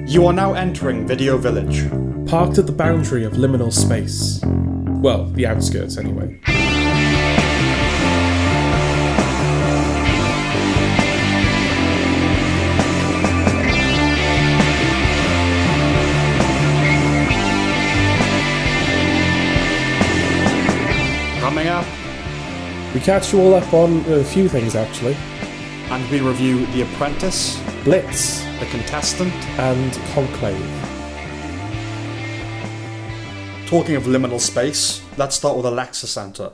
You are now entering Video Village. Parked at the boundary of liminal space. Well, the outskirts anyway. Coming up, We catch you all up on a few things actually. and we review The Apprentice, Blitz The Contestant. and Conclave. Talking of liminal space, let's start with the Lexicentre.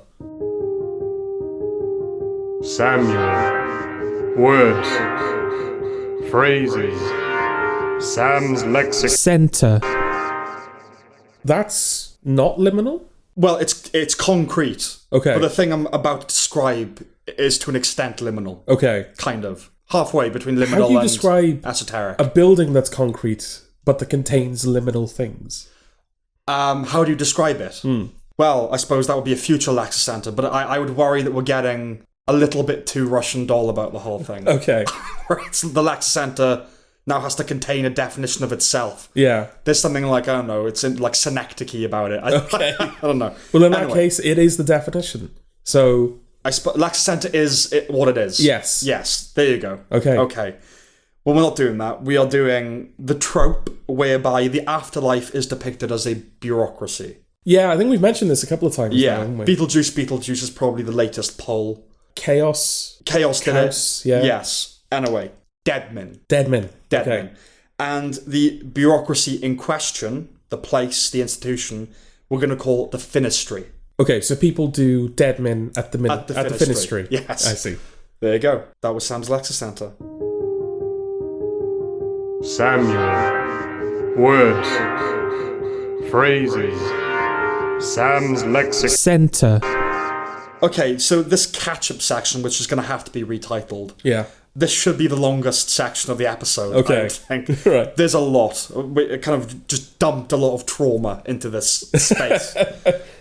Samuel. Words. Phrases. Sam's lexic. Center. That's not liminal? Well, it's concrete. Okay. But the thing I'm about to describe is to an extent liminal. Okay. Kind of. Halfway between How liminal do you and describe esoteric. a building that's concrete but that contains liminal things? How do you describe it? Well, I suppose that would be a future Lexicentre, but I would worry that we're getting a little bit too Russian doll about the whole thing. Okay. The Lexicentre now has to contain a definition of itself. Yeah. There's something like, I don't know, it's in, like synecdoche about it. Okay. I don't know. Well, in that Anyway, case, it is the definition. So, Lexicentre is what it is. Yes. Yes, there you go. Okay. Okay. Well, we're not doing that. We are doing the trope whereby the afterlife is depicted as a bureaucracy. yeah, I think we've mentioned this a couple of times now, Yeah. haven't we? Beetlejuice is probably the latest poll. Chaos. Chaos did Chaos, it. yeah. Yes. Anyway, Deadmen. Deadmen. Deadmen. Okay. And the bureaucracy in question, the place, the institution, we're going to call it the Finistry. Okay, so people do Deadmen at the At the Finistry. Yes. I see. There you go. That was Sam's Lexicentre. Samuel. Words. Phrases. Sam's lexic. Center. Okay, so this catch-up section, which is going to have to be retitled, Yeah. this should be the longest section of the episode, Okay. I think. Right. There's a lot. We kind of just dumped a lot of trauma into this space.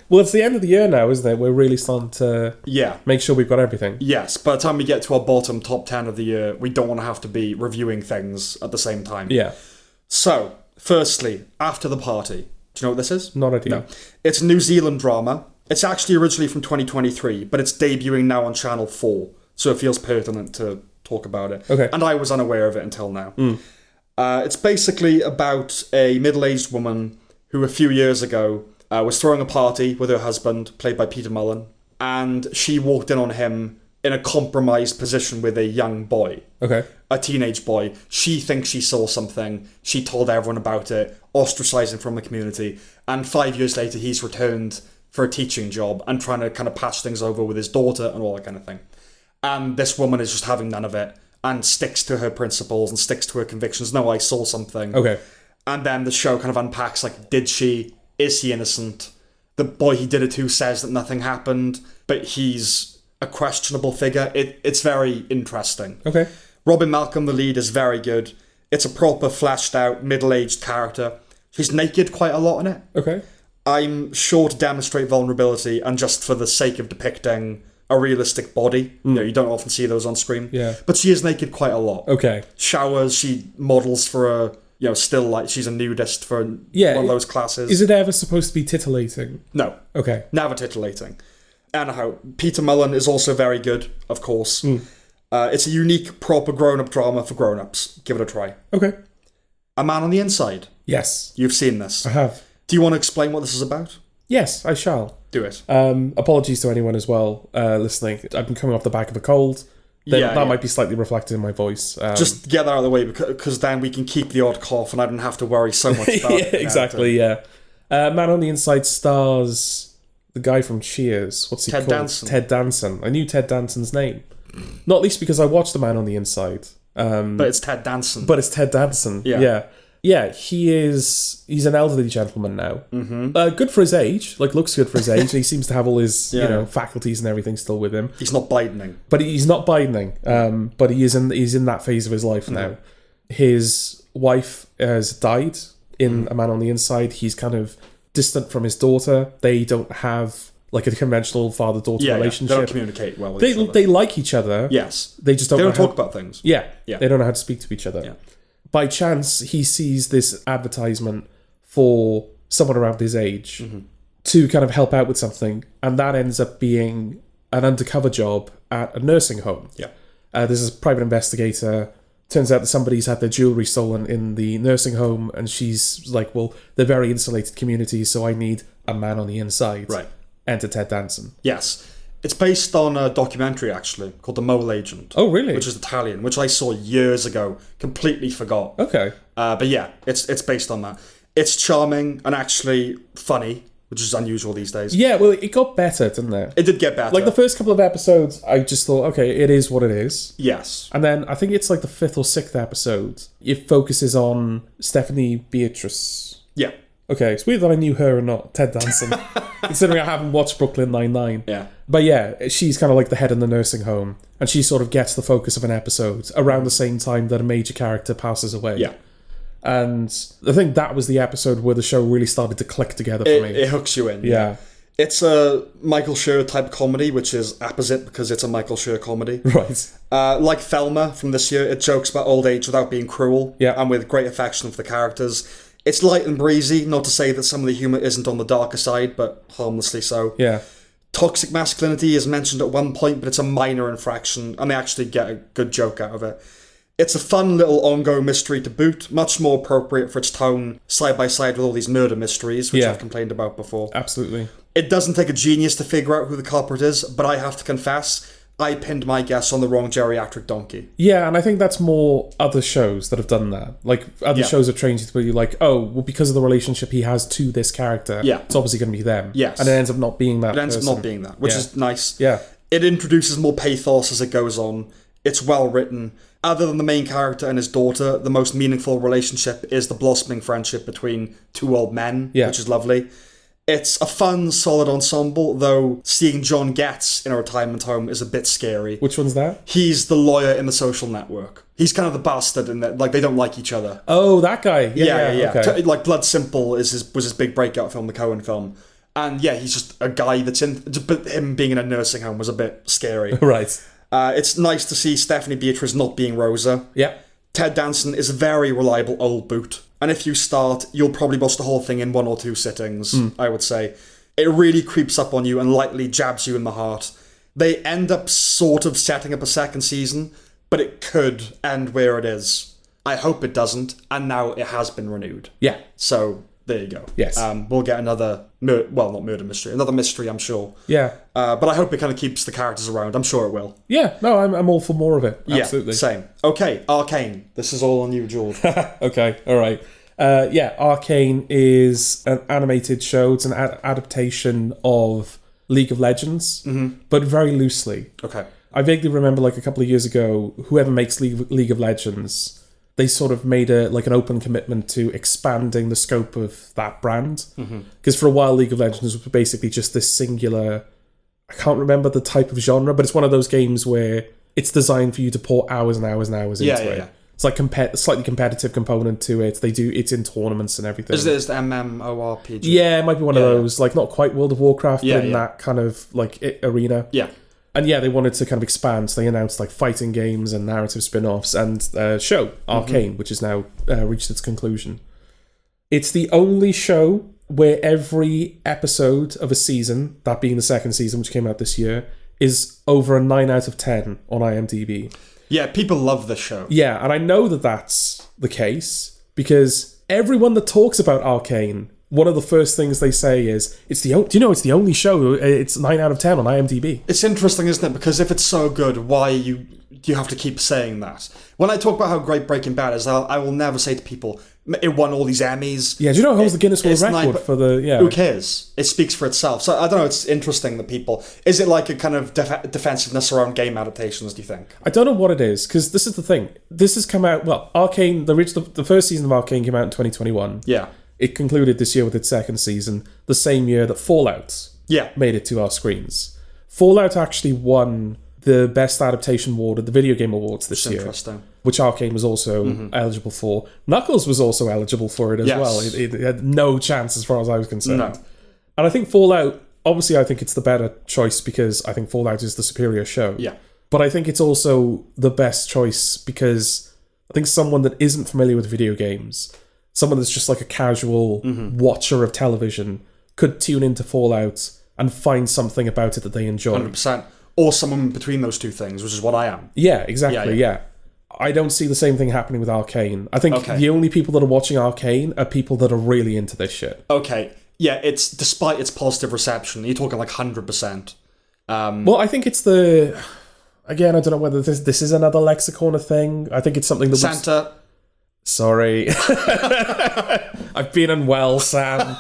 Well, it's the end of the year now, isn't it? We're really starting to Yeah. make sure we've got everything. Yes, by the time we get to our bottom top 10 of the year, we don't want to have to be reviewing things at the same time. Yeah. So, firstly, After the Party. Do you know what this is? Not idea. No. It's a New Zealand drama. It's actually originally from 2023, but it's debuting now on Channel 4, so it feels pertinent to talk about it. Okay. And I was unaware of it until now. It's basically about a middle-aged woman who a few years ago was throwing a party with her husband, played by Peter Mullen, and she walked in on him in a compromised position with a young boy. Okay. A teenage boy. She thinks she saw something. She told everyone about it, ostracizing from the community. And 5 years later, he's returned for a teaching job and trying to kind of patch things over with his daughter and all that kind of thing. And this woman is just having none of it and sticks to her principles and sticks to her convictions. No, I saw something. Okay. And then the show kind of unpacks, like, did she? Is he innocent? The boy he did it to says that nothing happened, but he's a questionable figure. It's very interesting. Okay. Robin Malcolm, the lead, is very good. It's a proper, fleshed out, middle-aged character. She's naked quite a lot in it. Okay. I'm sure to demonstrate vulnerability and just for the sake of depicting a realistic body. You know, you don't often see those on screen. Yeah. But she is naked quite a lot. Okay. Showers, she models for a, still like she's a nudist for Yeah, one of those classes. Is it ever supposed to be titillating? No. Okay. Never titulating. Anyhow, Peter Mullen is also very good, of course. It's a unique, proper grown-up drama for grown-ups. Give it a try. Okay. A Man on the Inside. Yes, You've seen this. I have. Do you want to explain what this is about? Yes, I shall. Do it. Apologies to anyone as well listening. I've been coming off the back of a cold. That Yeah. might be slightly reflected in my voice. Just get that out of the way because then we can keep the odd cough and I don't have to worry so much about yeah, it. exactly. Yeah. Man on the Inside stars the guy from Cheers. What's he Ted called? Danson. Ted Danson. I knew Ted Danson's name, not least because I watched The Man on the Inside. But it's Ted Danson. But it's Ted Danson. Yeah. Yeah, he's an elderly gentleman now. Good for his age. Like, looks good for his age. He seems to have all his faculties and everything still with him. He's not Bidening. But he's not Bidening. But he's in that phase of his life now. His wife has died in A Man on the Inside. He's kind of distant from his daughter. They don't have like a conventional father-daughter relationship. They don't communicate well with each other. They like each other. Yes. They just don't They know don't talk about things. Yeah. Yeah. They don't know how to speak to each other. Yeah. by chance, he sees this advertisement for someone around his age to kind of help out with something, and that ends up being an undercover job at a nursing home. Yeah. There's a private investigator. Turns out that somebody's had their jewellery stolen in the nursing home, and she's like, well, they're very insulated communities, so I need a man on the inside. Right. Enter Ted Danson. Yes. It's based on a documentary, actually, called The Mole Agent. Oh, really? Which is Italian, which I saw years ago. Completely forgot. Okay. But yeah, it's based on that. It's charming and actually funny, which is unusual these days. Yeah, well, it got better, didn't it? It did get better. Like the first couple of episodes, I just thought, okay, it is what it is. Yes. And then I think it's like the 5th or 6th episode, it focuses on Stephanie Beatrice. Yeah. Okay, it's weird that I knew her and not Ted Danson, considering I haven't watched Brooklyn Nine-Nine. Yeah. But yeah, she's kind of like the head in the nursing home, and she sort of gets the focus of an episode around the same time that a major character passes away. Yeah. And I think that was the episode where the show really started to click together for me. It hooks you in. Yeah. It's a Michael Schur type comedy, which is apposite because it's a Michael Schur comedy. Right. Like Thelma from this year, it jokes about old age without being cruel. Yeah. And with great affection for the characters. It's light and breezy, not to say that some of the humour isn't on the darker side, but harmlessly so. Yeah. Toxic masculinity is mentioned at one point, but it's a minor infraction, and they actually get a good joke out of it. It's a fun little ongoing mystery to boot, much more appropriate for its tone, side by side with all these murder mysteries, which I've complained about before. Absolutely. It doesn't take a genius to figure out who the culprit is, but I have to confess, I pinned my guess on the wrong geriatric donkey. Yeah, and I think that's more other shows that have done that. Like, other shows have trained you to be like, oh, well, because of the relationship he has to this character, it's obviously going to be them. Yes. And it ends up not being that It ends up person. not being that, which is nice. Yeah. It introduces more pathos as it goes on. It's well written. Other than the main character and his daughter, the most meaningful relationship is the blossoming friendship between two old men, which is lovely. It's a fun, solid ensemble, though seeing John Getz in a retirement home is a bit scary. Which one's that? He's the lawyer in The Social Network. He's kind of the bastard in that, like, they don't like each other. Oh, that guy. Yeah. Okay. Like, Blood Simple was his big breakout film, the Coen film. And yeah, he's just a guy that's in... But him being in a nursing home was a bit scary. Right. It's nice to see Stephanie Beatrice not being Rosa. Yeah. Ted Danson is a very reliable old boot. And if you start, you'll probably watch the whole thing in 1 or 2 sittings, I would say. It really creeps up on you and lightly jabs you in the heart. They end up sort of setting up a second season, but it could end where it is. I hope it doesn't, and now it has been renewed. Yeah. So, there you go. Yes. We'll get another, not murder mystery, another mystery, I'm sure. Yeah. But I hope it kind of keeps the characters around. I'm sure it will. Yeah. No, I'm all for more of it. Absolutely. Yeah, same. Okay, Arcane. This is all on you, George. Okay. All right. Arcane is an animated show. It's an adaptation of League of Legends, but very loosely. Okay. I vaguely remember, like, a couple of years ago, whoever makes League of Legends, they sort of made an open commitment to expanding the scope of that brand. Because for a while, League of Legends was basically just this singular... I can't remember the type of genre, but it's one of those games where it's designed for you to pour hours and hours and hours into it. Yeah. It's like slightly competitive component to it. It's in tournaments and everything. Is this the MMORPG? Yeah, it might be one of those, like, not quite World of Warcraft, but in that kind of, like, arena. Yeah. And yeah, they wanted to kind of expand, so they announced, like, fighting games and narrative spin-offs and a show, Arcane, which has now reached its conclusion. It's the only show where every episode of a season, that being the second season, which came out this year, is over a 9 out of 10 on IMDb. Yeah, people love this show. Yeah, and I know that that's the case because everyone that talks about Arcane, one of the first things they say is, it's the only show, it's 9 out of 10 on IMDb. It's interesting, isn't it? Because if it's so good, why do you have to keep saying that? When I talk about how great Breaking Bad is, I will never say to people, it won all these Emmys. Yeah, do you know who holds the Guinness World Record for the... Yeah. Who cares? It speaks for itself. So I don't know, it's interesting that people... Is it like a kind of defensiveness around game adaptations, do you think? I don't know what it is, because this is the thing. This has come out... Well, Arcane, the first season of Arcane came out in 2021. Yeah. It concluded this year with its second season, the same year that Fallout made it to our screens. Fallout actually won the Best Adaptation Award at the Video Game Awards this year. Interesting. Which Arcane was also eligible for. Knuckles was also eligible for it as well. It had no chance as far as I was concerned. No. And I think Fallout, obviously I think it's the better choice because I think Fallout is the superior show. Yeah. But I think it's also the best choice because I think someone that isn't familiar with video games, someone that's just like a casual watcher of television, could tune into Fallout and find something about it that they enjoy. 100%. Or someone between those two things, which is what I am. Yeah, exactly, yeah. I don't see the same thing happening with Arcane. I think the only people that are watching Arcane are people that are really into this shit. Okay, yeah, it's despite its positive reception, you're talking like 100%. Well, I think it's the... Again, I don't know whether this is another Lexicorner thing. I think it's something that... Santa... Sorry. I've been unwell, Sam.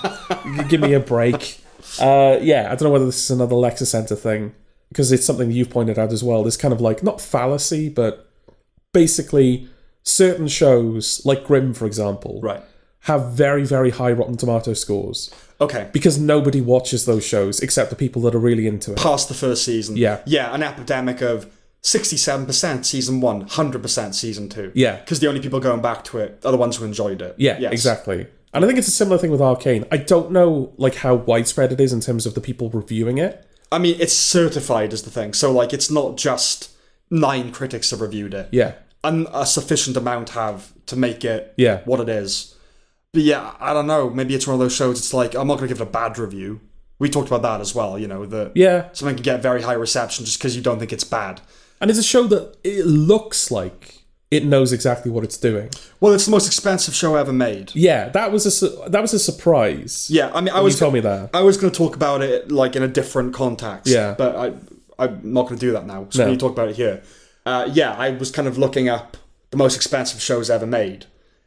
Give me a break. I don't know whether this is another Lexicentre thing, because it's something you've pointed out as well. This kind of like, not fallacy, but basically certain shows, like Grimm, for example, Right. have very, very high Rotten Tomato scores. Okay. Because nobody watches those shows except the people that are really into it. Past the first season. Yeah. Yeah, an epidemic of 67% season 1, 100% season 2. Yeah. Because the only people going back to it are the ones who enjoyed it. Yeah, Yes. exactly. And I think it's a similar thing with Arcane. I don't know like how widespread it is in terms of the people reviewing it. I mean, it's certified is the thing. So, like, it's not just 9 critics have reviewed it. Yeah. And a sufficient amount have to make it Yeah. what it is. But yeah, I don't know. Maybe it's one of those shows, it's like, I'm not going to give it a bad review. We talked about that as well, that Yeah. something can get very high reception just because you don't think it's bad. And it's a show that it looks like it knows exactly what it's doing. Well, it's the most expensive show ever made. Yeah, that was a surprise. Yeah, I mean, You told me that. I was going to talk about it like in a different context. Yeah. But I'm not going to do that now. So No. when you talk about it here, I was kind of looking up the most expensive shows ever made,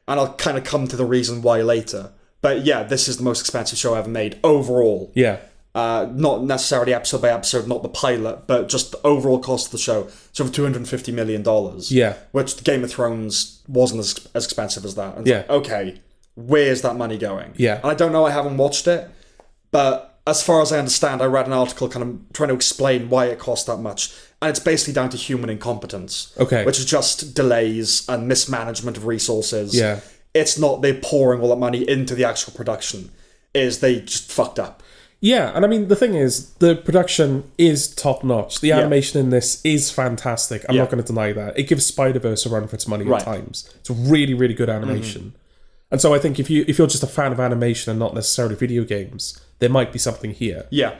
and I'll kind of come to the reason why later. But yeah, this is the most expensive show ever made overall. Yeah. Not necessarily episode by episode, not the pilot, but just the overall cost of the show. It's over $250 million. Yeah. Which Game of Thrones wasn't as expensive as that. And it's Yeah. like, okay, where's that money going? Yeah. And I don't know, I haven't watched it, but as far as I understand, I read an article kind of trying to explain why it cost that much. And it's basically down to human incompetence. Okay. Which is just delays and mismanagement of resources. Yeah. It's not they're pouring all that money into the actual production. Is they just fucked up. Yeah, and I mean, the thing is, the production is top-notch. The animation in this is fantastic. I'm not going to deny that. It gives Spider-Verse a run for its money at times. It's really, really good animation. And so I think if you're just a fan of animation and not necessarily video games, there might be something here. Yeah.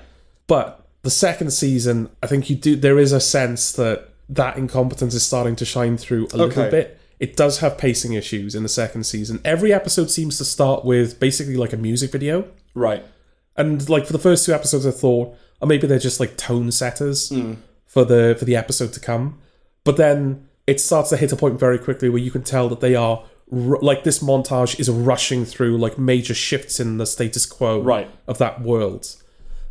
But the second season, I think there is a sense that incompetence is starting to shine through a little bit. It does have pacing issues in the second season. Every episode seems to start with basically like a music video. Right. And like for the first 2 episodes, I thought, oh, maybe they're just like tone setters for the episode to come. But then it starts to hit a point very quickly where you can tell that they are like this montage is rushing through like major shifts in the status quo of that world.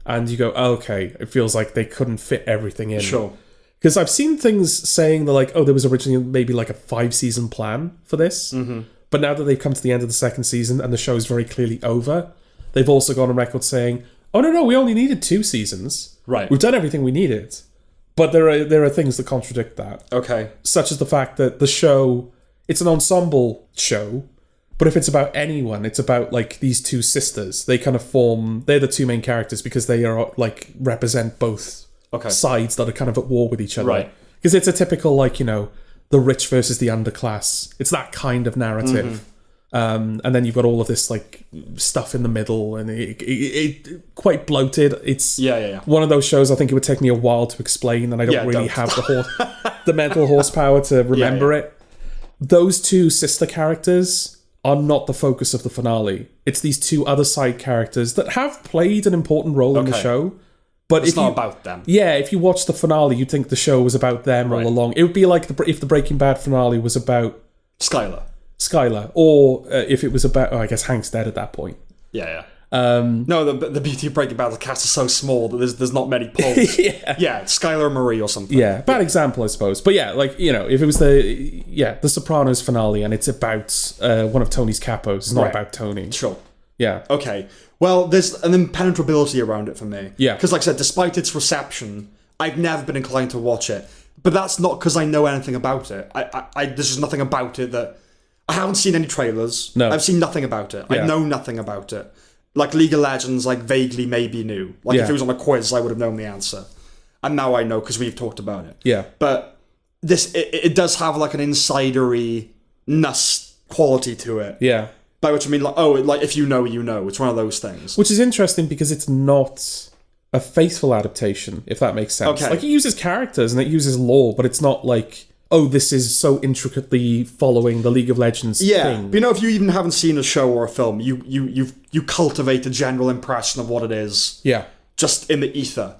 And you go, oh, okay, it feels like they couldn't fit everything in. Sure. Because I've seen things saying that like, oh, there was originally maybe like a 5-season plan for this. Mm-hmm. But now that they've come to the end of the second season and the show is very clearly over, they've also gone on record saying, oh, no, we only needed 2 seasons. Right. We've done everything we needed. But there are things that contradict that. Okay. Such as the fact that the show, it's an ensemble show, but if it's about anyone, it's about like these 2 sisters. They kind of they're the 2 main characters because they are like represent both sides that are kind of at war with each other. Right. Because it's a typical like, the rich versus the underclass. It's that kind of narrative. And then you've got all of this like stuff in the middle, and it quite bloated. It's one of those shows I think it would take me a while to explain, and I don't really have the mental horsepower to remember it. Those 2 sister characters are not the focus of the finale. It's these 2 other side characters that have played an important role in the show. But it's not about them. Yeah, if you watch the finale, you'd think the show was about them all along. It would be like if the Breaking Bad finale was about Skylar, or if it was about, I guess Hank's dead at that point. Yeah. No, the beauty of Breaking Bad, the cast is so small that there's not many poles. It's Skylar and Marie or something. Yeah, bad example, I suppose. But yeah, like, if it was the Sopranos finale and it's about one of Tony's capos, it's not about Tony. Sure. Yeah. Okay. Well, there's an impenetrability around it for me. Yeah. Because like I said, despite its reception, I've never been inclined to watch it. But that's not because I know anything about it. There's just nothing about it that... I haven't seen any trailers. No. I've seen nothing about it. I know nothing about it. Like League of Legends, like vaguely maybe knew. Like if it was on a quiz, I would have known the answer. And now I know because we've talked about it. Yeah. But it does have like an insidery ness quality to it. Yeah. By which I mean, like if you know, you know. It's one of those things. Which is interesting because it's not a faithful adaptation, if that makes sense. Okay. Like, it uses characters and it uses lore, but it's not like, oh, this is so intricately following the League of Legends thing. But if you even haven't seen a show or a film, you cultivate a general impression of what it is. Yeah. Just in the ether.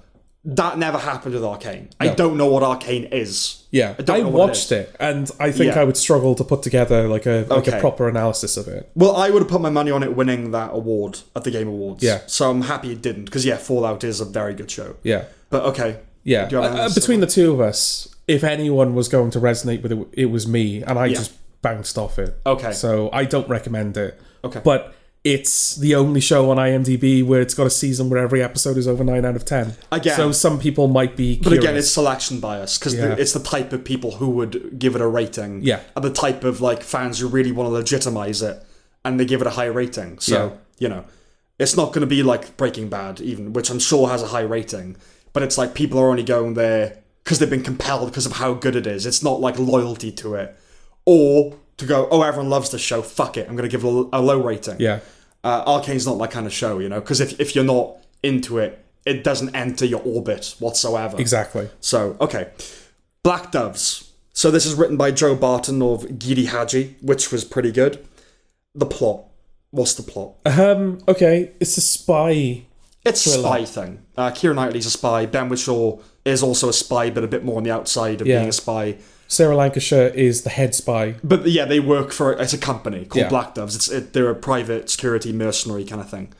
That never happened with Arcane. No. I don't know what Arcane is. Yeah, I watched it, and I think I would struggle to put together like a proper analysis of it. Well, I would have put my money on it winning that award at the Game Awards. Yeah. So I'm happy it didn't, because Fallout is a very good show. Yeah. But okay. Yeah. Between the two of us, if anyone was going to resonate with it, it was me, and I just bounced off it. Okay. So I don't recommend it. Okay. But it's the only show on IMDb where it's got a season where every episode is over 9 out of 10. Again. So some people might be curious. But again, it's selection bias, because it's the type of people who would give it a rating. Yeah. And the type of fans who really want to legitimize it, and they give it a high rating. So, it's not going to be like Breaking Bad, even, which I'm sure has a high rating. But it's like people are only going there because they've been compelled because of how good it is. It's not like loyalty to it. Or to go, oh, everyone loves this show, fuck it, I'm going to give it a low rating. Yeah. Arcane's not that kind of show, because if you're not into it, it doesn't enter your orbit whatsoever. Exactly. So, okay. Black Doves. So this is written by Joe Barton of Giri Haji, which was pretty good. The plot. What's the plot? Okay, it's a spy. It's thriller. a spy thing. Keira Knightley's a spy. Ben Whishaw is also a spy, but a bit more on the outside of being a spy. Sarah Lancashire is the head spy. But they work for it's a company called Black Doves. They're a private security mercenary kind of thing.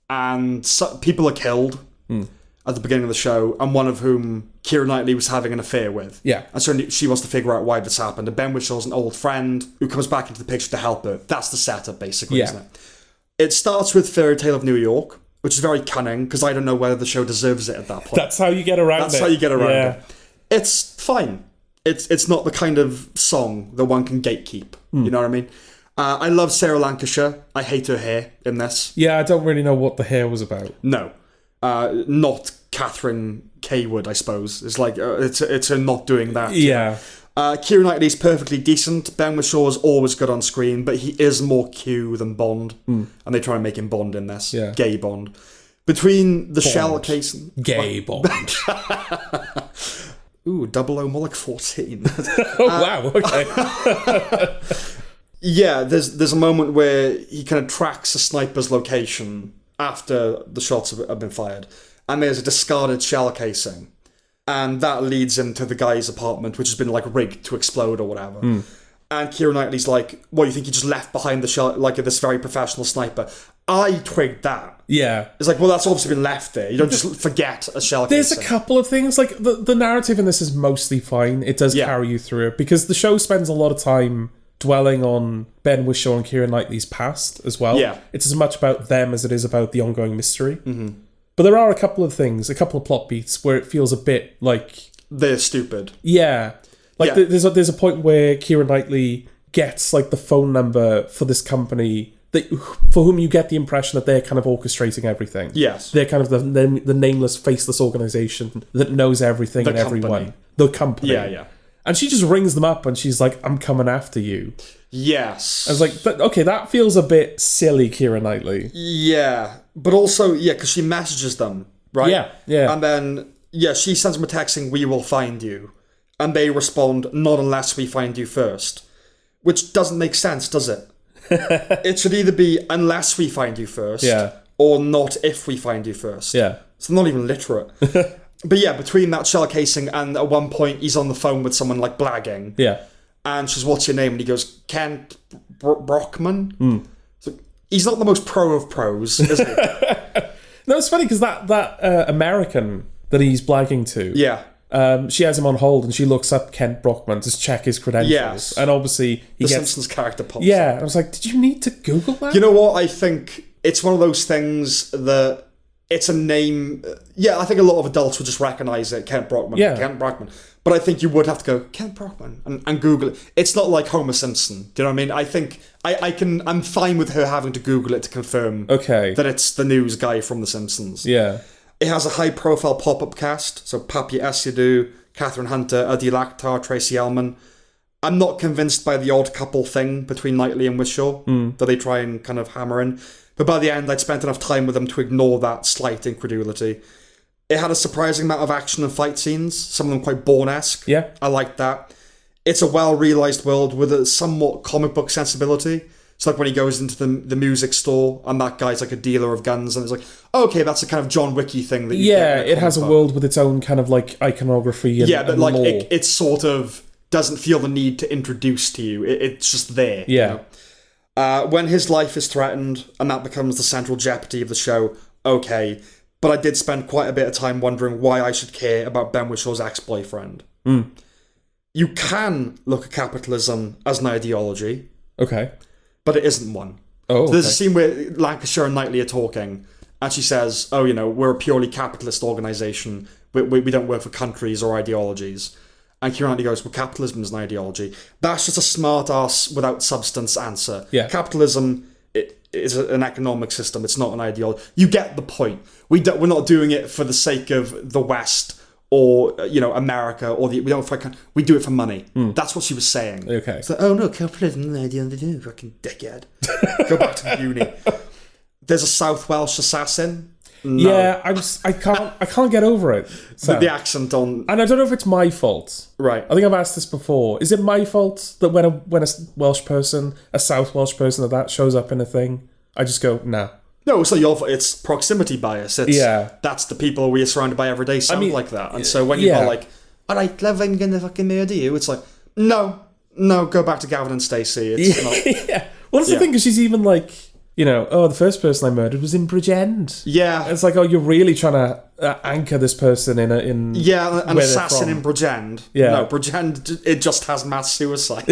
And people are killed at the beginning of the show, and one of whom Keira Knightley was having an affair with. Yeah. And so she wants to figure out why this happened. And Ben Wishaw's an old friend who comes back into the picture to help her. That's the setup, basically, isn't it? It starts with Fairy Tale of New York, which is very cunning, because I don't know whether the show deserves it at that point. That's how you get around it. That's how you get around it. It's fine. It's not the kind of song that one can gatekeep. You know what I mean? I love Sarah Lancashire. I hate her hair in this. Yeah, I don't really know what the hair was about. No. Not Catherine K. Wood, I suppose. It's like, it's her not doing that. Yeah. Keira Knightley's perfectly decent. Ben Wishaw's always good on screen, but he is more Q than Bond. And they try and make him Bond in this. Yeah. Gay Bond. Between the shell casing... Gay Bond. Ooh, 00 Moloch 14. Oh, wow, okay. Yeah, there's a moment where he kind of tracks a sniper's location after the shots have been fired, and there's a discarded shell casing, and that leads him to the guy's apartment, which has been rigged to explode or whatever. And Keira Knightley's like, "What, you think you just left behind the shell this very professional sniper?" I twigged that. Yeah. It's like, well, that's obviously been left there. You don't just forget a shell There's casing. a couple of things, the narrative in this is mostly fine. It does carry you through it, because the show spends a lot of time dwelling on Ben Whishaw and Keira Knightley's past as well. Yeah. It's as much about them as it is about the ongoing mystery. Mm-hmm. But there are a couple of things, a couple of plot beats where it feels a bit like... They're stupid. Yeah. There's a point where Keira Knightley gets the phone number for this company for whom you get the impression that they're kind of orchestrating everything. Yes. They're kind of the nameless, faceless organisation that knows everything and everyone. The company. Yeah. And she just rings them up and she's like, "I'm coming after you." Yes. I was like, okay, that feels a bit silly, Keira Knightley. Yeah. But also, because she messages them, right? Yeah. And then, she sends them a text saying, "We will find you." And they respond, "Not unless we find you first." Which doesn't make sense, does it? It should either be "unless we find you first," or "not if we find you first." Yeah. It's not even literate. But between that shell casing and at one point he's on the phone with someone blagging. Yeah. And she's, "What's your name?" And he goes, "Kent Brockman." So he's not the most pro of pros, is he? No, it's funny because that American that he's blagging to. Yeah. She has him on hold and she looks up Kent Brockman to check his credentials. Yes. And obviously the Simpsons character pops up. up. I was like, did you need to Google that? You know what? I think it's one of those things that it's a name. Yeah, I think a lot of adults would just recognise it, Kent Brockman. Yeah. Kent Brockman. But I think you would have to go, Kent Brockman, and Google it. It's not like Homer Simpson. Do you know what I mean? I think I'm fine with her having to Google it to confirm that it's the news guy from The Simpsons. Yeah. It has a high-profile pop-up cast, so Papia Essidu, Catherine Hunter, Adi Laktar, Tracy Ullman. I'm not convinced by the odd couple thing between Knightley and Wishaw that they try and kind of hammer in. But by the end, I'd spent enough time with them to ignore that slight incredulity. It had a surprising amount of action and fight scenes, some of them quite Bourne-esque. Yeah. I liked that. It's a well-realised world with a somewhat comic book sensibility. It's like when he goes into the music store and that guy's like a dealer of guns and it's like, okay, that's a kind of John Wicky thing that you get in it has a world with its own kind of like iconography and but like lore. it sort of doesn't feel the need to introduce to you. It's just there. Yeah. You know? When his life is threatened and that becomes the central jeopardy of the show, okay. But I did spend quite a bit of time wondering why I should care about Ben Wishaw's ex-boyfriend. You can look at capitalism as an ideology. Okay. But it isn't one. Oh, so there's a scene where Lancashire and Knightley are talking, and she says, oh, we're a purely capitalist organisation. We don't work for countries or ideologies. And Keira Knightley goes, well, capitalism is an ideology. That's just a smart-ass without substance answer. Yeah. Capitalism is an economic system. It's not an ideology. You get the point. We're not doing it for the sake of the West or America or we don't we do it for money. That's what she was saying. Okay. So oh no, capitalism, fucking dickhead. Go back to uni. There's a South Welsh assassin. No. Yeah, I can't get over it. So. The accent on, and I don't know if it's my fault. Right. I think I've asked this before. Is it my fault that when a Welsh person, a South Welsh person, that shows up in a thing, I just go nah? No, so it's proximity bias. That's the people we are surrounded by every day sound like that. And so when you're like, all right, Lev, I'm going to fucking murder you, it's like, no, go back to Gavin and Stacey. It's not. Yeah. Well, that's the thing, because she's even like, the first person I murdered was in Bridgend. Yeah. It's like, oh, you're really trying to anchor this person in an assassin in Bridgend. Yeah. No, Bridgend, it just has mass suicide.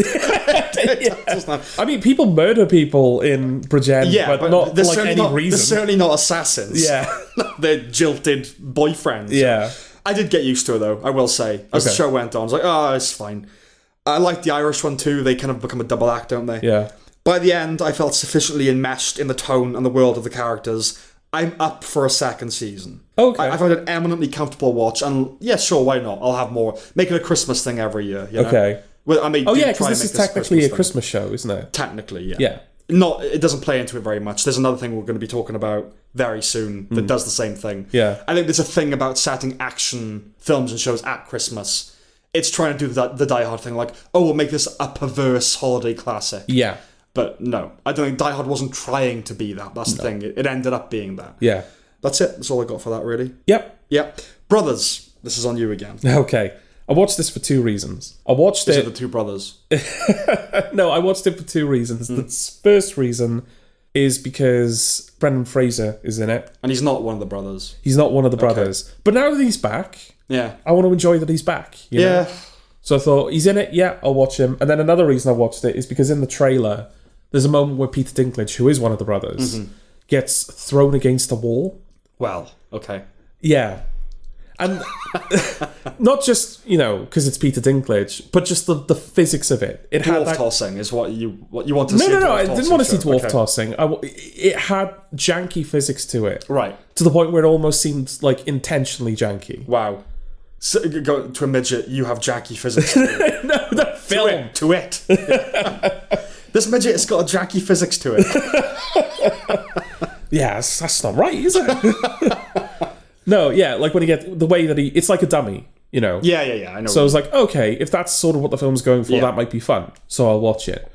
I mean, people murder people in Bridgend, but not for like any reason. They're certainly not assassins. Yeah. They're jilted boyfriends. Yeah. I did get used to it, though, I will say. As the show went on, I was like, oh, it's fine. I like the Irish one, too. They kind of become a double act, don't they? Yeah. By the end, I felt sufficiently enmeshed in the tone and the world of the characters. I'm up for a second season. Okay. I found it eminently comfortable watch, and yeah, sure, why not? I'll have more. Make it a Christmas thing every year. Okay. Well, I mean, because this is technically a Christmas show, isn't it? Technically, yeah. Yeah. It doesn't play into it very much. There's another thing we're going to be talking about very soon that does the same thing. Yeah. I think there's a thing about setting action films and shows at Christmas. It's trying to do the Die Hard thing, like, oh, we'll make this a perverse holiday classic. Yeah. But no, I don't think Die Hard wasn't trying to be that. That's the thing. It ended up being that. Yeah. That's it. That's all I got for that, really. Yep. Brothers. This is on you again. Okay. I watched this for two reasons. I watched Is it... it the two brothers? No, I watched it for two reasons. The first reason is because Brendan Fraser is in it. And he's not one of the brothers. He's not one of the brothers. But now that he's back, I want to enjoy that he's back. You know? So I thought, he's in it, I'll watch him. And then another reason I watched it is because in the trailer, there's a moment where Peter Dinklage, who is one of the brothers, gets thrown against a wall. Well, okay. Yeah. And not just, because it's Peter Dinklage, but just the physics of it. It had tossing is what you want to see. No, I didn't want to see dwarf tossing. It had janky physics to it. Right. To the point where it almost seemed like intentionally janky. Wow. So, go to a midget, you have janky physics. No, the film. To it. This midget has got a janky physics to it. Yeah, that's not right, is it? No, like when you get the way that it's like a dummy, Yeah, I know. So I was like, okay, if that's sort of what the film's going for, that might be fun. So I'll watch it.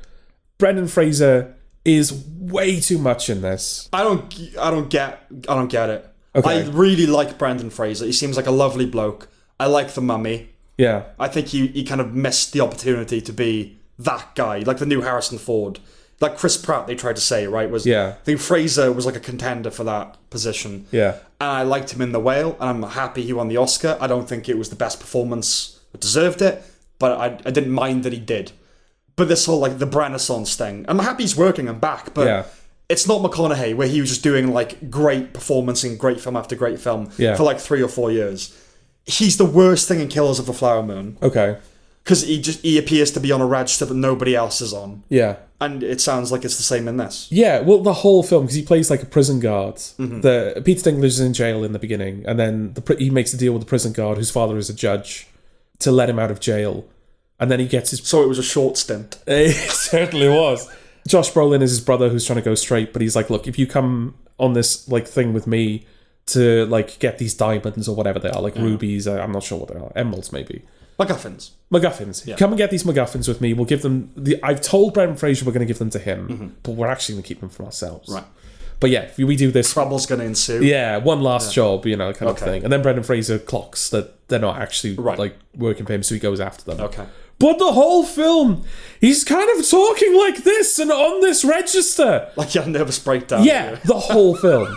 Brendan Fraser is way too much in this. I don't get it. Okay. I really like Brendan Fraser. He seems like a lovely bloke. I like The Mummy. Yeah. I think he kind of missed the opportunity to be that guy, like the new Harrison Ford. Like Chris Pratt, they tried to say, right? I think Fraser was like a contender for that position. Yeah. And I liked him in The Whale, and I'm happy he won the Oscar. I don't think it was the best performance that deserved it, but I didn't mind that he did. But this whole, like, the Renaissance thing, I'm happy he's working and back, but it's not McConaughey, where he was just doing, like, great performance in great film after great film for, like, 3 or 4 years. He's the worst thing in Killers of the Flower Moon. Okay. Because he appears to be on a register that nobody else is on. Yeah. And it sounds like it's the same in this. Yeah, well, the whole film, because he plays like a prison guard. Peter Dinklage is in jail in the beginning, and then he makes a deal with the prison guard, whose father is a judge, to let him out of jail. And then he gets his... So it was a short stint. It certainly was. Josh Brolin is his brother who's trying to go straight, but he's like, look, if you come on this like thing with me to like get these diamonds or whatever they are, like rubies, I'm not sure what they are, emeralds maybe. MacGuffins. Yeah. Come and get these MacGuffins with me. We'll give them... I've told Brendan Fraser we're going to give them to him, but we're actually going to keep them for ourselves. Right. But yeah, if we do this... Trouble's going to ensue. Yeah, one last job, kind of thing. And then Brendan Fraser clocks that they're not actually like working for him, so he goes after them. Okay. But the whole film, he's kind of talking like this and on this register. Like you had a nervous breakdown. Yeah, the whole film.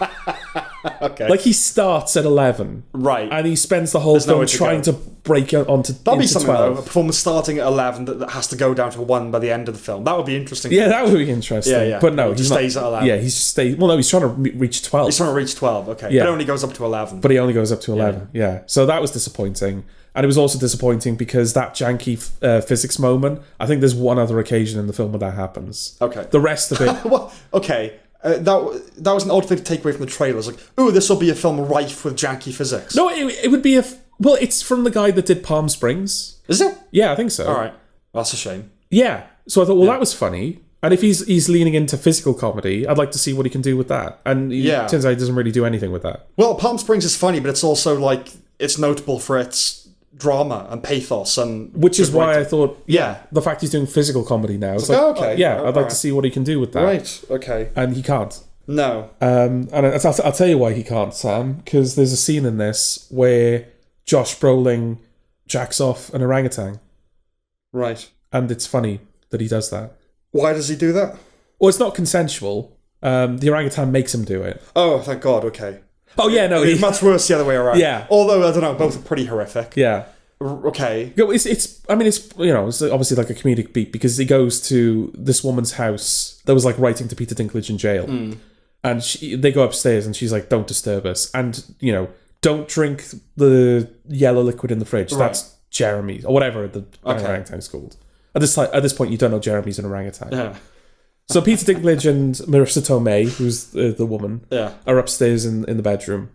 Okay. Like he starts at 11. Right. And he spends the whole film trying to break it onto That'd be something 12. though, a performance starting at 11 that has to go down to 1 by the end of the film. That would be interesting. Yeah, that would be interesting. Yeah. But no, he just stays at 11. Yeah, he's just stays. Well, no, he's trying to reach 12. He's trying to reach 12, okay. Yeah. But it only goes up to 11. But he only goes up to 11, yeah. So that was disappointing. And it was also disappointing because that janky physics moment, I think there's one other occasion in the film where that happens. Okay. The rest of it... Well, okay. That was an odd thing to take away from the trailers. Like, ooh, this will be a film rife with janky physics. No, it would be well, it's from the guy that did Palm Springs. Is it? Yeah, I think so. All right. That's a shame. Yeah. So I thought, well, that was funny. And if he's leaning into physical comedy, I'd like to see what he can do with that. And it turns out he doesn't really do anything with that. Well, Palm Springs is funny, but it's also, like, it's notable for its drama and pathos. Which is why I thought, yeah, the fact he's doing physical comedy now. It's like, okay. I'd like to see what he can do with that. Right, okay. And he can't. No. And I'll tell you why he can't, Sam, because there's a scene in this where Josh Brolin jacks off an orangutan. Right. And it's funny that he does that. Why does he do that? Well, it's not consensual. The orangutan makes him do it. Oh, thank God, okay. Oh, yeah, no. It's much worse the other way around. Yeah. Although, I don't know, both are pretty horrific. Yeah. Okay. It's obviously like a comedic beat because he goes to this woman's house that was like writing to Peter Dinklage in jail. And they go upstairs and she's like, don't disturb us. And, don't drink the yellow liquid in the fridge. Right. That's Jeremy's, or whatever the orangutan's called. At this point, you don't know Jeremy's an orangutan. Yeah. So Peter Dinklage and Marissa Tomei, who's the woman, are upstairs in the bedroom.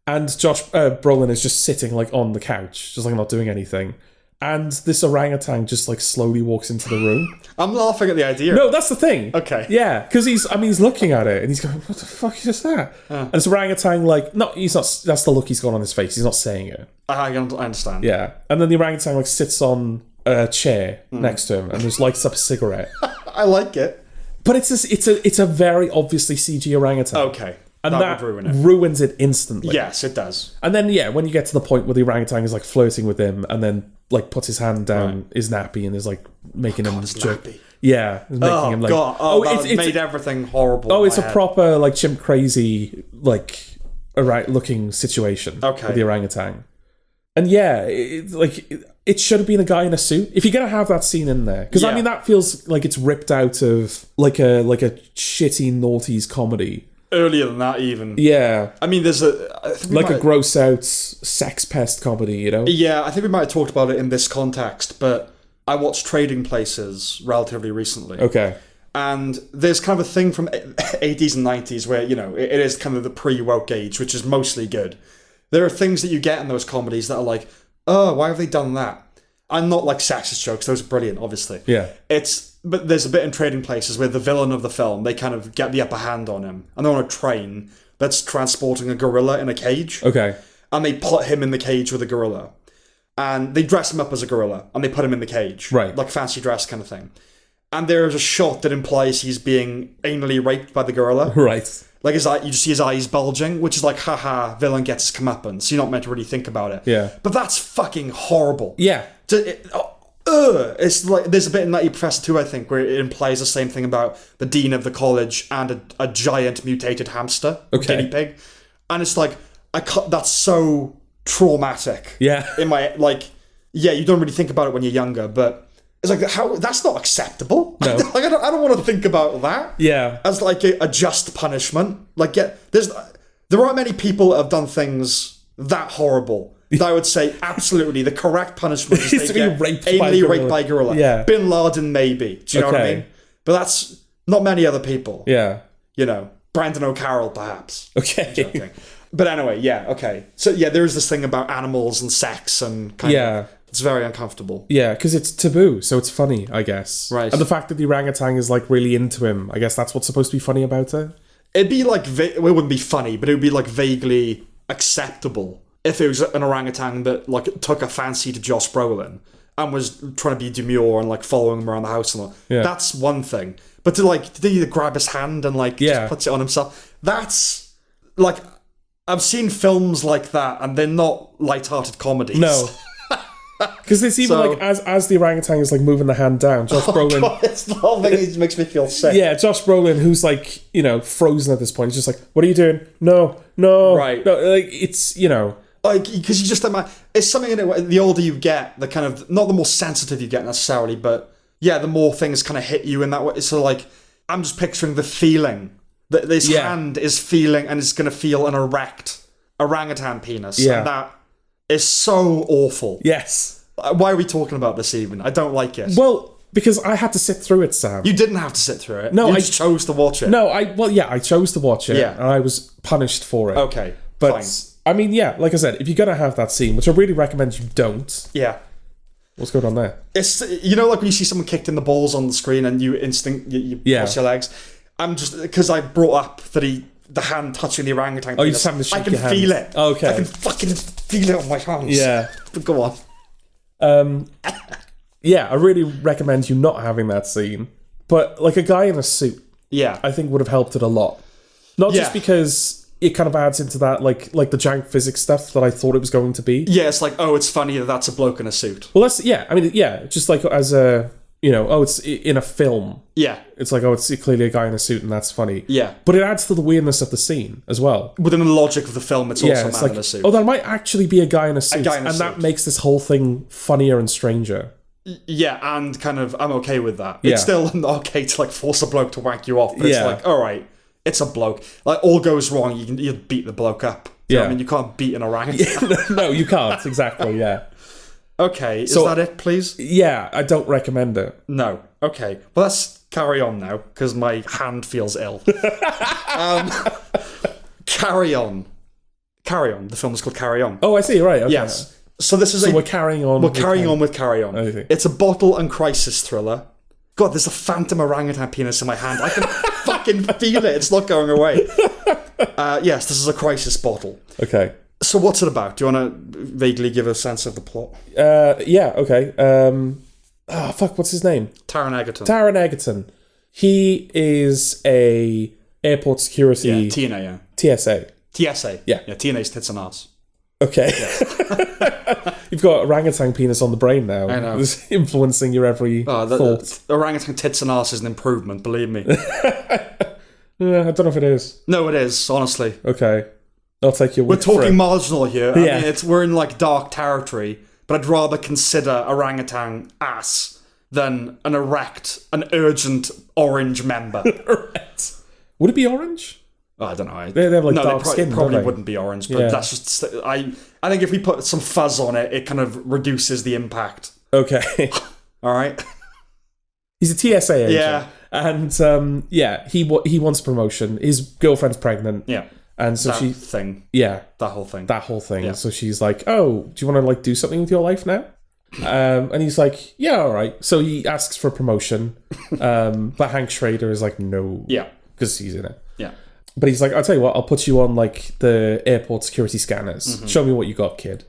And Josh Brolin is just sitting like on the couch, just like not doing anything. And this orangutan just like slowly walks into the room. I'm laughing at the idea. No, that's the thing. Okay. Yeah, because he's looking at it and he's going, what the fuck is that? And this orangutan, like, he's not, that's the look he's got on his face. He's not saying it. I understand. Yeah. And then the orangutan like sits on a chair next to him and just lights up a cigarette. I like it. But it's a very obviously CG orangutan. Okay. And that would ruin it. ruins it instantly. Yes, it does. And then, when you get to the point where the orangutan is like flirting with him and then like puts his hand down his nappy and is like making him jerk. Nappy. Yeah. Making him like, God. It made everything horrible. Oh, it's a proper like chimp crazy, like, looking situation with the orangutan. And it should have been a guy in a suit. If you're going to have that scene in there. Because, I mean, that feels like it's ripped out of like a shitty noughties comedy. Earlier than that, even. Yeah. I mean, there's a gross out sex pest comedy, Yeah, I think we might have talked about it in this context, but I watched Trading Places relatively recently. Okay. And there's kind of a thing from 80s and 90s where, it is kind of the pre-woke age, which is mostly good. There are things that you get in those comedies that are like, oh, why have they done that? And not like sexist jokes, those are brilliant, obviously. Yeah. But there's a bit in Trading Places where the villain of the film, they kind of get the upper hand on him. And they're on a train that's transporting a gorilla in a cage. Okay. And they put him in the cage with a gorilla. And they dress him up as a gorilla. And they put him in the cage. Right. Like fancy dress kind of thing. And there's a shot that implies he's being anally raped by the gorilla. Right. Like his eye, you just see his eyes bulging, which is like, haha, villain gets his comeuppance. So you're not meant to really think about it. Yeah. But that's fucking horrible. Yeah. It's like there's a bit in Nutty Professor 2, I think, where it implies the same thing about the dean of the college and a giant mutated hamster, guinea pig, and it's like that's so traumatic. Yeah, you don't really think about it when you're younger, but it's like that's not acceptable. No, like I don't want to think about that. Yeah, as like a just punishment. Like there aren't many people that have done things that horrible. I would say absolutely the correct punishment is to be raped by a gorilla. Yeah. Bin Laden maybe. Do you know what I mean? But that's not many other people. Yeah. Brandon O'Carroll perhaps. Okay. But anyway, yeah, okay. So yeah, there is this thing about animals and sex and kind of It's very uncomfortable. Yeah, because it's taboo, so it's funny, I guess. Right. And the fact that the orangutan is like really into him, I guess that's what's supposed to be funny about it. It'd be like, it wouldn't be funny, but it would be like vaguely acceptable if it was an orangutan that like took a fancy to Josh Brolin and was trying to be demure and like following him around the house and all. Yeah. That's one thing. But to like, did he grab his hand and like Yeah. just puts it on himself? That's like, I've seen films like that and they're not light-hearted comedies. No. Because it's even So- like, as the orangutan is like moving the hand down, Josh Brolin... God, it's the whole thing. It makes me feel sick. Yeah, Josh Brolin, who's like, you know, frozen at this point. He's just like, what are you doing? No. Right. No, like, it's, you know... Like, because you just it's something in it where the older you get, the kind of, not the more sensitive you get necessarily, but yeah, the more things kind of hit you in that way. So like, I'm just picturing the feeling that this hand is feeling and is going to feel an erect orangutan penis. Yeah. And that is so awful. Yes. Why are we talking about this even? I don't like it. Well, because I had to sit through it, Sam. You didn't have to sit through it. No, you I just chose to watch it. No, I chose to watch it, Yeah. and I was punished for it. Okay, But, fine. I mean, yeah, like I said, if you're going to have that scene, which I really recommend you don't, Yeah. what's going on there? It's, you know, like when you see someone kicked in the balls on the screen and you you cross your legs. I'm just, because I brought up that the hand touching the orangutan. Oh, you just having to shake I can your hand. feel it. Okay. I can fucking feel it on my hands. Yeah. But go on. Yeah, I really recommend you not having that scene. But, like, a guy in a suit, Yeah. I think would have helped it a lot. Not just Yeah. because it kind of adds into that, like the jank physics stuff that I thought it was going to be. Yeah, it's like, oh, it's funny that that's a bloke in a suit. Well, that's, yeah, I mean, yeah, just like as a, you know, oh, it's in a film. Yeah. It's like, oh, it's clearly a guy in a suit and that's funny. Yeah. But it adds to the weirdness of the scene as well. Within the logic of the film, it's also Yeah, a it's man like, in a suit. oh, that might actually be a guy in a suit. guy in a and that suit. makes this whole thing funnier and stranger. Yeah, and kind of, I'm okay with that. Yeah. It's still not okay to like force a bloke to wank you off, but Yeah. it's like, all right, it's a bloke. Like, all goes wrong, you beat the bloke up. You know what I mean, you can't beat an orangutan. No, you can't. Exactly, yeah. Okay, is So- that it, please? Yeah, I don't recommend it. No. Okay. Well, let's carry on now, because my hand feels ill. Carry On. Carry On. The film is called Carry On. Oh, I see, right. Okay. Yes. So this is So we're carrying on. We're carrying on with Carry On. Okay. It's a bottle and crisis thriller. God, there's a phantom orangutan penis in my hand. I can fucking feel it. It's not going away. Yes, this is a crisis bottle. Okay. So what's it about? Do you want to vaguely give a sense of the plot? Yeah, okay. What's his name? Taron Egerton. Taron Egerton. He is a airport security Yeah, TNA, yeah. TSA. TSA. Yeah. Yeah, TNA's tits and ass. Okay. You've got orangutan penis on the brain now. I know. It's influencing your every thought. The orangutan tits and ass is an improvement, believe me. Yeah, I don't know if it is. No, it is, honestly. Okay. I'll take your We're word for talking it. marginal here. Yeah. I mean, we're in like dark territory, but I'd rather consider orangutan ass than an urgent orange member. Right. Would it be orange? Oh, I don't know. They have like dark skin, probably don't they? wouldn't be orange, but Yeah. that's just I think if we put some fuzz on it, it kind of reduces the impact. Okay. All right. He's a TSA agent. Yeah. And he wants promotion. His girlfriend's pregnant. Yeah. And so That she thing. yeah, That whole thing. that whole thing. Yeah. So she's like, "Oh, do you want to like do something with your life now?" And he's like, "Yeah, all right." So he asks for promotion. But Hank Schrader is like, "No." Yeah. Because he's in it. Yeah. But he's like, "I'll tell you what, I'll put you on like the airport security scanners. Mm-hmm. Show me what you got, kid."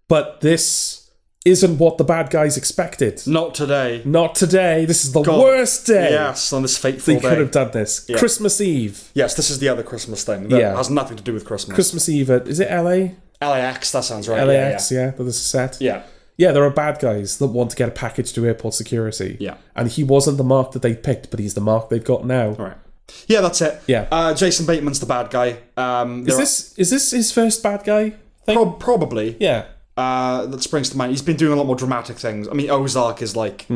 But this isn't what the bad guys expected. Not today. Not today. This is the God. worst day. Yes, on this fateful They day. could have done this. Yeah. Christmas Eve. Yes, this is the other Christmas thing that Yeah. has nothing to do with Christmas. Christmas Eve at, is it LA? LAX, that sounds right. LAX, yeah, that is set. Yeah. Yeah, there are bad guys that want to get a package to airport security. Yeah. And he wasn't the mark that they picked, but he's the mark they've got now. All right. Yeah, that's it. Yeah. Jason Bateman's the bad guy. Is this his first bad guy thing? Probably. Yeah. That springs to mind. He's been doing a lot more dramatic things. I mean, Ozark is like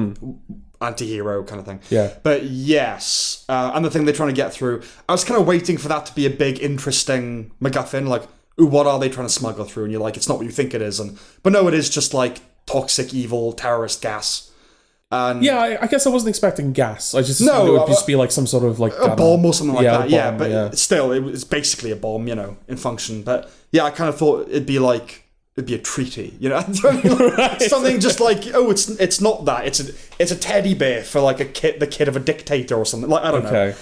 anti-hero kind of thing. Yeah. But yes, and the thing they're trying to get through, I was kind of waiting for that to be a big, interesting MacGuffin. Like, ooh, what are they trying to smuggle through? And you're like, it's not what you think it is. But no, it is just like toxic, evil, terrorist gas. And Yeah, I guess I wasn't expecting gas. I just No, assumed it would just be like some sort of like a bomb or something like that. Yeah, bomb, but still, it's basically a bomb, in function. But yeah, I kind of thought it'd be like it'd be a treaty, you know? Right. Something just like, oh, it's not that. It's a teddy bear for like the kid of a dictator or something. Like, I don't know.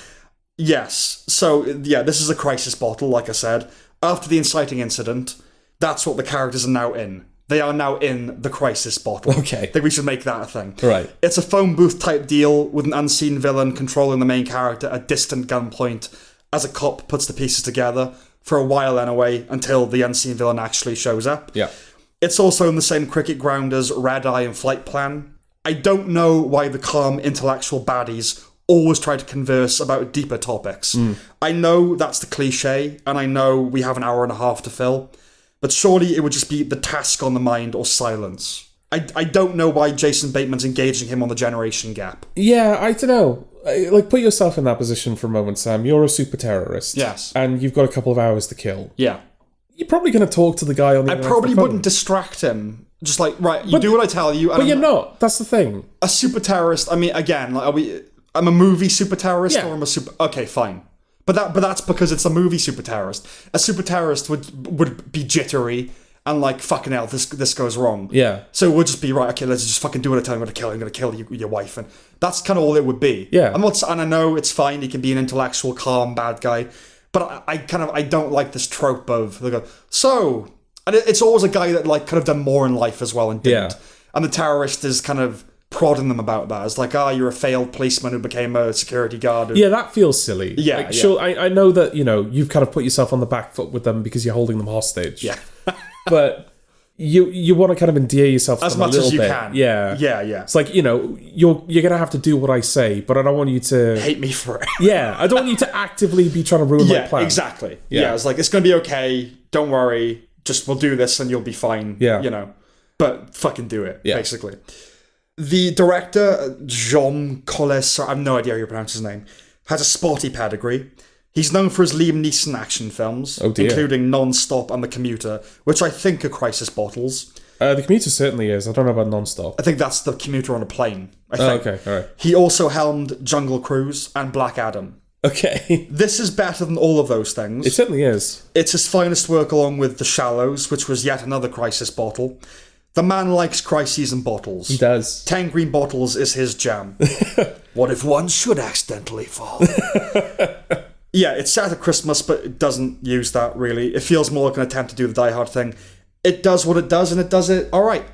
Yes. So, yeah, this is a crisis bottle, like I said. After the inciting incident, that's what the characters are now in. They are now in the crisis bottle. Okay. I think we should make that a thing. Right. It's a phone booth type deal with an unseen villain controlling the main character at distant gunpoint as a cop puts the pieces together, for a while anyway, until the unseen villain actually shows up. Yeah. It's also in the same cricket ground as Red Eye and Flight Plan. I don't know why the calm intellectual baddies always try to converse about deeper topics. I know that's the cliche, and I know we have an hour and a half to fill, but surely it would just be the task on the mind or silence. I don't know why Jason Bateman's engaging him on the generation gap. Yeah, I don't know. Like, put yourself in that position for a moment, Sam. You're a super terrorist. Yes. And you've got a couple of hours to kill. Yeah. You're probably going to talk to the guy on the I other probably end of the phone. wouldn't distract him. Just like, right, you do what I tell you. And But you're not. That's the thing. A super terrorist, I mean, again, like, I'm a movie super terrorist, Yeah. or I'm a super... Okay, fine. But that's because it's a movie super terrorist. A super terrorist would be jittery and like, fucking hell, this goes wrong. Yeah. So it would just be, right, okay, let's just fucking do what I tell you. I'm going to kill your wife. And that's kind of all it would be. Yeah. And I know it's fine, he can be an intellectual, calm, bad guy, but I don't like this trope of, they go, so... And it's always a guy that like could have done more in life as well and didn't. Yeah. And the terrorist is kind of prodding them about that. It's like, you're a failed policeman who became a security guard. Yeah, that feels silly. Yeah, Like, yeah. Sure, I know that, you've kind of put yourself on the back foot with them because you're holding them hostage. Yeah. But you want to kind of endear yourself to As them a much little as you bit. can. Yeah. Yeah, yeah. It's like, you're going to have to do what I say, but I don't want you to... Hate me for it. Yeah, I don't want you to actively be trying to ruin my plan. Exactly. Yeah. Yeah, it's like, it's going to be okay. Don't worry. Just we'll do this and you'll be fine. Yeah. But fucking do it, Yeah. basically. The director, Jean Colles, I have no idea how you pronounce his name, has a sporty pedigree. He's known for his Liam Neeson action films, including Non-Stop and The Commuter, which I think are crisis bottles. The Commuter certainly is. I don't know about Non-Stop. I think that's The Commuter on a plane, I think. Okay, all right. He also helmed Jungle Cruise and Black Adam. Okay. This is better than all of those things. It certainly is. It's his finest work along with The Shallows, which was yet another crisis bottle. The man likes crises and bottles. He does. 10 green bottles is his jam. What if one should accidentally fall? Yeah, it's set at Christmas, but it doesn't use that, really. It feels more like an attempt to do the Die Hard thing. It does what it does, and it does it all right.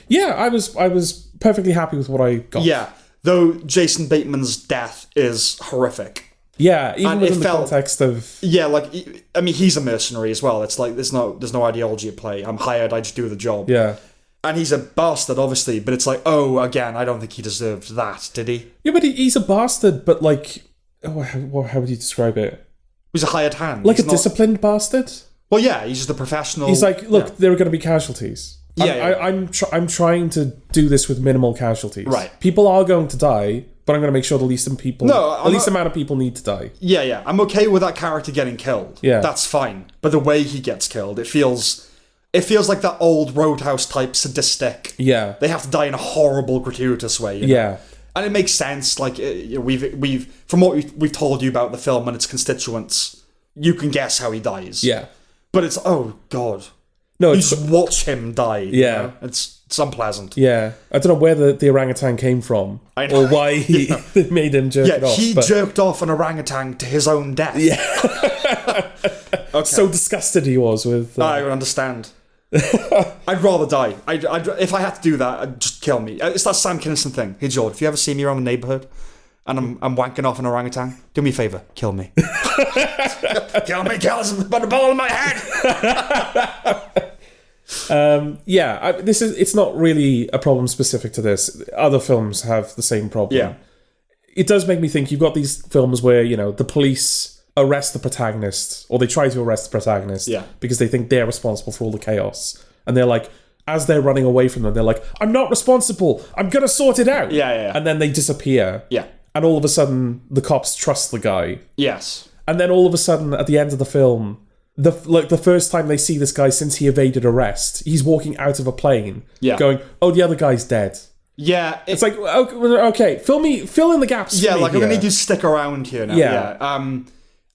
Yeah, I was perfectly happy with what I got. Yeah, though Jason Bateman's death is horrific. Yeah, even And within it the felt- context of... Yeah, like, I mean, he's a mercenary as well. It's like, there's no ideology at play. I'm hired, I just do the job. Yeah. And he's a bastard, obviously, but it's like, again, I don't think he deserved that, did he? Yeah, but he's a bastard, but like... Oh, how would you describe it? He's a hired hand. Like He's a not- disciplined bastard? Well, yeah, he's just a professional. He's like, look, there are going to be casualties. Yeah, I'm trying to do this with minimal casualties. Right. People are going to die, but I'm going to make sure the least amount of people need to die. Yeah, I'm okay with that character getting killed. Yeah. That's fine. But the way he gets killed, it feels like that old Roadhouse type sadistic. Yeah. They have to die in a horrible, gratuitous way. You know? Yeah. And it makes sense. Like, we've from what we've told you about the film and its constituents, you can guess how he dies. Yeah. But it's, oh god, No, you it's... just watch him die. you Yeah. know? It's unpleasant. Yeah. I don't know where the orangutan came from. I know. Or why he made him jerk it off. He but... jerked off an orangutan to his own death. Yeah. Okay. So disgusted he was with... I would understand. I'd rather die. I'd, if I had to do that, I'd just kill me. It's that Sam Kinison thing. Hey, George, if you ever see me around the neighbourhood and I'm wanking off an orangutan, do me a favour, kill me. Kill me, put a ball in my head. It's not really a problem specific to this. Other films have the same problem. Yeah. It does make me think you've got these films where, the police arrest the protagonist, or they try to arrest the protagonist because they think they're responsible for all the chaos. And they're like, as they're running away from them, they're like, I'm not responsible. I'm going to sort it out. Yeah. And then they disappear. Yeah. And all of a sudden, the cops trust the guy. Yes. And then all of a sudden, at the end of the film, the first time they see this guy since he evaded arrest, he's walking out of a plane, going, "Oh, the other guy's dead." Yeah, it's like, okay, fill in the gaps. Yeah, for me like here. I'm gonna need you to stick around here now. Yeah.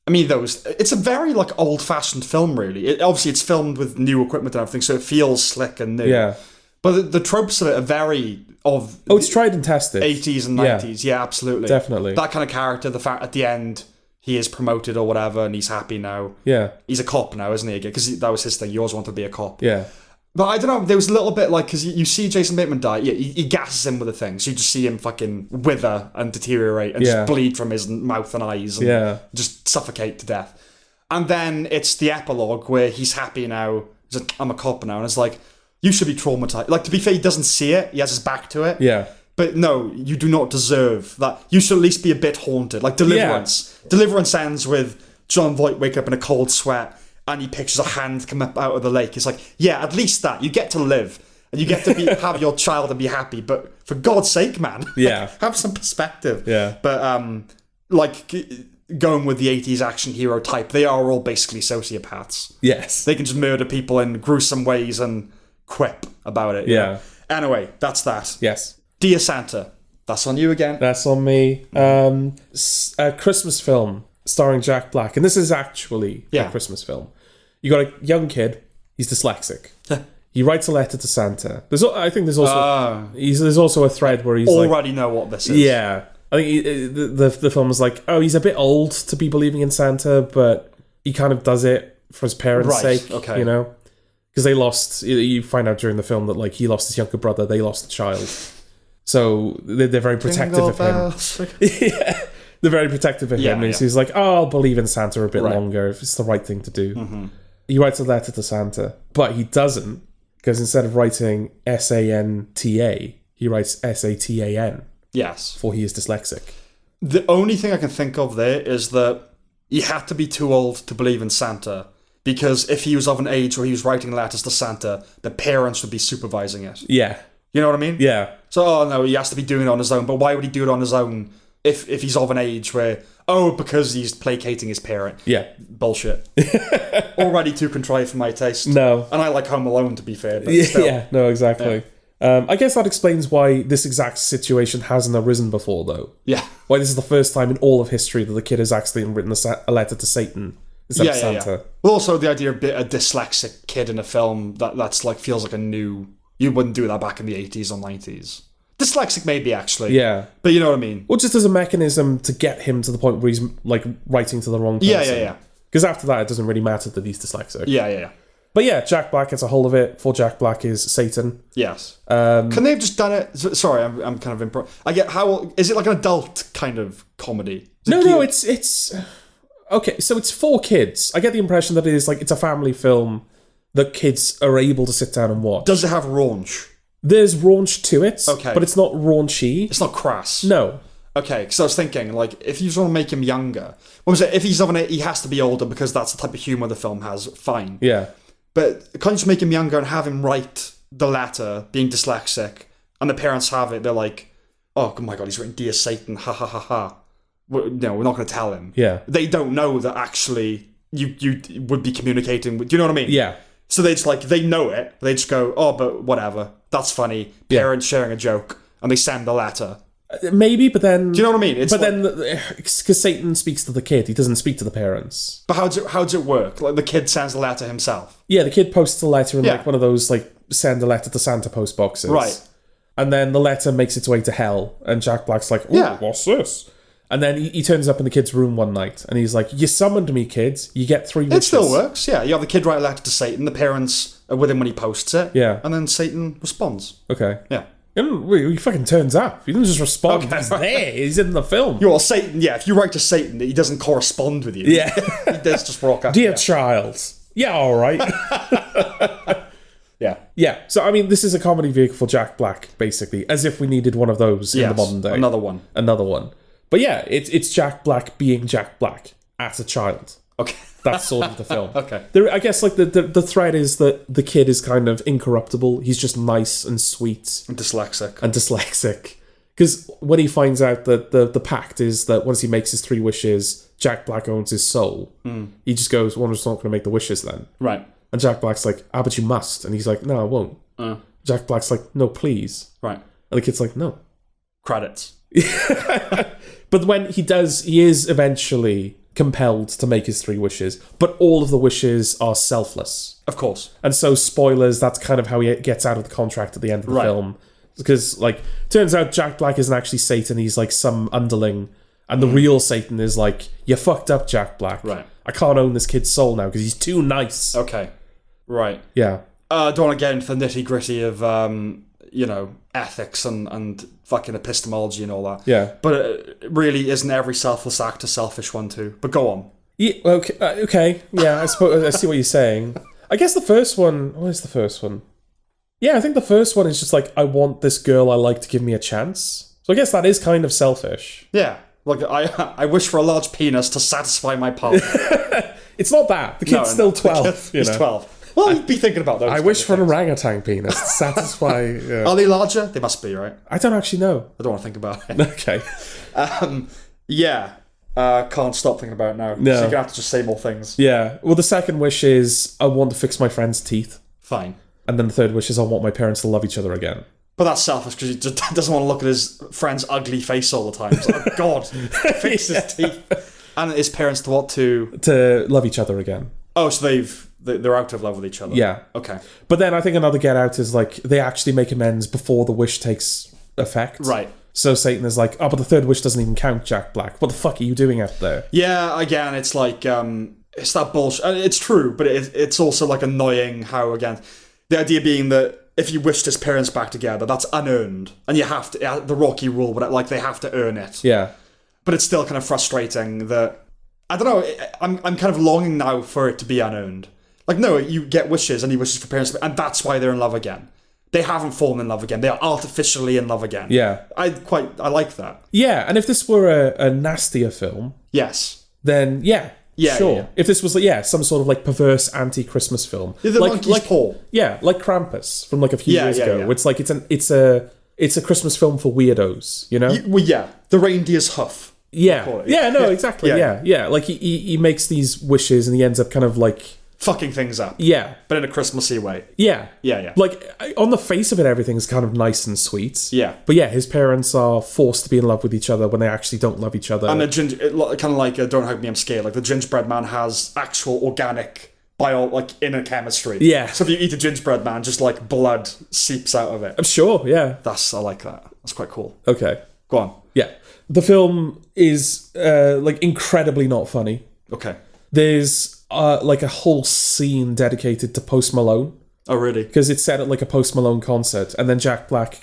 I mean, it's a very, like, old-fashioned film, really. Obviously, it's filmed with new equipment and everything, so it feels slick and new. Yeah. But the tropes of it are very of... Oh, it's tried and tested. 80s and 90s. Yeah, absolutely. Definitely. That kind of character, the fact at the end he is promoted or whatever and he's happy now. Yeah. He's a cop now, isn't he? Because that was his thing. He always wanted to be a cop. Yeah. But I don't know, there was a little bit like, because you see Jason Bateman die, he gasses him with a thing, so you just see him fucking wither and deteriorate and just bleed from his mouth and eyes and just suffocate to death. And then it's the epilogue where he's happy now, he's like, I'm a cop now, and it's like, you should be traumatized. Like, to be fair, he doesn't see it, he has his back to it. Yeah. But no, you do not deserve that. You should at least be a bit haunted. Like Deliverance. Yeah. Deliverance ends with John Voight wake up in a cold sweat and he pictures a hand come up out of the lake. It's like, yeah, at least that. You get to live. And you get to have your child and be happy. But for God's sake, man. Yeah. Have some perspective. Yeah. But, like, going with the 80s action hero type, they are all basically sociopaths. Yes. They can just murder people in gruesome ways and quip about it. Yeah. Anyway, that's that. Yes. Dear Santa. That's on you again. That's on me. A Christmas film starring Jack Black. And this is actually a Christmas film. You got a young kid. He's dyslexic. He writes a letter to Santa. I think there's also there's also a thread where he's already know what this is. Yeah. I think the film is like, oh, he's a bit old to be believing in Santa, but he kind of does it for his parents' sake. Okay. You know? Because they lost... You find out during the film that, like, he lost his younger brother. They lost a child. So they're very protective of him. Yeah. They're very protective of him. And so he's like, oh, I'll believe in Santa a bit longer if it's the right thing to do. Mm-hmm. He writes a letter to Santa, but he doesn't, because instead of writing S-A-N-T-A, he writes S-A-T-A-N. Yes. For he is dyslexic. The only thing I can think of there is that he had to be too old to believe in Santa, because if he was of an age where he was writing letters to Santa, the parents would be supervising it. Yeah. You know what I mean? Yeah. So, oh no, he has to be doing it on his own, but why would he do it on his own if he's of an age where, because he's placating his parent? Yeah. Bullshit. Already too contrived for my taste. No. And I like Home Alone, to be fair. But yeah, no, exactly. Yeah. I guess that explains why this exact situation hasn't arisen before, though. Yeah. Why this is the first time in all of history that the kid has actually written a letter to Satan instead of Santa. Yeah. Well, also the idea of a dyslexic kid in a film that's like feels like a new... You wouldn't do that back in the 80s or 90s. Dyslexic maybe, actually. Yeah. But you know what I mean? Well, just as a mechanism to get him to the point where he's, like, writing to the wrong person. Yeah. Because after that, it doesn't really matter that he's dyslexic. Yeah. But yeah, Jack Black gets a hold of it. For Jack Black is Satan. Yes. Can they have just done it... Sorry, I'm kind of... I get how... Is it like an adult kind of comedy? No, it's... Okay, so it's for kids. I get the impression that it's a family film that kids are able to sit down and watch. Does it have raunch? There's raunch to it, okay, but it's not raunchy. It's not crass. No. Okay, because I was thinking, like, if you just want to make him younger... What was it? If he's of an age, he has to be older because that's the type of humour the film has, fine. Yeah. But can't you just make him younger and have him write the letter, being dyslexic, and the parents have it, they're like, oh my god, he's written Dear Satan, ha ha ha ha. We're not going to tell him. Yeah. They don't know that actually you would be communicating with... Do you know what I mean? Yeah. So they just, like, they know it, they just go, oh, but whatever, that's funny. Parents sharing a joke, and they send the letter. Maybe, but then... Do you know what I mean? Then, because Satan speaks to the kid, he doesn't speak to the parents. But how does it work? Like, the kid sends the letter himself? Yeah, the kid posts the letter in, like, one of those, like, send a letter to Santa post boxes. Right. And then the letter makes its way to hell, and Jack Black's like, what's this? And then he turns up in the kid's room one night, and he's like, you summoned me, kids. You get 3 wishes. It still works, yeah. You have the kid write a letter to Satan, the parents are with him when he posts it. Yeah. And then Satan responds. Okay. Yeah. He fucking turns up. He doesn't just respond. Okay. He's there. He's in the film. Well, Satan, yeah. If you write to Satan, he doesn't correspond with you. Yeah. He does just rock up. Dear child. Yeah, all right. Yeah. Yeah. So, I mean, this is a comedy vehicle for Jack Black, basically, as if we needed one of those in the modern day. Another one. But yeah, it's Jack Black being Jack Black as a child. Okay. That's sort of the film. Okay. I guess like the thread is that the kid is kind of incorruptible. He's just nice and sweet. And dyslexic. Because when he finds out that the pact is that once he makes his 3 wishes, Jack Black owns his soul, he just goes, well, I'm just not going to make the wishes then. Right. And Jack Black's like, but you must. And he's like, no, I won't. Jack Black's like, no, please. Right. And the kid's like, no. Credits. But when he does, he is eventually compelled to make his 3 wishes, but all of the wishes are selfless. Of course. And so, spoilers, that's kind of how he gets out of the contract at the end of the film. Because, like, turns out Jack Black isn't actually Satan, he's like some underling. And the real Satan is like, you fucked up, Jack Black. Right. I can't own this kid's soul now because he's too nice. Okay. Right. Yeah. I don't want to get into the nitty gritty of, ethics and fucking epistemology and all that. Yeah. But really, isn't every selfless act a selfish one too? But go on. Yeah, okay. Yeah, I suppose I see what you're saying. I guess the first one... What is the first one? Yeah, I think the first one is just like, I want this girl I like to give me a chance. So I guess that is kind of selfish. Yeah. Like, I wish for a large penis to satisfy my partner. It's not that. The kid's still 12. He's 12. Well, you'd be thinking about those. I wish for an orangutan penis to satisfy... Are they larger? They must be, right? I don't actually know. I don't want to think about it. Okay. Yeah. Can't stop thinking about it now. No. So you're going to have to just say more things. Yeah. Well, the second wish is, I want to fix my friend's teeth. Fine. And then the third wish is, I want my parents to love each other again. But that's selfish because he just doesn't want to look at his friend's ugly face all the time. It's like, oh, God, fix his teeth. And his parents to what? To love each other again. Oh, so they're out of love with each other. Yeah. Okay. But then I think another get out is like, they actually make amends before the wish takes effect. Right. So Satan is like, oh, but the third wish doesn't even count, Jack Black. What the fuck are you doing out there? Yeah, again, it's like, it's that bullshit. It's true, but it's also like annoying how, again, the idea being that if you wished his parents back together, that's unearned. And you have to, the Rocky rule, but like they have to earn it. Yeah. But it's still kind of frustrating that, I don't know, I'm kind of longing now for it to be unearned. Like, no, you get wishes and he wishes for parents, and that's why they're in love again. They haven't fallen in love again. They are artificially in love again. Yeah. I like that. Yeah, and if this were a nastier film, Yes. then yeah, sure. Yeah. If this was like, some sort of like perverse anti-Christmas film, The monkey's paw. Yeah, like Krampus from like a few years ago. Yeah. It's like it's a Christmas film for weirdos, you know? Well, yeah. The reindeer's huff. Yeah. Yeah, no, exactly. Yeah. Like he makes these wishes and he ends up kind of like Fucking things up. Yeah. But in a Christmassy way. Yeah. Yeah. Like, on the face of it, everything's kind of nice and sweet. Yeah. But yeah, his parents are forced to be in love with each other when they actually don't love each other. And the kind of like, Don't Hug Me, I'm Scared. Like, the gingerbread man has actual organic inner chemistry. Yeah. So if you eat a gingerbread man, just like blood seeps out of it. I'm sure, yeah. I like that. That's quite cool. Okay. Go on. Yeah. The film is, incredibly not funny. Okay. There's like a whole scene dedicated to Post Malone. Oh, really? Because it's set at like a Post Malone concert, and then Jack Black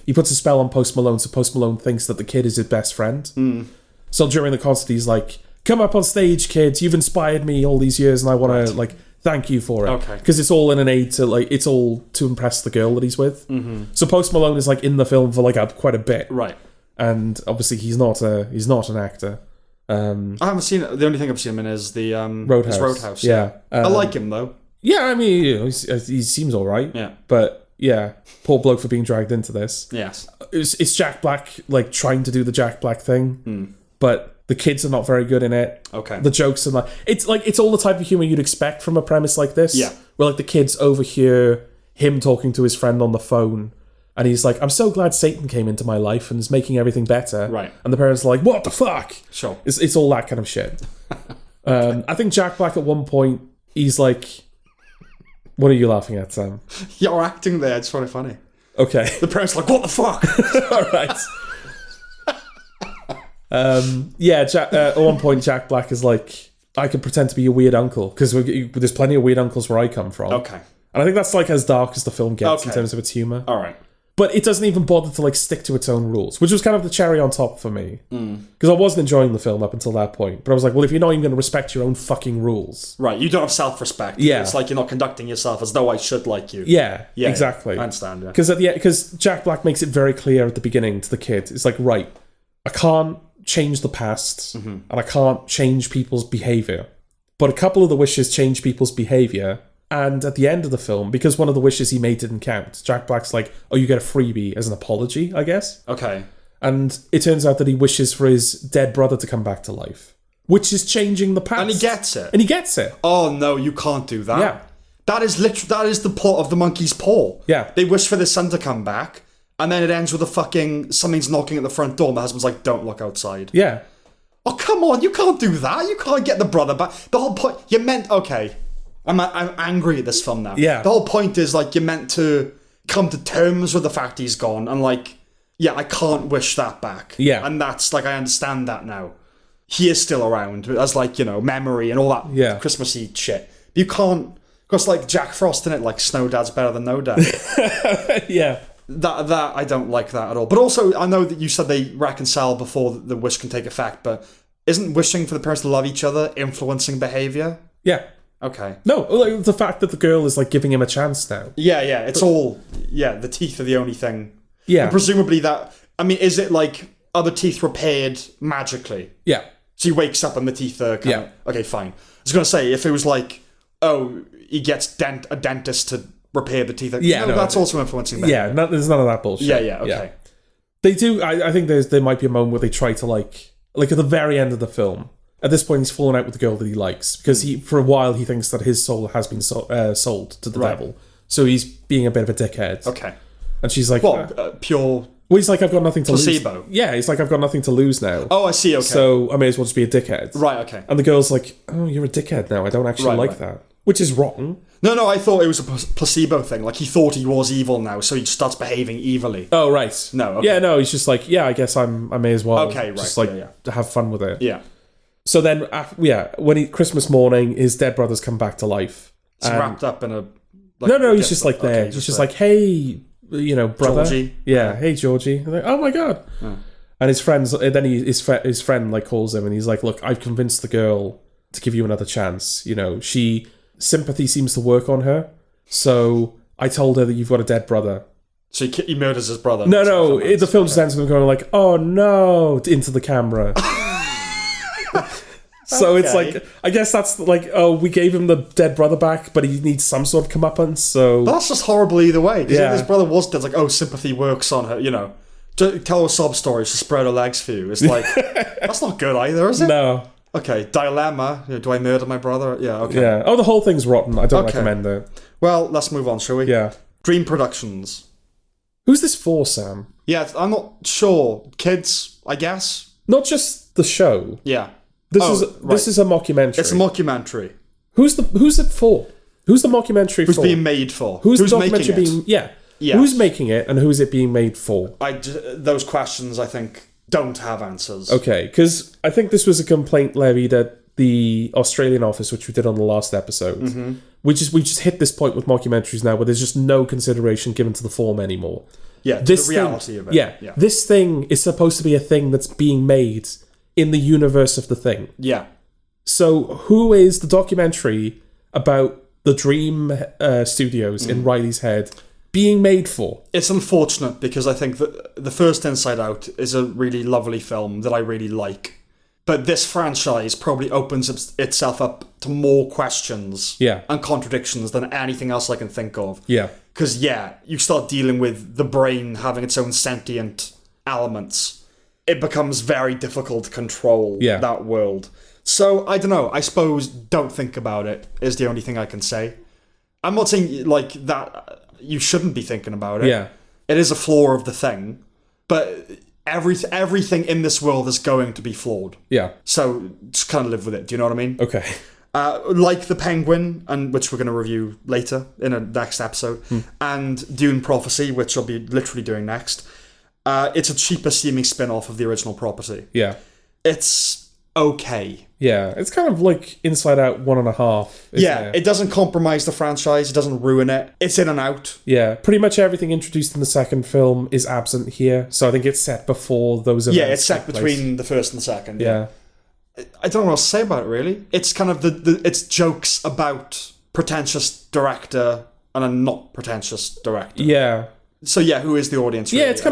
he puts a spell on Post Malone, so Post Malone thinks that the kid is his best friend. So during the concert, he's like, "Come up on stage, kids! You've inspired me all these years, and I want to thank you for it." Okay. Because it's all in an aid to it's all to impress the girl that he's with. Mm-hmm. So Post Malone is like in the film for quite a bit, right? And obviously he's not an actor. I haven't seen it. The only thing I've seen him in is the Roadhouse. Roadhouse. Yeah. I like him though. Yeah, I mean, he seems all right. Yeah. But yeah, poor bloke for being dragged into this. Yes. It's Jack Black trying to do the Jack Black thing, but the kids are not very good in it. Okay. The jokes are it's all the type of humor you'd expect from a premise like this. Yeah. Where the kids overhear him talking to his friend on the phone. And he's like, I'm so glad Satan came into my life and is making everything better. Right. And the parents are like, what the fuck? Sure. It's all that kind of shit. I think Jack Black at one point, he's like... What are you laughing at, Sam? You're acting there. It's very funny. Okay. The parents are like, what the fuck? All right. At one point, Jack Black is like, I could pretend to be your weird uncle, because there's plenty of weird uncles where I come from. Okay. And I think that's as dark as the film gets in terms of its humor. All right. But it doesn't even bother to stick to its own rules, which was kind of the cherry on top for me. Because I wasn't enjoying the film up until that point. But I was like, well, if you're not even going to respect your own fucking rules. Right, you don't have self-respect. Yeah. It's like you're not conducting yourself as though I should like you. Yeah, exactly. I understand, yeah. Because Jack Black makes it very clear at the beginning to the kid. It's like, right, I can't change the past, and I can't change people's behaviour. But a couple of the wishes change people's behaviour. And at the end of the film, because one of the wishes he made didn't count, Jack Black's like, oh, you get a freebie as an apology, I guess. Okay. And it turns out that he wishes for his dead brother to come back to life, which is changing the past. And he gets it. And he gets it. Oh, no, you can't do that. Yeah. That is the plot of The Monkey's Paw. Yeah. They wish for the son to come back, and then it ends with something's knocking at the front door, and the husband's like, don't look outside. Yeah. Oh, come on, you can't do that. You can't get the brother back. The whole point, okay, I'm angry at this film now. Yeah. The whole point is, like, you're meant to come to terms with the fact he's gone, and, like, yeah, I can't wish that back. Yeah. And that's, like, I understand that now. He is still around as, like, you know, memory and all that Christmassy shit. You can't, because, like, Jack Frost in it, like, Snow Dad's better than No Dad. Yeah. That I don't like that at all. But also, I know that you said they reconcile before the wish can take effect, but isn't wishing for the parents to love each other influencing behaviour? Yeah. Okay. No, like, the fact that the girl is, like, giving him a chance now. Yeah, it's all... Yeah, the teeth are the only thing. Yeah. And presumably that... I mean, is it, like, are the teeth repaired magically? Yeah. So he wakes up and the teeth are kind of... Okay, fine. I was going to say, if it was like, oh, he gets a dentist to repair the teeth. That's also influencing behaviour. Yeah, there's none of that bullshit. Yeah, okay. They do... I think there might be a moment where they try to, like at the very end of the film... At this point, he's fallen out with the girl that he likes because for a while he thinks that his soul has been sold to the devil. So he's being a bit of a dickhead. Okay. And she's like, pure. Well, he's like, I've got nothing to placebo. lose. Yeah, he's like, I've got nothing to lose now. Oh, I see. Okay. So I may as well just be a dickhead. Right. Okay. And the girl's like, oh, you're a dickhead now. I don't actually like that, which is wrong. No, I thought it was a placebo thing. Like, he thought he was evil now, so he starts behaving evilly. Oh, right. No. Okay. Yeah, no. He's just like, I guess I may as well. Okay. Right. Just have fun with it. Yeah. So then, when Christmas morning, his dead brother's come back to life. It's wrapped up in a... No, he's just like there. He's just like, hey, brother. Georgie. Yeah, hey, Georgie. I'm like, oh my God. Yeah. And his friends, then his friend like calls him and he's like, look, I've convinced the girl to give you another chance. You know, sympathy seems to work on her. So I told her that you've got a dead brother. So he murders his brother. No, the film just ends with him going like, oh no, into the camera. So it's like, I guess that's like, oh, we gave him the dead brother back, but he needs some sort of comeuppance, so... That's just horrible either way, because if his brother was dead, it's like, oh, sympathy works on her, you know. Tell her sob stories to spread her legs for you. It's like, that's not good either, is it? No. Okay, dilemma. Do I murder my brother? Yeah, okay. Yeah. Oh, the whole thing's rotten. I don't recommend it. Well, let's move on, shall we? Yeah. Dream Productions. Who's this for, Sam? Yeah, I'm not sure. Kids, I guess? Not just the show. Yeah. This is a mockumentary. It's a mockumentary. Who's it for? Who's the mockumentary for? Who's being made for? Who's the making documentary it? being... Yeah. Yes. Who's making it and who's it being made for? Those questions, I think, don't have answers. Okay, because I think this was a complaint levied at the Australian office, which we did on the last episode. Mm-hmm. We just hit this point with mockumentaries now where there's just no consideration given to the form anymore. Yeah, the reality of it. Yeah, this thing is supposed to be a thing that's being made in the universe of the thing. Yeah. So who is the documentary about the Dream Studios in Riley's head being made for? It's unfortunate because I think that the first Inside Out is a really lovely film that I really like. But this franchise probably opens itself up to more questions and contradictions than anything else I can think of. Yeah. Because, you start dealing with the brain having its own sentient elements. It becomes very difficult to control that world. So, I don't know. I suppose don't think about it is the only thing I can say. I'm not saying, like, that you shouldn't be thinking about it. Yeah. It is a flaw of the thing. But everything in this world is going to be flawed. Yeah. So, just kind of live with it. Do you know what I mean? Okay. Like The Penguin, and which we're going to review later in a next episode, and Dune Prophecy, which I'll be literally doing next. It's a cheaper seeming spin-off of the original property. Yeah. It's okay. Yeah, it's kind of like Inside Out 1.5. It doesn't compromise the franchise, it doesn't ruin it. It's in and out. Yeah, pretty much everything introduced in the second film is absent here, so I think it's set before those events. Yeah, it's set between the first and the second. Yeah. I don't know what to say about it, really. It's kind of it's jokes about pretentious director and a not pretentious director. Yeah. So who is the audience? Really? Yeah, it's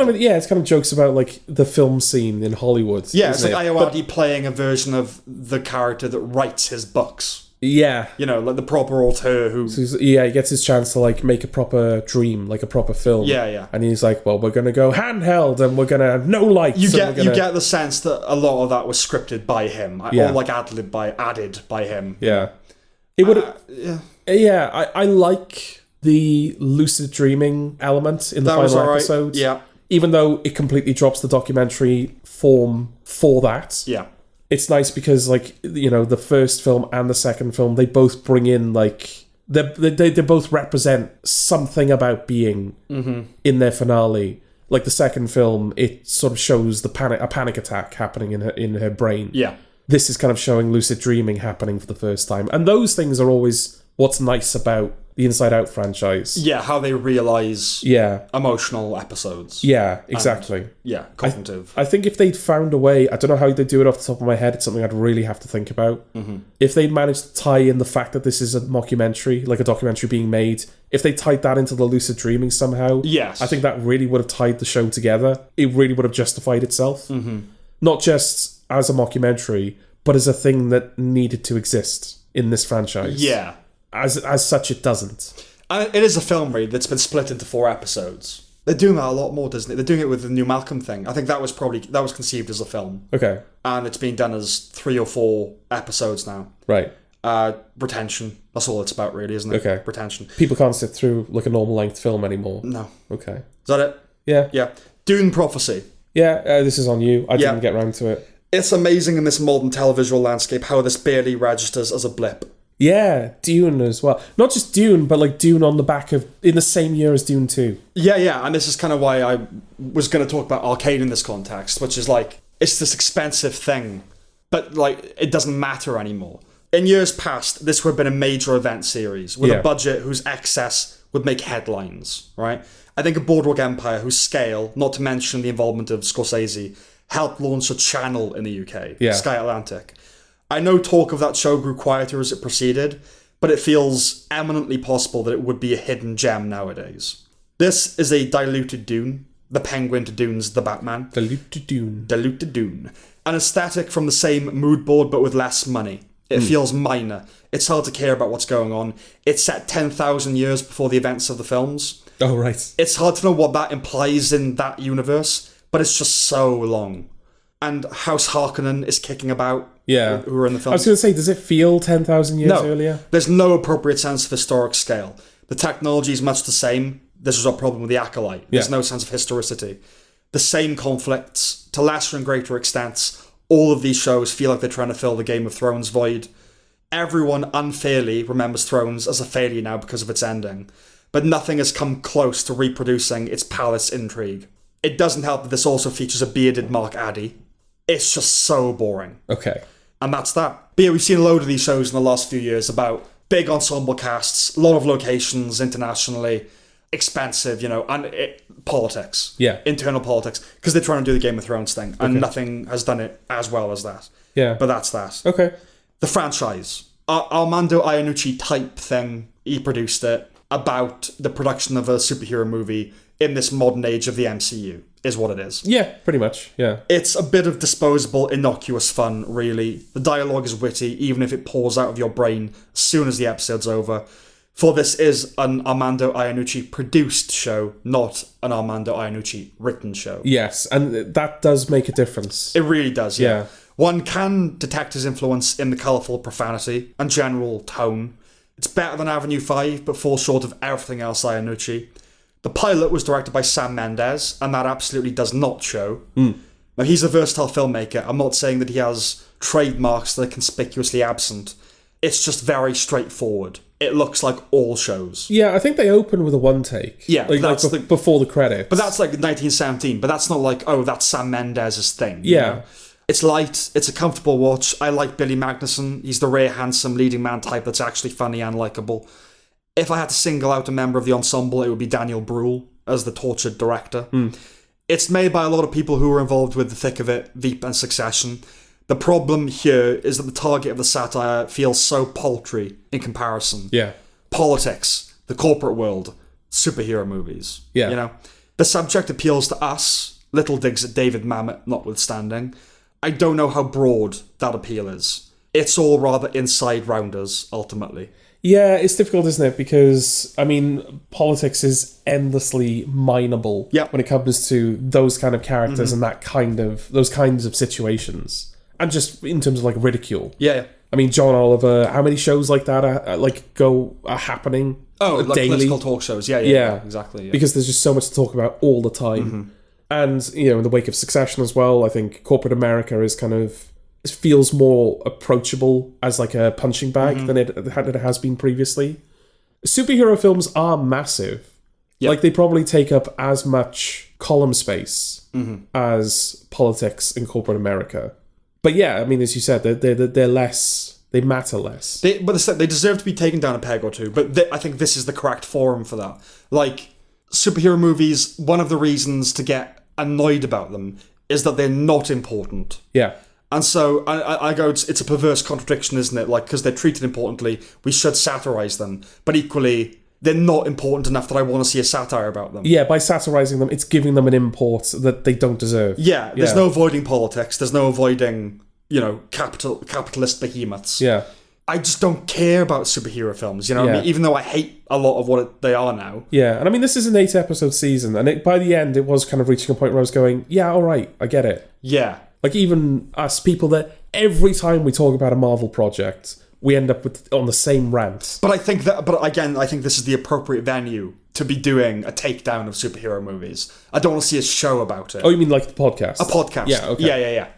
kind of jokes about like the film scene in Hollywood. Yeah, it's like Ayoade playing a version of the character that writes his books. Yeah, you know, like the proper auteur who. So he gets his chance to like make a proper dream, like a proper film. Yeah. And he's like, well, we're gonna go handheld, and we're gonna have no lights. You get the sense that a lot of that was scripted by him, or like added by him. Yeah, it would. I like the lucid dreaming element in the final episode. Yeah. Even though it completely drops the documentary form for that. Yeah. it's nice because, like, you know, the first film and the second film, they both bring in, like, they both represent something about being in their finale. Like the second film, it sort of shows a panic attack happening in her brain. Yeah. This is kind of showing lucid dreaming happening for the first time. And those things are always what's nice about the Inside Out franchise. Yeah, how they realise emotional episodes. Yeah, exactly. Cognitive. I think if they'd found a way, I don't know how they'd do it off the top of my head, it's something I'd really have to think about. If they'd managed to tie in the fact that this is a mockumentary, like a documentary being made, if they tied that into the lucid dreaming somehow, Yes. I think that really would have tied the show together. It really would have justified itself. Not just as a mockumentary, but as a thing that needed to exist in this franchise. Yeah. As such, it doesn't. And it is a film, really, that's been split into 4 episodes. They're doing that a lot more, Disney. They're doing it with the new Malcolm thing. I think that was conceived as a film. Okay. And it's being done as 3 or 4 episodes now. Right. Retention. That's all it's about, really, isn't it? Okay. Retention. People can't sit through, like, a normal length film anymore. No. Okay. Is that it? Yeah. Yeah. Dune Prophecy. Yeah, this is on you. I didn't get round to it. It's amazing in this modern televisual landscape how this barely registers as a blip. Yeah, Dune as well. Not just Dune, but like Dune on the back of... in the same year as Dune 2. Yeah, and this is kind of why I was going to talk about Arcade in this context, which is like, it's this expensive thing, but like, it doesn't matter anymore. In years past, this would have been a major event series with a budget whose excess would make headlines, right? I think of Boardwalk Empire, whose scale, not to mention the involvement of Scorsese, helped launch a channel in the UK, Sky Atlantic. I know talk of that show grew quieter as it proceeded, but it feels eminently possible that it would be a hidden gem nowadays. This is a diluted Dune, the Penguin to Dune's The Batman. Diluted Dune. An aesthetic from the same mood board, but with less money. It feels minor. It's hard to care about what's going on. It's set 10,000 years before the events of the films. Oh, right. It's hard to know what that implies in that universe, but it's just so long. And House Harkonnen is kicking about, who are in the film. I was going to say, does it feel 10,000 years earlier? There's no appropriate sense of historic scale. The technology is much the same. This was our problem with The Acolyte. There's no sense of historicity. The same conflicts, to lesser and greater extents. All of these shows feel like they're trying to fill the Game of Thrones void. Everyone unfairly remembers Thrones as a failure now because of its ending. But nothing has come close to reproducing its palace intrigue. It doesn't help that this also features a bearded Mark Addy. It's just so boring. Okay. And that's that. But yeah, we've seen a load of these shows in the last few years about big ensemble casts, a lot of locations internationally, expensive, and politics. Yeah. Internal politics. Because they're trying to do the Game of Thrones thing. And nothing has done it as well as that. Yeah. But that's that. Okay. The franchise. Armando Iannucci type thing. He produced it. About the production of a superhero movie in this modern age of the MCU. Is what it is. Yeah, pretty much, yeah. It's a bit of disposable, innocuous fun, really. The dialogue is witty, even if it pours out of your brain as soon as the episode's over. For this is an Armando Iannucci produced show, not an Armando Iannucci written show. Yes, and that does make a difference. It really does, yeah. One can detect his influence in the colourful profanity and general tone. It's better than Avenue 5, but falls short of everything else Iannucci. The pilot was directed by Sam Mendes, and that absolutely does not show. Now, he's a versatile filmmaker. I'm not saying that he has trademarks that are conspicuously absent. It's just very straightforward. It looks like all shows. Yeah, I think they open with a one take. Yeah, like before the credits. But that's like 1917, but that's not like, oh, that's Sam Mendes' thing. Yeah. It's light, it's a comfortable watch. I like Billy Magnussen. He's the rare, handsome leading man type that's actually funny and likeable. If I had to single out a member of the ensemble, it would be Daniel Bruhl as the tortured director. It's made by a lot of people who were involved with the thick of it, Veep and Succession. The problem here is that the target of the satire feels so paltry in comparison. Yeah. Politics, the corporate world, superhero movies. Yeah. The subject appeals to us, little digs at David Mamet notwithstanding. I don't know how broad that appeal is. It's all rather inside rounders, ultimately. Yeah, it's difficult, isn't it? Because, politics is endlessly mineable when it comes to those kind of characters and those kinds of situations. And just in terms of, ridicule. Yeah. John Oliver, how many shows like that are happening? Oh, like daily? Political talk shows. Yeah, exactly. Yeah. Because there's just so much to talk about all the time. And, in the wake of Succession as well, I think corporate America is kind of feels more approachable as like a punching bag than it has been previously. Superhero films are massive. Yep. Like, they probably take up as much column space as politics in corporate America. But yeah, I mean, as you said, they're less... They matter less. They deserve to be taken down a peg or two, but I think this is the correct forum for that. Like, superhero movies, one of the reasons to get annoyed about them is that they're not important. Yeah. And so I go, it's a perverse contradiction, isn't it? Like, because they're treated importantly, we should satirize them. But equally, they're not important enough that I want to see a satire about them. Yeah, by satirizing them, it's giving them an import that they don't deserve. Yeah, there's no avoiding politics. There's no avoiding, capitalist behemoths. Yeah. I just don't care about superhero films, you know what I mean? Even though I hate a lot of what they are now. Yeah, and I mean, this is an 8-episode season, and by the end, it was kind of reaching a point where I was going, yeah, all right, I get it. Yeah. Like, even us people that every time we talk about a Marvel project, we end up on the same rant. But I think this is the appropriate venue to be doing a takedown of superhero movies. I don't want to see a show about it. Oh, you mean like the podcast? A podcast. Yeah, okay. Yeah.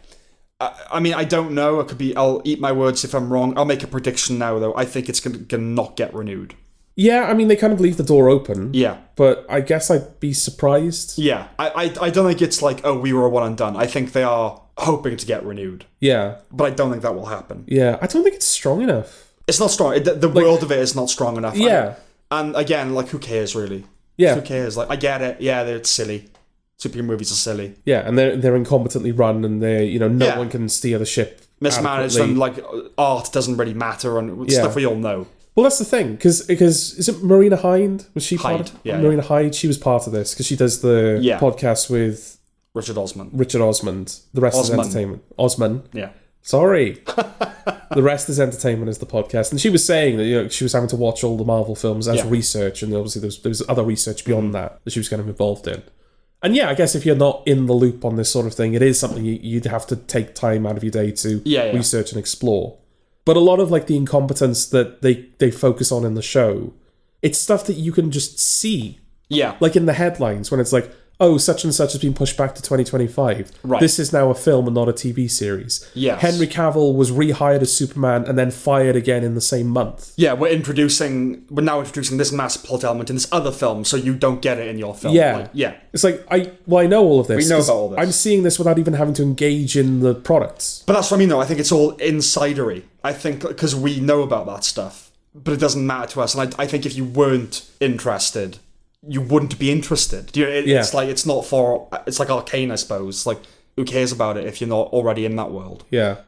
I mean, I don't know. I'll eat my words if I'm wrong. I'll make a prediction now, though. I think it's going to not get renewed. Yeah, I mean, they kind of leave the door open. Yeah. But I guess I'd be surprised. Yeah. I don't think it's like, oh, we were one and done. I think they are hoping to get renewed. Yeah. But I don't think that will happen. Yeah, I don't think it's strong enough. It's not strong. The world of it is not strong enough. Yeah. And again, like, who cares, really? Yeah. Who cares? Like, I get it. Yeah, it's silly. Superhero movies are silly. Yeah, and they're incompetently run, and no one can steer the ship mismanaged, and like art doesn't really matter, and stuff we all know. Well, that's the thing, because is it Marina Hyde? Was she part of Marina Hyde? She was part of this because she does the podcast with Richard Osman. The rest is entertainment. Osman. Yeah. Sorry. The rest is entertainment is the podcast, and she was saying that she was having to watch all the Marvel films as research, and obviously there was other research beyond that she was kind of involved in. And yeah, I guess if you're not in the loop on this sort of thing, it is something you'd have to take time out of your day to research and explore. But a lot of like the incompetence that they focus on in the show, it's stuff that you can just see. Yeah. Like in the headlines when it's like, oh, such and such has been pushed back to 2025. Right. This is now a film and not a TV series. Yes. Henry Cavill was rehired as Superman and then fired again in the same month. Yeah, we're now introducing this massive plot element in this other film, so you don't get it in your film. Yeah. Like, yeah. It's like, I know all of this. We know about all this. I'm seeing this without even having to engage in the products. But that's what I mean, though. I think it's all insidery. I think because we know about that stuff, but it doesn't matter to us. And I think if you weren't interested, you wouldn't be interested. It's like it's like Arcane, I suppose. Like, who cares about it if you're not already in that world? Yeah.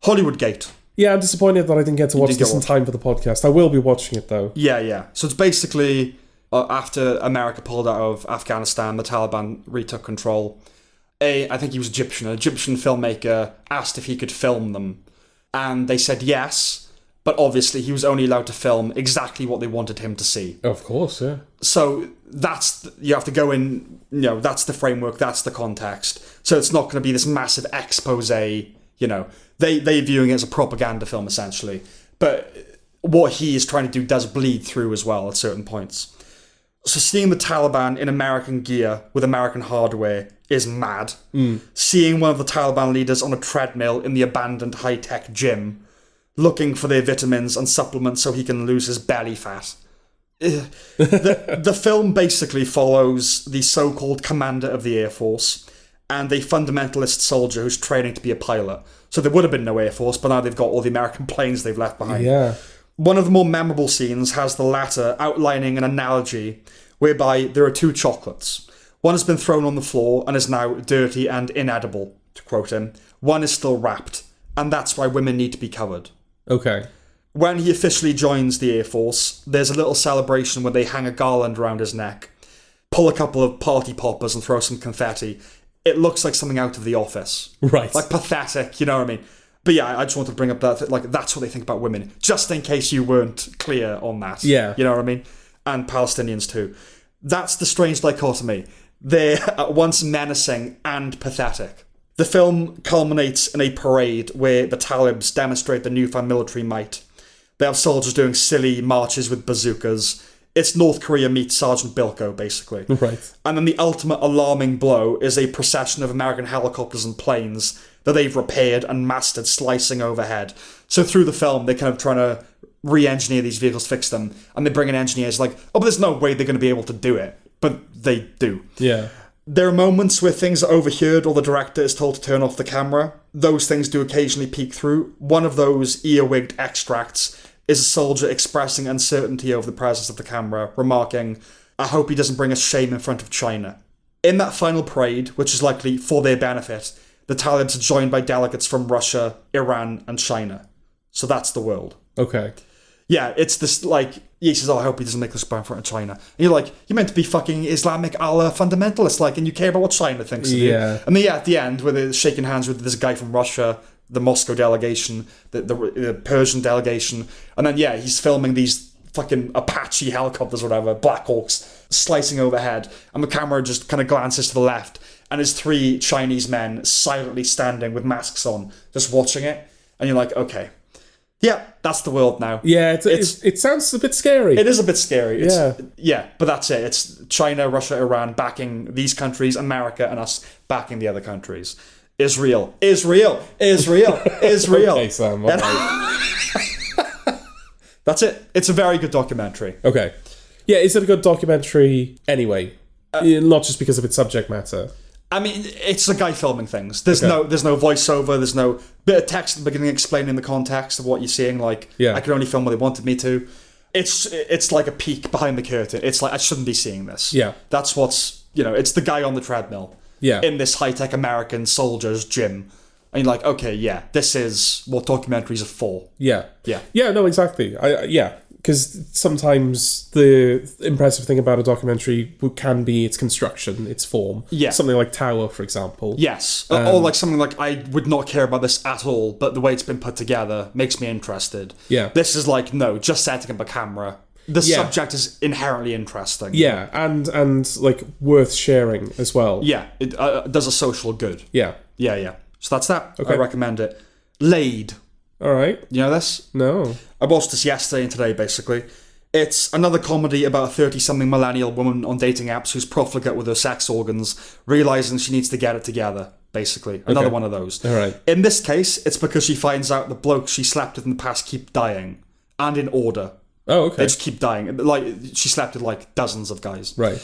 Hollywood Gate. Yeah, I'm disappointed that I didn't get to watch this in time for the podcast. I will be watching it though. Yeah. So it's basically after America pulled out of Afghanistan, the Taliban retook control. I think he was Egyptian. An Egyptian filmmaker asked if he could film them, and they said yes. But obviously, he was only allowed to film exactly what they wanted him to see. Of course, yeah. So you have to go in, that's the framework, that's the context. So it's not going to be this massive expose, They viewing it as a propaganda film, essentially. But what he is trying to do does bleed through as well at certain points. So seeing the Taliban in American gear with American hardware is mad. Seeing one of the Taliban leaders on a treadmill in the abandoned high-tech gym, looking for their vitamins and supplements so he can lose his belly fat. The film basically follows the so-called commander of the Air Force and a fundamentalist soldier who's training to be a pilot. So there would have been no Air Force, but now they've got all the American planes they've left behind. Yeah. One of the more memorable scenes has the latter outlining an analogy whereby there are two chocolates. One has been thrown on the floor and is now dirty and inedible, to quote him. One is still wrapped, and that's why women need to be covered. Okay. When he officially joins the Air Force, there's a little celebration where they hang a garland around his neck, pull a couple of party poppers and throw some confetti. It looks like something out of The Office. Right. Like pathetic, you know what I mean? But yeah, I just want to bring up that, like, that's what they think about women, just in case you weren't clear on that. Yeah. You know what I mean? And Palestinians too. That's the strange dichotomy. They're at once menacing and pathetic. The film culminates in a parade where the Talibs demonstrate the newfound military might. They have soldiers doing silly marches with bazookas. It's North Korea meets Sergeant Bilko, basically. Right. And then the ultimate alarming blow is a procession of American helicopters and planes that they've repaired and mastered slicing overhead. So through the film, they're kind of trying to re-engineer these vehicles, fix them, and they bring in engineers like, oh, but there's no way they're going to be able to do it. But they do. Yeah. There are moments where things are overheard or the director is told to turn off the camera. Those things do occasionally peek through. One of those earwigged extracts is a soldier expressing uncertainty over the presence of the camera, remarking, I hope he doesn't bring us shame in front of China. In that final parade, which is likely for their benefit, the Talibs are joined by delegates from Russia, Iran, and China. So that's the world. Okay. Yeah, it's this, like, he says, oh, I hope he doesn't make us in front of China. And you're like, you're meant to be fucking Islamic Allah fundamentalist, like, and you care about what China thinks of you. And then, at the end, where they're shaking hands with this guy from Russia, the Moscow delegation, the Persian delegation, and then, he's filming these fucking Apache helicopters or whatever, Black Hawks, slicing overhead, and the camera just kind of glances to the left, and there's 3 Chinese men silently standing with masks on, just watching it, and you're like, okay. Yeah, that's the world now. Yeah, it sounds a bit scary. It is a bit scary. But that's it. It's China, Russia, Iran backing these countries, America and us backing the other countries. Israel. Okay, Sam. Okay. That's it. It's a very good documentary. Okay. Yeah, is it a good documentary anyway? Not just because of its subject matter. I mean, it's a guy filming things. There's no voiceover. There's no bit of text at the beginning explaining the context of what you're seeing. Like, I could only film what they wanted me to. It's like a peek behind the curtain. It's like, I shouldn't be seeing this. Yeah. That's what's, it's the guy on the treadmill. Yeah. In this high-tech American soldier's gym. And you're like, okay, this is what documentaries are for. Yeah. Yeah. Yeah, no, exactly. Because sometimes the impressive thing about a documentary can be its construction, its form. Yeah. Something like Tower, for example. Yes. Or like something like, I would not care about this at all, but the way it's been put together makes me interested. Yeah. This is like, no, just setting up a camera. The subject is inherently interesting. Yeah, and like worth sharing as well. Yeah, it does a social good. Yeah. Yeah. So that's that. Okay. I recommend it. Laid. All right. You know this? No. I watched this yesterday and today, basically. It's another comedy about a 30-something millennial woman on dating apps who's profligate with her sex organs, realising she needs to get it together, basically. Another one of those. All right. In this case, it's because she finds out the blokes she slept with in the past keep dying. And in order. Oh, okay. They just keep dying. Like, she slept with, like, dozens of guys. Right.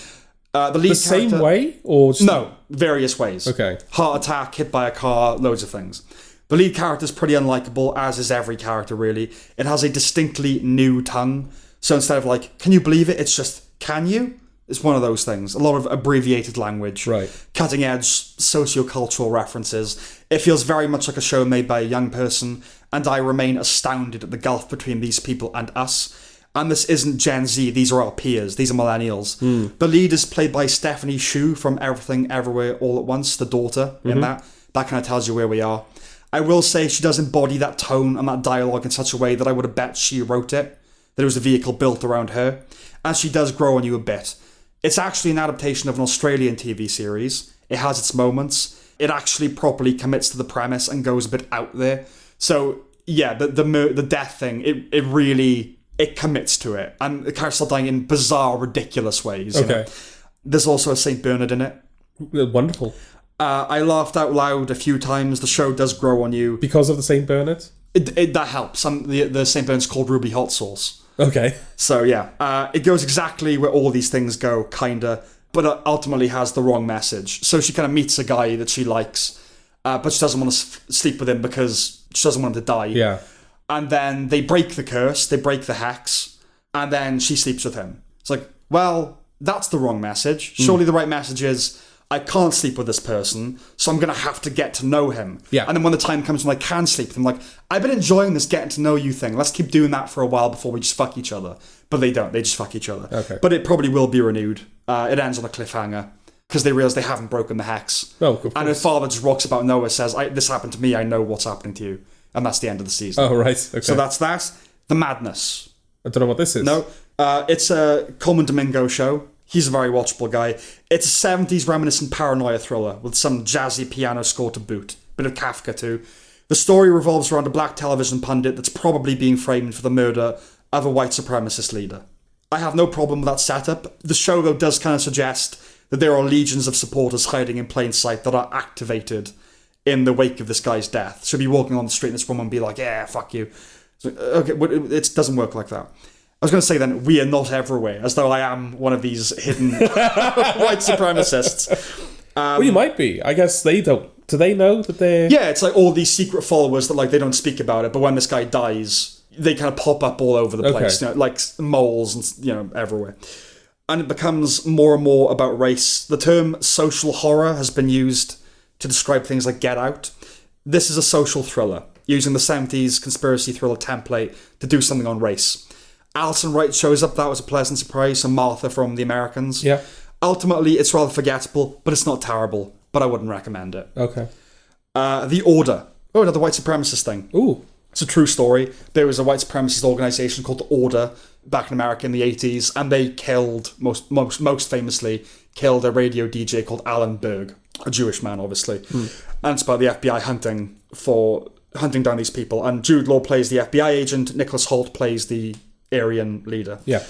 The lead same character, way? Or just... No, various ways. Okay. Heart attack, hit by a car, loads of things. The lead character is pretty unlikable, as is every character, really. It has a distinctly new tongue. So instead of like, can you believe it? It's just, can you? It's one of those things. A lot of abbreviated language. Right. Cutting edge socio-cultural references. It feels very much like a show made by a young person, and I remain astounded at the gulf between these people and us. And this isn't Gen Z, these are our peers, these are millennials. The lead is played by Stephanie Hsu from Everything Everywhere All at Once, the daughter in that. That kind of tells you where we are. I will say she does embody that tone and that dialogue in such a way that I would have bet she wrote it, that it was a vehicle built around her, and she does grow on you a bit. It's actually an adaptation of an Australian TV series. It has its moments. It actually properly commits to the premise and goes a bit out there. So, yeah, the death thing, it really... It commits to it, and the characters are dying in bizarre, ridiculous ways. Okay. You know? There's also a St. Bernard in it. Wonderful. I laughed out loud a few times. The show does grow on you. Because of the St. Bernard? That helps. The St. Bernard's called Ruby Hot Sauce. Okay. So, yeah. It goes exactly where all these things go, kinda, but ultimately has the wrong message. So she kind of meets a guy that she likes, but she doesn't want to sleep with him because she doesn't want him to die. Yeah. And then they break the curse, they break the hex, and then she sleeps with him. It's like, well, that's the wrong message. Surely the right message is, I can't sleep with this person, so I'm going to have to get to know him. Yeah. And then when the time comes when I can sleep with him, like, I've been enjoying this getting to know you thing. Let's keep doing that for a while before we just fuck each other. But they don't. They just fuck each other. Okay. But it probably will be renewed. It ends on a cliffhanger because they realise they haven't broken the hex. Oh, of course. And her father just rocks about nowhere, says, this happened to me, I know what's happening to you. And that's the end of the season. Oh, right. Okay. So that's that. The Madness. I don't know what this is. No. It's a Coleman Domingo show. He's a very watchable guy. It's a 70s reminiscent paranoia thriller with some jazzy piano score to boot. Bit of Kafka too. The story revolves around a black television pundit that's probably being framed for the murder of a white supremacist leader. I have no problem with that setup. The show, though, does kind of suggest that there are legions of supporters hiding in plain sight that are activated in the wake of this guy's death. So be walking on the street and this woman and be like, yeah, fuck you. So, okay, but it doesn't work like that. I was going to say then, we are not everywhere, as though I am one of these hidden white supremacists. Well, you might be. I guess they don't. Do they know that they're... Yeah, it's like all these secret followers that like they don't speak about it, but when this guy dies, they kind of pop up all over the place, you know, like moles and, you know, everywhere. And it becomes more and more about race. The term social horror has been used to describe things like Get Out. This is a social thriller, using the 70s conspiracy thriller template to do something on race. Alison Wright shows up. That was a pleasant surprise. And Martha from The Americans. Yeah. Ultimately, it's rather forgettable, but it's not terrible. But I wouldn't recommend it. Okay. The Order. Oh, another white supremacist thing. Ooh. It's a true story. There was a white supremacist organisation called The Order back in America in the 80s, and they killed, most famously, killed a radio DJ called Alan Berg, a Jewish man, obviously. And it's about the FBI hunting down these people. And Jude Law plays the FBI agent. Nicholas Hoult plays the Aryan leader. Yeah.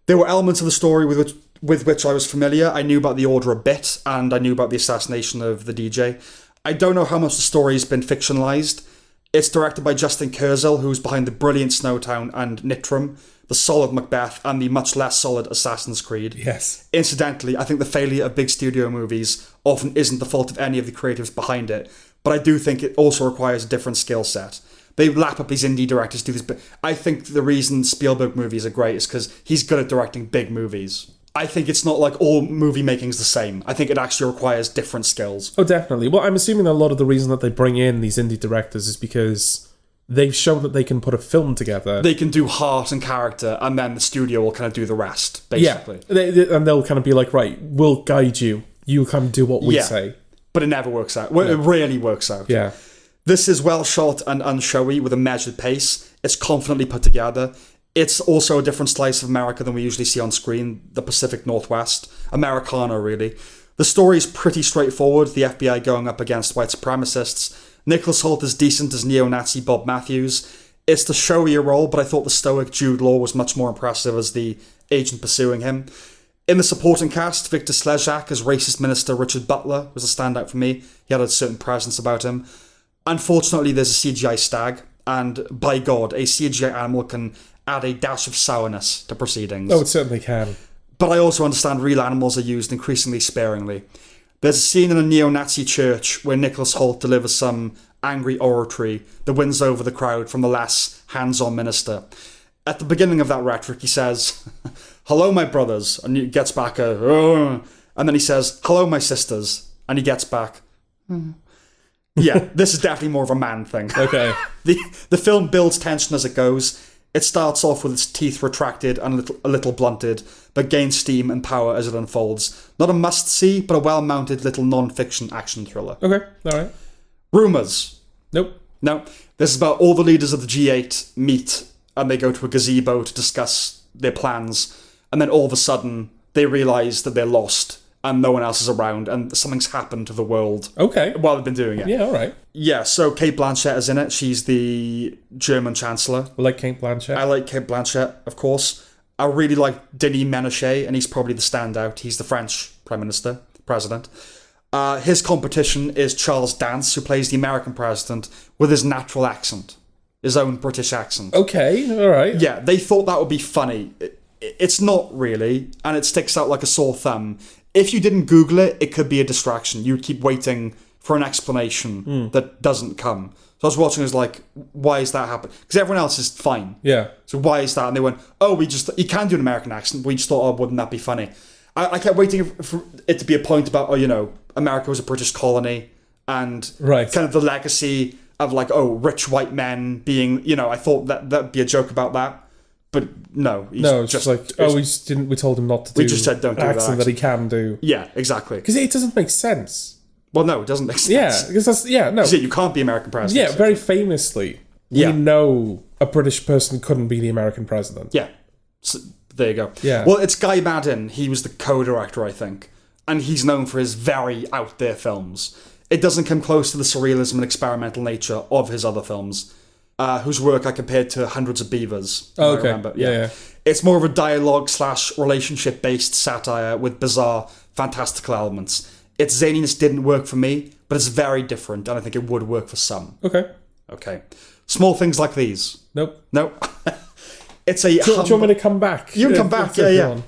There were elements of the story with which I was familiar. I knew about the Order a bit, and I knew about the assassination of the DJ. I don't know how much the story's been fictionalized. It's directed by Justin Kurzel, who's behind the brilliant Snowtown and Nitram, the solid Macbeth, and the much less solid Assassin's Creed. Yes. Incidentally, I think the failure of big studio movies often isn't the fault of any of the creatives behind it, but I do think it also requires a different skill set. They lap up these indie directors do this, but I think the reason Spielberg movies are great is because he's good at directing big movies. I think it's not like all movie making is the same. I think it actually requires different skills. Oh, definitely. Well, I'm assuming a lot of the reason that they bring in these indie directors is because they've shown that they can put a film together. They can do heart and character, and then the studio will kind of do the rest, basically. Yeah, and they'll kind of be like, right, we'll guide you. You kind of do what we say. But it never works out. Well, it rarely works out. Yeah. This is well shot and unshowy with a measured pace. It's confidently put together. It's also a different slice of America than we usually see on screen, the Pacific Northwest. Americana, really. The story is pretty straightforward, the FBI going up against white supremacists. Nicholas Hoult is decent as neo-Nazi Bob Matthews. It's the showier role, but I thought the stoic Jude Law was much more impressive as the agent pursuing him. In the supporting cast, Victor Slezak as racist minister Richard Butler was a standout for me. He had a certain presence about him. Unfortunately, there's a CGI stag, and by God, a CGI animal can add a dash of sourness to proceedings. Oh, it certainly can. But I also understand real animals are used increasingly sparingly. There's a scene in a neo-Nazi church where Nicholas Hoult delivers some angry oratory that wins over the crowd from the less hands-on minister. At the beginning of that rhetoric, he says, "Hello, my brothers," and he gets back and then he says, "Hello, my sisters," and he gets back, Yeah, this is definitely more of a man thing. Okay. The film builds tension as it goes. It starts off with its teeth retracted and a little blunted, but gains steam and power as it unfolds. Not a must-see, but a well-mounted little non-fiction action thriller. Okay, alright. Rumours. Nope. No. This is about all the leaders of the G8 meet and they go to a gazebo to discuss their plans, and then all of a sudden they realise that they're lost and no one else is around and something's happened to the world. Okay. While they've been doing it. Yeah, alright. Yeah, so Kate Blanchett is in it. She's the German Chancellor. I like Kate Blanchett. I like Kate Blanchett, of course. I really like Denis Ménochet, and he's probably the standout. He's the French president. His competition is Charles Dance, who plays the American president with his natural accent. His own British accent. Okay, alright. Yeah, they thought that would be funny. It's not really, and it sticks out like a sore thumb. If you didn't Google it, it could be a distraction. You'd keep waiting for an explanation that doesn't come. So I was watching, I was like, why is that happening? Because everyone else is fine. Yeah. So why is that? And they went, you can do an American accent. We just thought, wouldn't that be funny? I kept waiting for it to be a point about, America was a British colony and kind of the legacy of rich white men being, I thought that'd be a joke about that. But no. It's just like, we told him not to do. We just said don't do that accent that he can do. Yeah, exactly. Because it doesn't make sense. Well, no, it doesn't make sense. Yeah, because you can't be American president. Yeah, very famously, we know a British person couldn't be the American president. Yeah. So, there you go. Yeah. Well, it's Guy Maddin. He was the co-director, I think. And he's known for his very out-there films. It doesn't come close to the surrealism and experimental nature of his other films, whose work I compared to Hundreds of Beavers. Oh, okay. I remember. Yeah. It's more of a dialogue / relationship based satire with bizarre, fantastical elements. Its zaniness didn't work for me, but it's very different, and I think it would work for some. Okay. Small things like these. Nope. It's a. Do you want me to come back? You can come back. Yeah.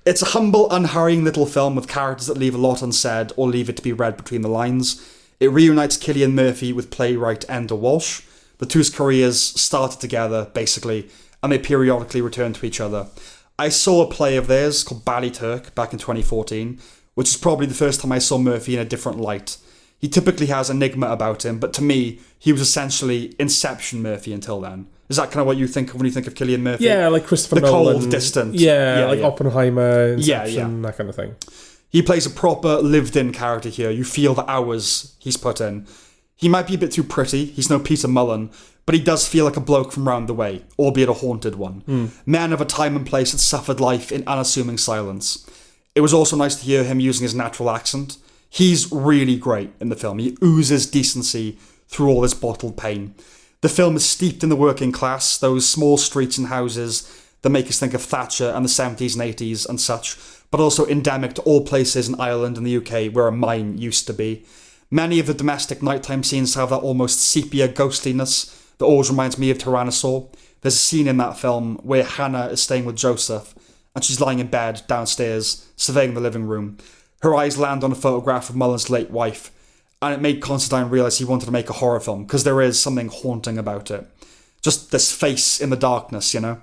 It's a humble, unhurrying little film with characters that leave a lot unsaid or leave it to be read between the lines. It reunites Cillian Murphy with playwright Enda Walsh. The two's careers started together, basically, and they periodically return to each other. I saw a play of theirs called Ballyturk back in 2014, which is probably the first time I saw Murphy in a different light. He typically has enigma about him, but to me, he was essentially Inception Murphy until then. Is that kind of what you think of when you think of Cillian Murphy? Yeah, like Christopher the Nolan. Cold, distant. Yeah, Oppenheimer, Inception, Yeah. that kind of thing. He plays a proper lived-in character here. You feel the hours he's put in. He might be a bit too pretty. He's no Peter Mullen, but he does feel like a bloke from round the way, albeit a haunted one. Man of a time and place that suffered life in unassuming silence. It was also nice to hear him using his natural accent. He's really great in the film. He oozes decency through all this bottled pain. The film is steeped in the working class, those small streets and houses that make us think of Thatcher and the 70s and 80s and such, but also endemic to all places in Ireland and the UK where a mine used to be. Many of the domestic nighttime scenes have that almost sepia ghostliness that always reminds me of Tyrannosaur. There's a scene in that film where Hannah is staying with Joseph and she's lying in bed downstairs, surveying the living room. Her eyes land on a photograph of Mullen's late wife, and it made Constantine realise he wanted to make a horror film, because there is something haunting about it. Just this face in the darkness, you know?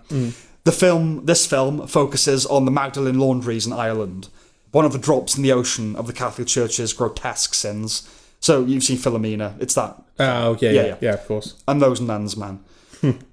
This film focuses on the Magdalene laundries in Ireland, one of the drops in the ocean of the Catholic Church's grotesque sins. So you've seen Philomena, it's that. Oh, yeah, of course. And those nuns, man.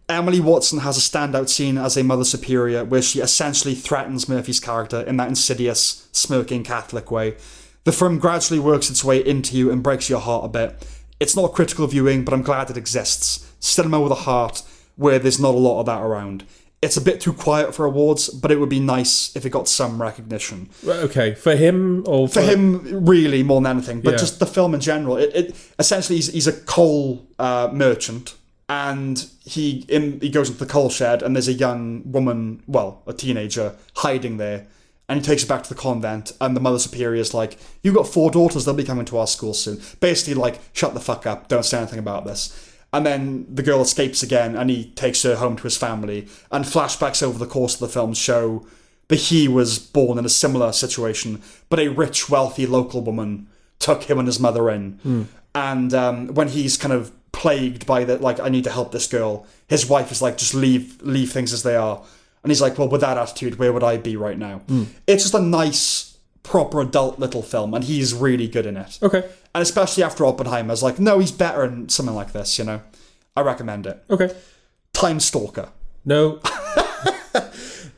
Emily Watson has a standout scene as a Mother Superior where she essentially threatens Murphy's character in that insidious, smirking Catholic way. The film gradually works its way into you and breaks your heart a bit. It's not a critical viewing, but I'm glad it exists. Cinema with a heart where there's not a lot of that around. It's a bit too quiet for awards, but it would be nice if it got some recognition. Okay, for him or for him, really more than anything, but just the film in general. It essentially he's a coal merchant, and he goes into the coal shed, and there's a young woman, well, a teenager, hiding there, and he takes her back to the convent, and the Mother Superior is like, "You've got 4 daughters; they'll be coming to our school soon." Basically, like, shut the fuck up, don't say anything about this. And then the girl escapes again, and he takes her home to his family. And flashbacks over the course of the film show that he was born in a similar situation, but a rich, wealthy local woman took him and his mother in. And when he's kind of plagued by that, like, I need to help this girl, his wife is like, just leave things as they are. And he's like, well, with that attitude, where would I be right now? It's just a nice, proper adult little film, and he's really good in it. Okay. And especially after Oppenheimer, I was like, no, he's better in something like this, you know? I recommend it. Okay. Time Stalker. No.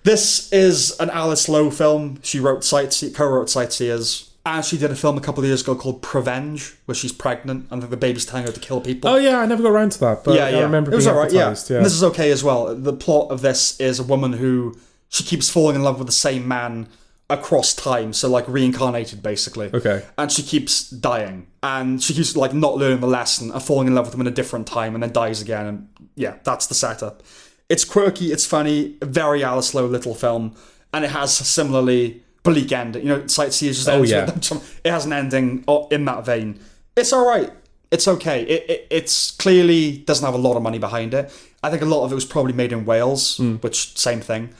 This is an Alice Lowe film. She co-wrote Sightseers. And she did a film a couple of years ago called Prevenge, where she's pregnant and the baby's telling her to kill people. Oh, yeah, I never got around to that, but I remember it was alright, yeah. And this is okay as well. The plot of this is a woman who, she keeps falling in love with the same man across time, so like reincarnated basically. Okay. And she keeps dying, and she keeps like not learning the lesson and falling in love with him in a different time, and then dies again. And yeah, that's the setup. It's quirky, it's funny, a very Alice Lowe little film, and it has a similarly bleak ending. You know, Sightseers just ends with, it has an ending in that vein. It's all right. It's okay. It's clearly doesn't have a lot of money behind it. I think a lot of it was probably made in Wales, which same thing.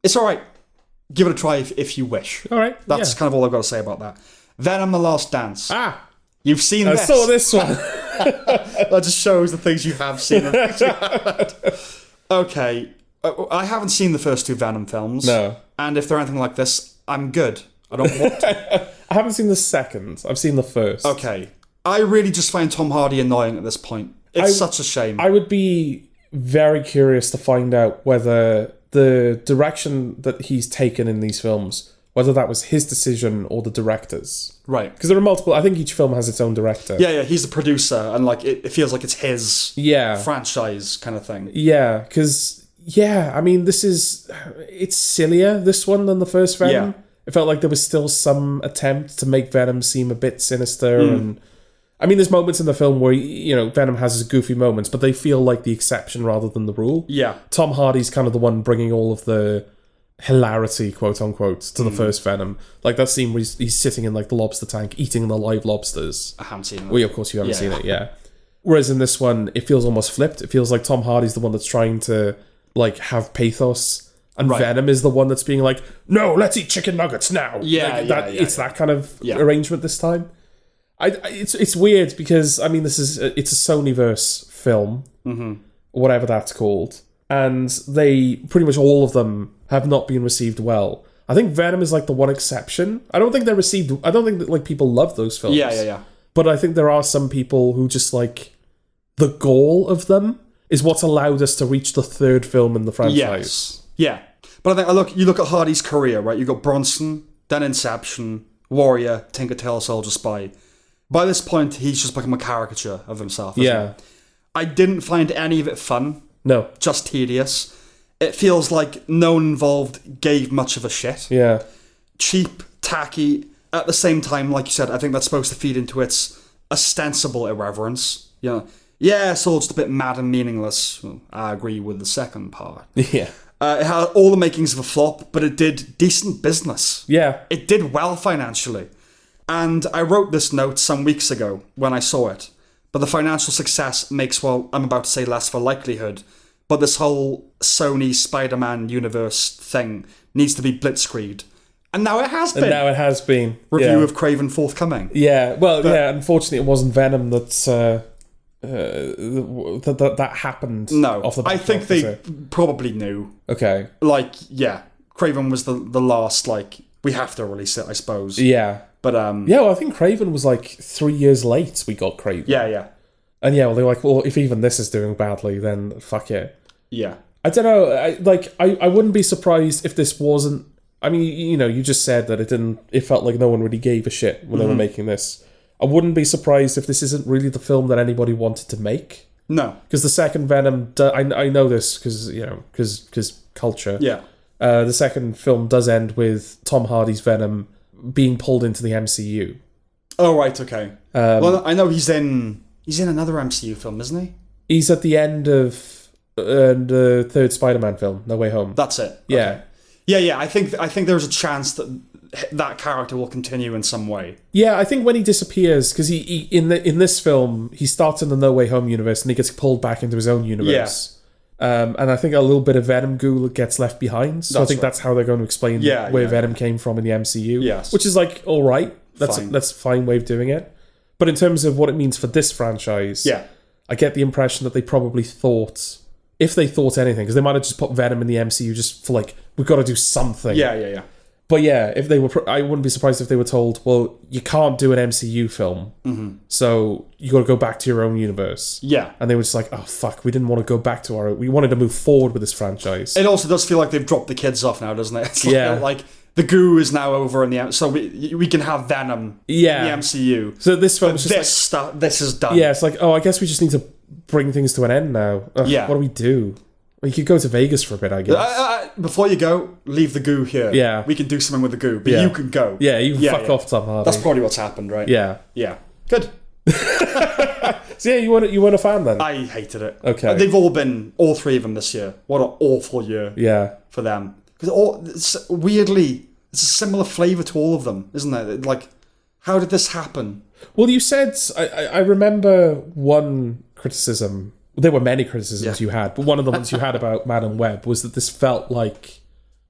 It's all right. Give it a try if you wish. All right. That's kind of all I've got to say about that. Venom: The Last Dance. You've seen this. I saw this one. That just shows the things you have seen. And things you haven't. Okay. I haven't seen the first 2 Venom films. No. And if they're anything like this, I'm good. I don't want to. I haven't seen the second. I've seen the first. Okay. I really just find Tom Hardy annoying at this point. It's such a shame. I would be very curious to find out whether the direction that he's taken in these films, whether that was his decision or the director's. Right. Because there are multiple. I think each film has its own director. Yeah, he's the producer, and like it feels like it's his franchise kind of thing. Yeah, because I mean, it's sillier, this one, than the first Venom. Yeah. It felt like there was still some attempt to make Venom seem a bit sinister, and I mean, there's moments in the film where, Venom has his goofy moments, but they feel like the exception rather than the rule. Yeah. Tom Hardy's kind of the one bringing all of the hilarity, quote unquote, to the first Venom. Like that scene where he's sitting in like the lobster tank eating the live lobsters. I haven't seen it. Well, of course you haven't seen it, yeah. Whereas in this one, it feels almost flipped. It feels like Tom Hardy's the one that's trying to like have pathos, and Venom is the one that's being like, "No, let's eat chicken nuggets now." It's that kind of arrangement this time. It's weird because I mean it's a Sonyverse film, whatever that's called, and they pretty much all of them have not been received well. I think Venom is like the one exception. I don't think that like people love those films. Yeah. But I think there are some people who just like the goal of them is what's allowed us to reach the third film in the franchise. Yes. Yeah. But I think you look at Hardy's career, right? You got Bronson, then Inception, Warrior, Tinker Tailor Soldier Spy. By this point, he's just become a caricature of himself. Yeah. I didn't find any of it fun. No. Just tedious. It feels like no one involved gave much of a shit. Yeah. Cheap, tacky. At the same time, like you said, I think that's supposed to feed into its ostensible irreverence. Yeah, it's all just a bit mad and meaningless. Well, I agree with the second part. Yeah. It had all the makings of a flop, but it did decent business. Yeah. It did well financially. And I wrote this note some weeks ago when I saw it. But the financial success makes, well, I'm about to say less for likelihood. But this whole Sony Spider-Man universe thing needs to be blitzkrieged. And now it has been. Review of Craven forthcoming. Yeah, well, unfortunately it wasn't Venom that happened. No, off the back I think they probably knew. Okay. Like, yeah, Craven was the last, like, we have to release it, I suppose. Yeah. But, well, I think Craven was like 3 years late we got Craven. Yeah. And yeah, well, they were like, well, if even this is doing badly, then fuck it. Yeah. I don't know, I wouldn't be surprised if this wasn't... I mean, you just said that it felt like no one really gave a shit when they were making this. I wouldn't be surprised if this isn't really the film that anybody wanted to make. No. Because the second Venom, I know this because culture. Yeah. The second film does end with Tom Hardy's Venom being pulled into the MCU. Oh, right, okay. Well, I know he's in another MCU film, isn't he? He's at the end of the third Spider-Man film, No Way Home. That's it. Yeah. Okay. Yeah. I think there's a chance that character will continue in some way. Yeah, I think when he disappears, because he in this film he starts in the No Way Home universe and he gets pulled back into his own universe. Yeah. And I think a little bit of Venom goo gets left behind. So I think that's how they're going to explain where Venom came from in the MCU. Yes. Which is like all right. That's a fine way of doing it. But in terms of what it means for this franchise, I get the impression that they probably thought, if they thought anything, because they might have just put Venom in the MCU just for like, we've got to do something. Yeah. But yeah, if they were, I wouldn't be surprised if they were told, well, you can't do an MCU film, so you got to go back to your own universe. Yeah. And they were just like, oh fuck, we didn't want to go back to we wanted to move forward with this franchise. It also does feel like they've dropped the kids off now, doesn't it? It's like, like the goo is now over in the so we can have Venom in the MCU. So this film, this is done. Yeah, it's like, oh, I guess we just need to bring things to an end now. What do we do? Well, you could go to Vegas for a bit, I guess. Before you go, leave the goo here. Yeah. We can do something with the goo, but you can go. Yeah, you can fuck off, Tom Hardy. That's probably what's happened, right? Yeah. Yeah. Good. So yeah, you weren't a fan then? I hated it. Okay. They've all three of them this year. What an awful year. Yeah. For them. Because weirdly, it's a similar flavour to all of them, isn't it? Like, how did this happen? Well, you said, I remember one criticism. There were many criticisms you had, but one of the ones you had about Madam Web was that this felt like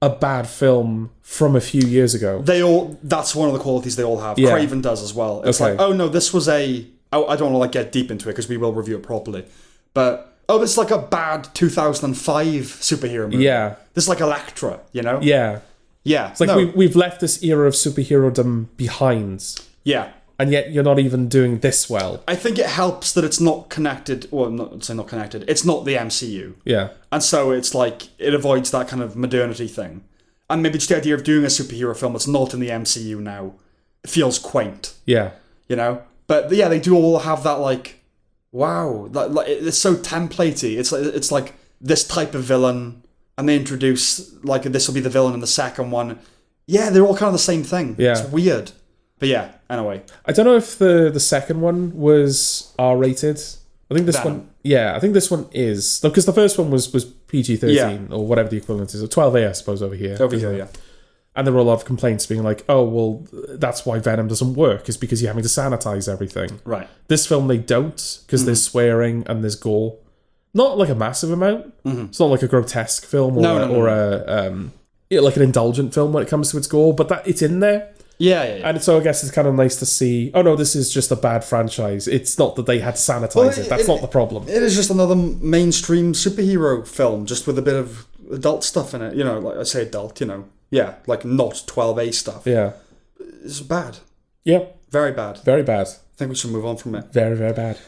a bad film from a few years ago. That's one of the qualities they all have. Yeah. Craven does as well. It's okay. Like, oh no, this was I don't want to get deep into it because we will review it properly. But, it's like a bad 2005 superhero movie. Yeah. This is like Elektra, Yeah. Yeah. It's like we've left this era of superhero-dom behind. Yeah. And yet you're not even doing this well. I think it helps that it's not connected. Well, not connected. It's not the MCU. Yeah. And so it's like, it avoids that kind of modernity thing. And maybe just the idea of doing a superhero film that's not in the MCU now feels quaint. Yeah. But yeah, they do all have that like, wow. Like, it's so templatey. It's like this type of villain. And they introduce, like, this will be the villain in the second one. Yeah, they're all kind of the same thing. Yeah. It's weird. But yeah, anyway. I don't know if the second one was R-rated. I think this Venom. one... Yeah, I think this one is. Because the first one was PG-13, or whatever the equivalent is. Or 12A, I suppose, over here. Over here, yeah. And there were a lot of complaints being like, oh, well, that's why Venom doesn't work, is because you're having to sanitize everything. Right. This film, they don't, because there's swearing and there's gore. Not like a massive amount. It's not like a grotesque film or like an indulgent film when it comes to its gore, but it's in there. Yeah. And so I guess it's kind of nice to see, oh no, this is just a bad franchise. It's not that they had to sanitize it. That's not the problem. It is just another mainstream superhero film, just with a bit of adult stuff in it. You know, like I say adult, you know. Yeah, like not 12A stuff. Yeah. It's bad. Yeah. Very bad. Very bad. I think we should move on from it. Very, very bad.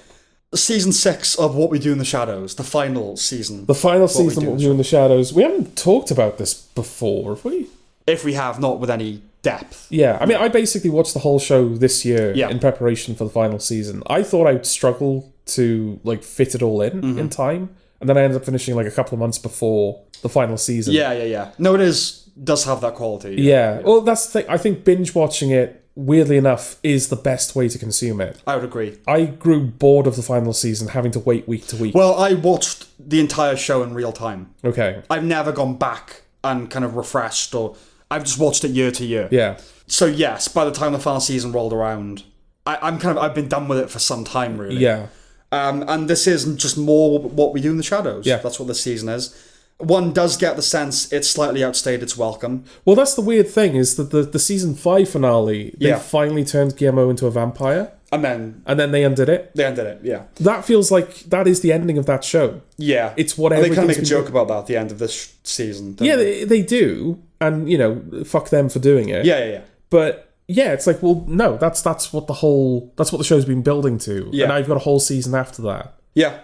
Season 6 of What We Do in the Shadows, the final season. The final season of What We Do in the Shadows. We haven't talked about this before, have we? If we have, not with any depth. Yeah, I mean, I basically watched the whole show this year Yeah. in preparation for the final season. I thought I'd struggle to like fit it all in time, and then I ended up finishing like a couple of months before the final season. Yeah. No, it does have that quality. Yeah. Well, that's the thing. I think binge watching it, weirdly enough, is the best way to consume it. I would agree. I grew bored of the final season, having to wait week to week. Well, I watched the entire show in real time. Okay. I've never gone back and kind of refreshed, or I've just watched it year to year. Yeah. So yes, by the time the final season rolled around, I've been done with it for some time, really. Yeah. And this is just more What We Do in the Shadows. Yeah. That's what this season is. One does get the sense it's slightly outstayed its welcome. Well, that's the weird thing, is that the season 5 finale, they finally turned Guillermo into a vampire. And then they undid it. they ended it, yeah. That feels like that is the ending of that show. Yeah. It's what And they kind of everything's make a been joke about that at the end of this season. Yeah, they do, and you know, fuck them for doing it. Yeah. But yeah, it's like, well, no, that's what the show's been building to, Yeah. and I've got a whole season after that. Yeah.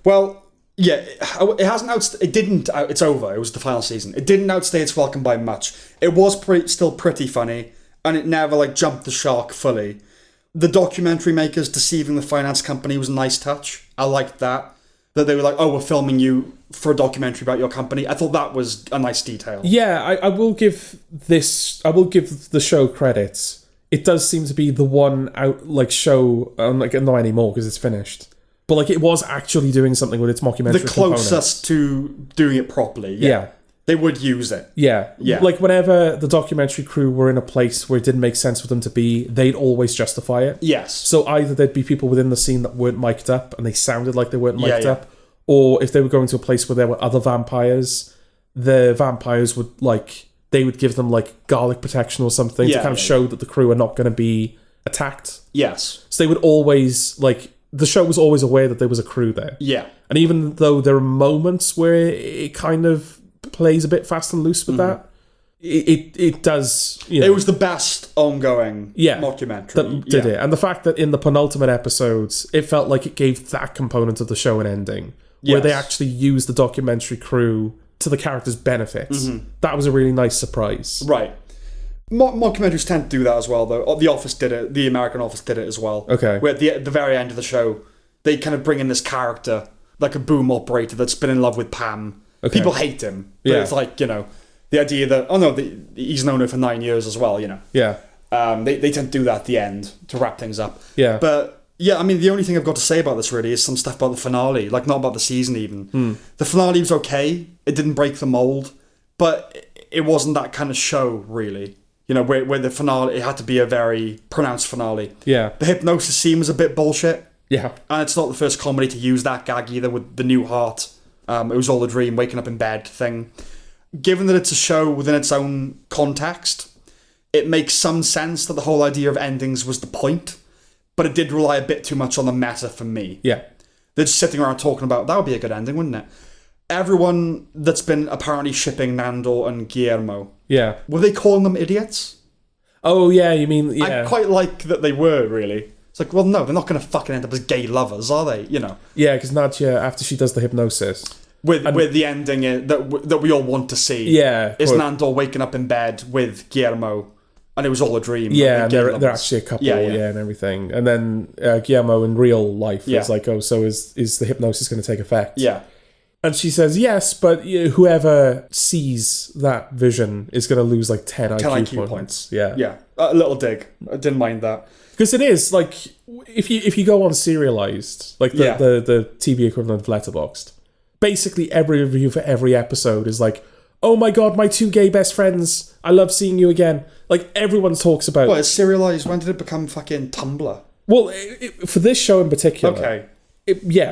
Well, yeah, it hasn't it's over. It was the final season. It didn't outstay its welcome by much. It was still pretty funny, and it never like jumped the shark fully. The documentary makers deceiving the finance company was a nice touch. I liked that they were like, oh, we're filming you for a documentary about your company. I thought that was a nice detail. Yeah, I will give the show credit. It does seem to be the one show, not anymore because it's finished. But like, it was actually doing something with its mockumentary. The closest to doing it properly. Yeah. They would use it. Yeah. Like, whenever the documentary crew were in a place where it didn't make sense for them to be, they'd always justify it. Yes. So either there'd be people within the scene that weren't mic'd up and they sounded like they weren't mic'd Yeah. up, or if they were going to a place where there were other vampires, the vampires would they would give them like garlic protection or something to kind of show that the crew are not going to be attacked. Yes. So they would always the show was always aware that there was a crew there. Yeah. And even though there are moments where it kind of plays a bit fast and loose with that, it does, you know, it was the best ongoing mockumentary that did it. And the fact that in the penultimate episodes it felt like it gave that component of the show an ending, where they actually used the documentary crew to the characters' benefits. That was a really nice surprise. Right. Mockumentaries tend to do that as well, though. The Office did it. The American Office did it as well. Okay. Where at the very end of the show, they kind of bring in this character, like a boom operator that's been in love with Pam. Okay. People hate him. But it's like, you know, the idea that, he's known her for 9 years as well, you know. Yeah. They tend to do that at the end to wrap things up. Yeah. But, yeah, I mean, the only thing I've got to say about this really is some stuff about the finale. Like, not about the season even. The finale was okay. It didn't break the mold. But it wasn't that kind of show, really. You know, where the finale, it had to be a very pronounced finale. Yeah. The hypnosis scene was a bit bullshit. Yeah. And it's not the first comedy to use that gag either with the new heart. It was all a dream, waking up in bed thing. Given that it's a show within its own context, it makes some sense that the whole idea of endings was the point. But it did rely a bit too much on the meta for me. Yeah. They're just sitting around talking about, that would be a good ending, wouldn't it? Everyone that's been apparently shipping Nando and Guillermo, Yeah. were they calling them idiots? Oh, yeah, you mean, yeah. I quite like that they were, really. It's like, well, no, they're not going to fucking end up as gay lovers, are they? You know? Yeah, because Nadia, after she does the hypnosis... With the ending that we all want to see. Yeah. Is Nando waking up in bed with Guillermo, and it was all a dream. Yeah, and they're actually a couple, and everything. And then Guillermo in real life is like, oh, so is the hypnosis going to take effect? Yeah. And she says, yes, but whoever sees that vision is going to lose like 10 IQ points. Yeah. Yeah, a little dig. I didn't mind that. Because it is, like, if you go on Serialized, like the TV equivalent of Letterboxd, basically every review for every episode is like, oh my god, my 2 gay best friends, I love seeing you again. Like, everyone talks about... Well, it's serialized. When did it become fucking Tumblr? Well, for this show in particular... Okay.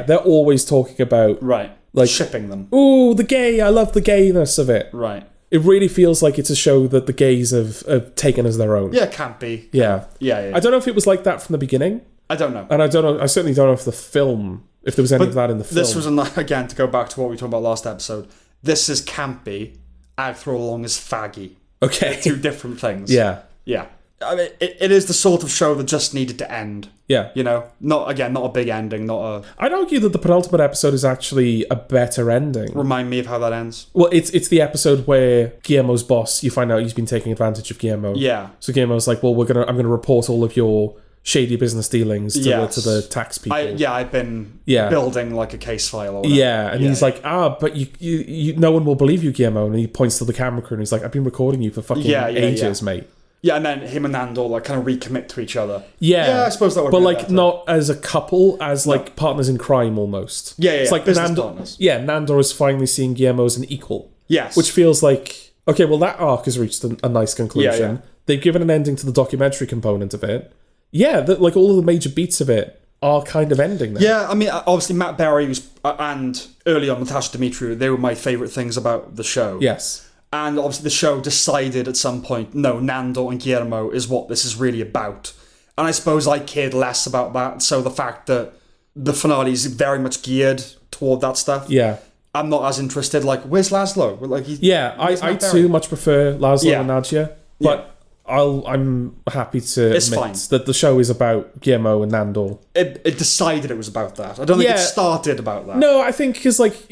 They're always talking about... Right. Like, shipping them. Ooh, the gay, I love the gayness of it. Right. It really feels like it's a show that the gays have taken as their own. Yeah, it can't be. Yeah. Yeah. I don't know if it was like that from the beginning. I don't know. And I certainly don't know if the film... If there was any of that in the film. This was, again, to go back to what we talked about last episode, this is campy, Arthur Long is faggy. Okay. They're 2 different things. Yeah. Yeah. I mean, it is the sort of show that just needed to end. Yeah. You know? Not a big ending, not a... I'd argue that the penultimate episode is actually a better ending. Remind me of how that ends. Well, it's the episode where Guillermo's boss, you find out he's been taking advantage of Guillermo. Yeah. So Guillermo's like, well, I'm gonna report all of your shady business dealings to the tax people. I've been building like a case file or whatever. Yeah, and he's like, but you no one will believe you, Guillermo. And he points to the camera crew and he's like, I've been recording you for fucking ages, mate. Yeah, and then him and Nandor like kind of recommit to each other. Yeah, I suppose that would. But be like better. not as a couple, as like partners in crime almost. Yeah, it's like business partners. Yeah, Nandor is finally seeing Guillermo as an equal. Yes, which feels like okay. Well, that arc has reached a nice conclusion. Yeah. They've given an ending to the documentary component of it. Yeah, like all of the major beats of it are kind of ending now. Yeah, I mean, obviously Matt Berry was, and early on Natasha Dimitriou, they were my favourite things about the show. Yes. And obviously the show decided at some point, no, Nandor and Guillermo is what this is really about. And I suppose I cared less about that, so the fact that the finale is very much geared toward that stuff. Yeah. I'm not as interested, like, where's Laszlo? Like, I too much prefer Laszlo and Nadia, but I'm happy to admit that the show is about Guillermo and Nandor. It decided it was about that. I don't think it started about that. No, I think because like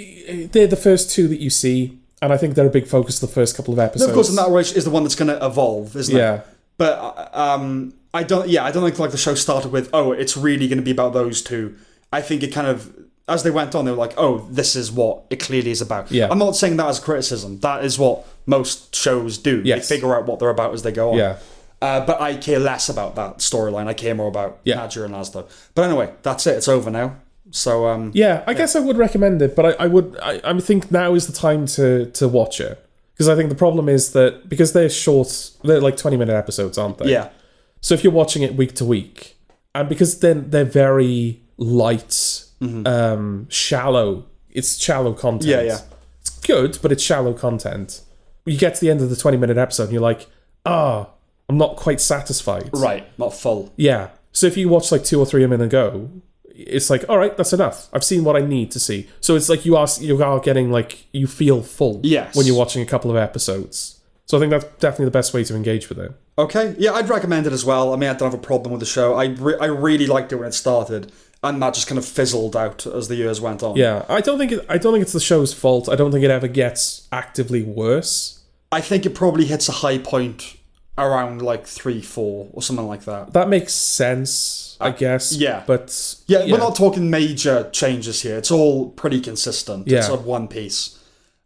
they're the first 2 that you see, and I think they're a big focus of the first couple of episodes. No, of course, and that relationship is the one that's going to evolve, isn't it? Yeah. But I don't think like the show started with, oh, it's really going to be about those 2. I think it kind of, as they went on, they were like, oh, this is what it clearly is about. Yeah. I'm not saying that as a criticism. That is what most shows do. Yes. They figure out what they're about as they go on. Yeah. But I care less about that storyline. I care more about Nadia and Laszlo. But anyway, that's it. It's over now. So I guess I would recommend it, but I think now is the time to watch it, because I think the problem is that because they're short, they're like 20-minute episodes, aren't they? Yeah. So if you're watching it week to week, and because then they're very light, shallow. It's shallow content. Yeah. It's good, but it's shallow content. You get to the end of the 20-minute episode, and you're like, I'm not quite satisfied. Right, not full. Yeah. So if you watch like 2 or 3 a minute ago, it's like, all right, that's enough. I've seen what I need to see. So it's like you are getting like, you feel full when you're watching a couple of episodes. So I think that's definitely the best way to engage with it. Okay. Yeah, I'd recommend it as well. I mean, I don't have a problem with the show. I really liked it when it started, and that just kind of fizzled out as the years went on. Yeah, I don't think it's the show's fault. I don't think it ever gets actively worse. I think it probably hits a high point around like 3-4 or something like that. That makes sense, I guess. Yeah. But we're not talking major changes here. It's all pretty consistent. Yeah. It's sort of one piece.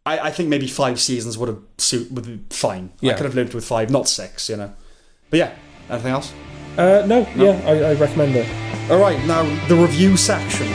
I think maybe 5 seasons would be fine. Yeah. I could have lived with 5, not 6, you know. But yeah, anything else? No. Yeah, I recommend it. All right, now the review section.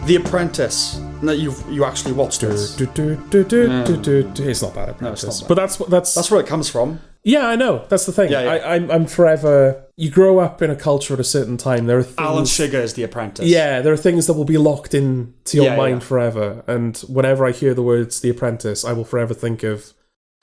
The Apprentice. No, you actually watched this. It's not bad, Apprentice. No, it's not bad. But that's where it comes from. Yeah, I know. That's the thing. Yeah. I'm forever... You grow up in a culture at a certain time. There are things... Alan Sugar is The Apprentice. Yeah, there are things that will be locked into your mind forever. And whenever I hear the words The Apprentice, I will forever think of...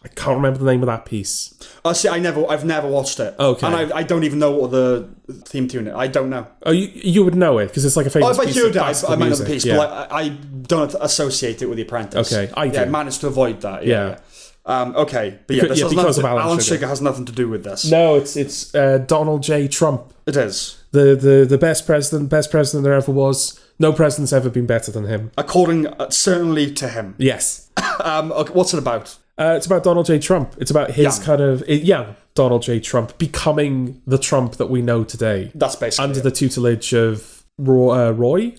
I can't remember the name of that piece. Oh, see, I've never watched it. Okay. And I don't even know what the theme tune is. I don't know. Oh, you would know it, because it's like a famous piece. piece If I heard of it, classical I might know music. the piece, Yeah. but I don't associate it with The Apprentice. Okay, I do. Yeah, I managed to avoid that. Yeah. Okay, but yeah, this has because nothing, of Alan Sugar. Sugar has nothing to do with this. No, it's Donald J. Trump. It is. The best president there ever was. No president's ever been better than him. According, certainly to him. Yes. Okay, what's it about? It's about Donald J. Trump. It's about his Young. kind of young Donald J. Trump becoming the Trump that we know today. That's basically under it. the tutelage of Roy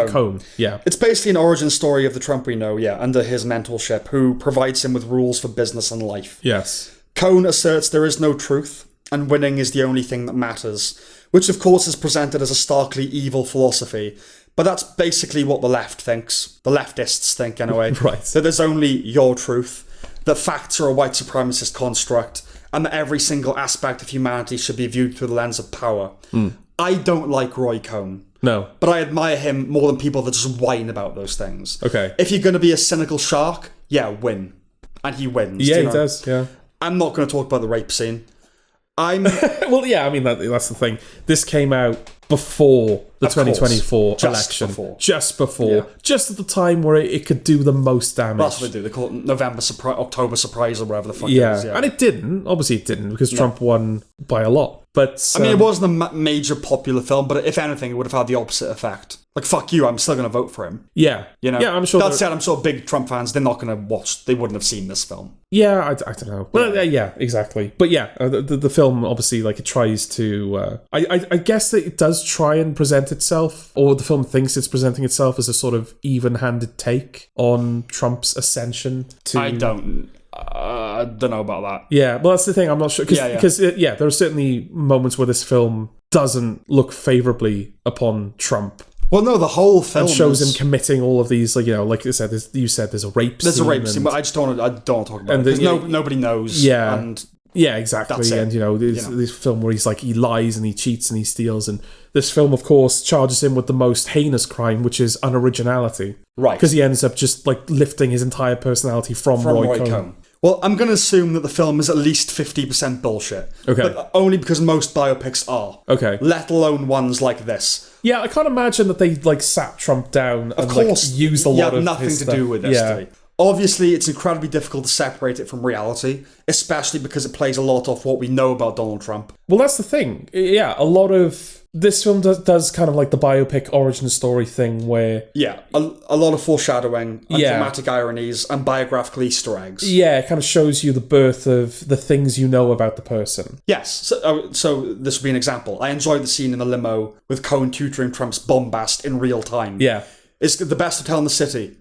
Cohn. Yeah. It's basically an origin story of the Trump we know, under his mentorship, who provides him with rules for business and life. Yes. Cohn asserts there is no truth, and winning is the only thing that matters, which of course is presented as a starkly evil philosophy, but that's basically what the left thinks. The leftists think, anyway. Right. That there's only your truth, that facts are a white supremacist construct, and that every single aspect of humanity should be viewed through the lens of power. I don't like Roy Cohn. No. But I admire him more than people that just whine about those things. Okay. If you're going to be a cynical shark, win. And he wins. Yeah, he does, yeah. I'm not going to talk about the rape scene. Well, yeah, I mean, that's the thing. This came out before the Of course. 2024 Just election. before. Just before. Yeah. Just at the time where it could do the most damage. That's what they do. They call it November surprise, October surprise, or whatever the fuck Yeah. it is. Yeah. And it didn't. Obviously, it didn't, because Trump won by a lot. But I mean, it wasn't a major popular film, but if anything, it would have had the opposite effect. Like, fuck you, I'm still going to vote for him. yeah. You know? Yeah, I'm sure. That said, I'm sure big Trump fans, they're not going to watch, they wouldn't have seen this film. Yeah, I don't know. Well, yeah, exactly. But yeah, the film, obviously, like, it tries to... I guess that it does try and present itself, or the film thinks it's presenting itself as a sort of even-handed take on Trump's ascension to... I don't know about that. Yeah, well, that's the thing. I'm not sure. Because, there are certainly moments where this film doesn't look favourably upon Trump. Well, no, the whole film And shows him committing all of these, like, you know, like you said, there's a rape scene. There's a rape scene, but I just don't want to talk about it, because nobody knows. Yeah. And yeah, exactly. That's it. And, you know, this film where he's like, he lies and he cheats and he steals. And this film, of course, charges him with the most heinous crime, which is unoriginality. Right. Because he ends up just, like, lifting his entire personality from Roy Cohn. Well, I'm going to assume that the film is at least 50% bullshit. Okay. But only because most biopics are. Okay. Let alone ones like this. Yeah, I can't imagine that they, like, sat Trump down and, Of course, like, used a lot of nothing his to stuff. do with this. Yeah. Obviously, it's incredibly difficult to separate it from reality, especially because it plays a lot off what we know about Donald Trump. Well, that's the thing. Yeah, a lot of... This film does kind of like the biopic origin story thing where... Yeah, a lot of foreshadowing, and Yeah. dramatic ironies, and biographical Easter eggs. Yeah, it kind of shows you the birth of the things you know about the person. Yes, so this would be an example. I enjoyed the scene in the limo with Cohn tutoring Trump's bombast in real time. Yeah. It's the best hotel in the city.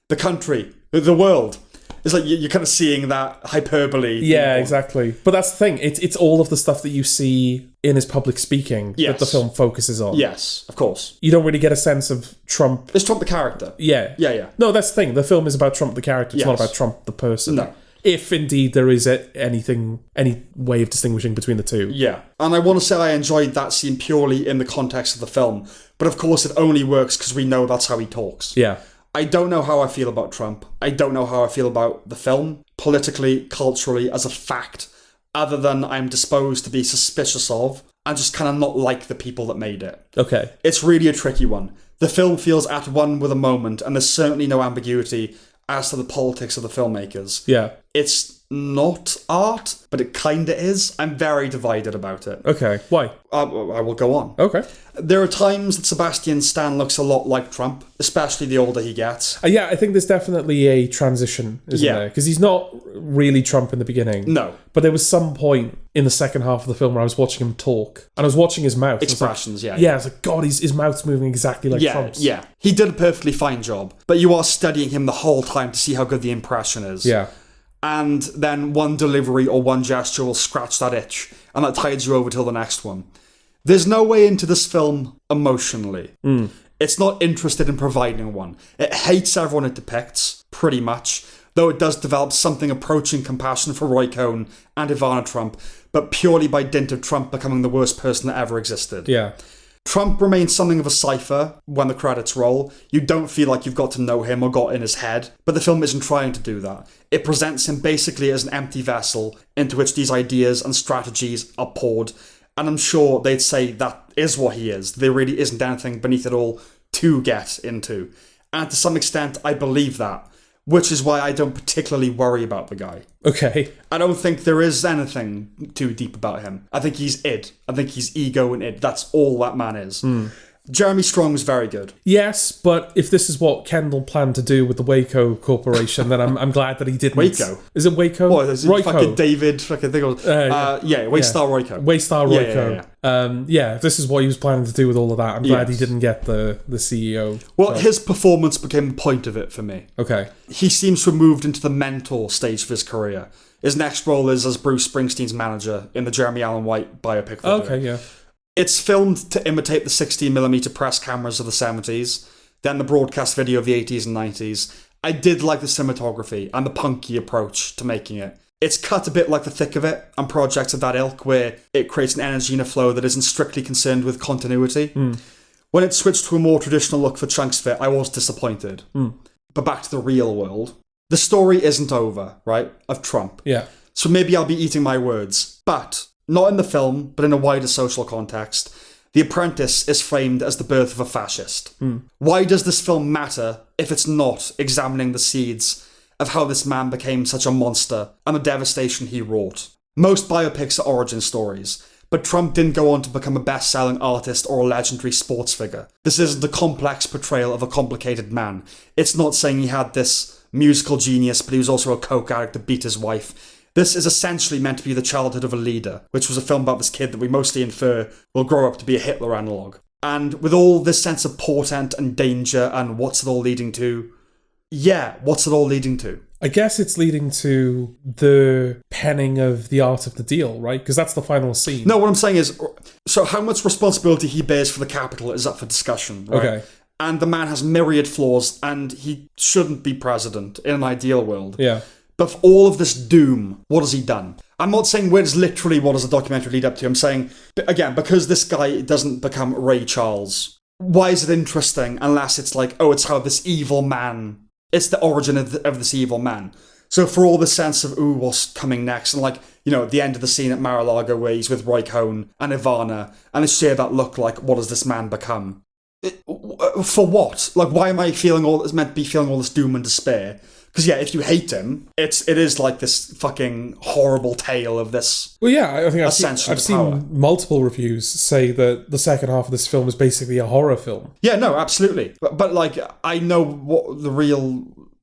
The country. The world. It's like you're kind of seeing that hyperbole. Yeah, exactly. But that's the thing. It's all of the stuff that you see in his public speaking that Yes. the film focuses on. Yes, of course. You don't really get a sense of Trump. It's Trump the character. Yeah. Yeah. No, that's the thing. The film is about Trump the character. It's not Yes. about Trump the person. No. If indeed there is any way of distinguishing between the two. Yeah. And I want to say I enjoyed that scene purely in the context of the film. But of course it only works because we know that's how he talks. Yeah. I don't know how I feel about Trump. I don't know how I feel about the film, politically, culturally, as a fact, other than I'm disposed to be suspicious of and just kind of not like the people that made it. Okay. It's really a tricky one. The film feels at one with a moment, and there's certainly no ambiguity as to the politics of the filmmakers. Yeah. It's not art, but it kinda is. I'm very divided about it. Okay. Why? I will go on. Okay. There are times that Sebastian Stan looks a lot like Trump, especially the older he gets. Yeah, I think there's definitely a transition, isn't there? Because he's not really Trump in the beginning. No. But there was some point in the second half of the film where I was watching him talk, and I was watching his mouth. Expressions, Yeah, I was like, God, his mouth's moving exactly like Trump's. Yeah. He did a perfectly fine job, but you are studying him the whole time to see how good the impression is. Yeah. And then one delivery or one gesture will scratch that itch, and that tides you over till the next one. There's no way into this film emotionally. It's not interested in providing one. It hates everyone it depicts, pretty much, though it does develop something approaching compassion for Roy Cohn and Ivana Trump, but purely by dint of Trump becoming the worst person that ever existed. Yeah. Trump remains something of a cipher when the credits roll. You don't feel like you've got to know him or got in his head, but the film isn't trying to do that. It presents him basically as an empty vessel into which these ideas and strategies are poured, and I'm sure they'd say that is what he is. There really isn't anything beneath it all to get into. And to some extent, I believe that, which is why I don't particularly worry about the guy. Okay. I don't think there is anything too deep about him. I think he's id. I think he's ego and id. That's all that man is. Jeremy Strong's very good. Yes, but if this is what Kendall planned to do with the Waco Corporation, then I'm glad that he didn't. Waco? Is it Waco? What, is it Royco. fucking David? Fucking thing. Waystar Royco. Waystar Royco. If this is what he was planning to do with all of that, I'm glad he didn't get the CEO. Well, his performance became the point of it for me. Okay. He seems to have moved into the mentor stage of his career. His next role is as Bruce Springsteen's manager in the Jeremy Allen White biopic. Okay, yeah. It's filmed to imitate the 16mm press cameras of the 70s, then the broadcast video of the 80s and 90s. I did like the cinematography and the punky approach to making it. It's cut a bit like The Thick of It and projects of that ilk, where it creates an energy and a flow that isn't strictly concerned with continuity. When it switched to a more traditional look for chunks of it, I was disappointed. But back to the real world. The story isn't over, right, of Trump. Yeah. So maybe I'll be eating my words, but not in the film, but in a wider social context. The Apprentice is framed as the birth of a fascist. Why does this film matter if it's not examining the seeds of how this man became such a monster and the devastation he wrought? Most biopics are origin stories, but Trump didn't go on to become a best-selling artist or a legendary sports figure. This isn't a complex portrayal of a complicated man. It's not saying he had this musical genius, but he was also a coke addict that beat his wife. This is essentially meant to be the childhood of a leader, which was a film about this kid that we mostly infer will grow up to be a Hitler analogue. And with all this sense of portent and danger and what's it all leading to? Yeah, what's it all leading to? I guess it's leading to the penning of the art of the deal, right? Because that's the final scene. No, what I'm saying is, so how much responsibility he bears for the capital is up for discussion, right? Okay. And the man has myriad flaws, and he shouldn't be president in an ideal world. Yeah. But for all of this doom, what has he done? I'm not saying where's literally what does the documentary lead up to. I'm saying, again, because this guy doesn't become Ray Charles, why is it interesting unless it's like, oh, it's how this evil man, it's the origin of this evil man. So for all the sense of, ooh, what's coming next? And like, you know, at the end of the scene at Mar-a-Lago where he's with Roy Cohn and Ivana, and they share that look like, what does this man become? For what? Like, why am I meant to be feeling all this doom and despair? Because yeah, if you hate him, it is like this fucking horrible tale of this. Well, yeah, I think I've seen power. Multiple reviews say that the second half of this film is basically a horror film. Yeah, no, absolutely. But like, I know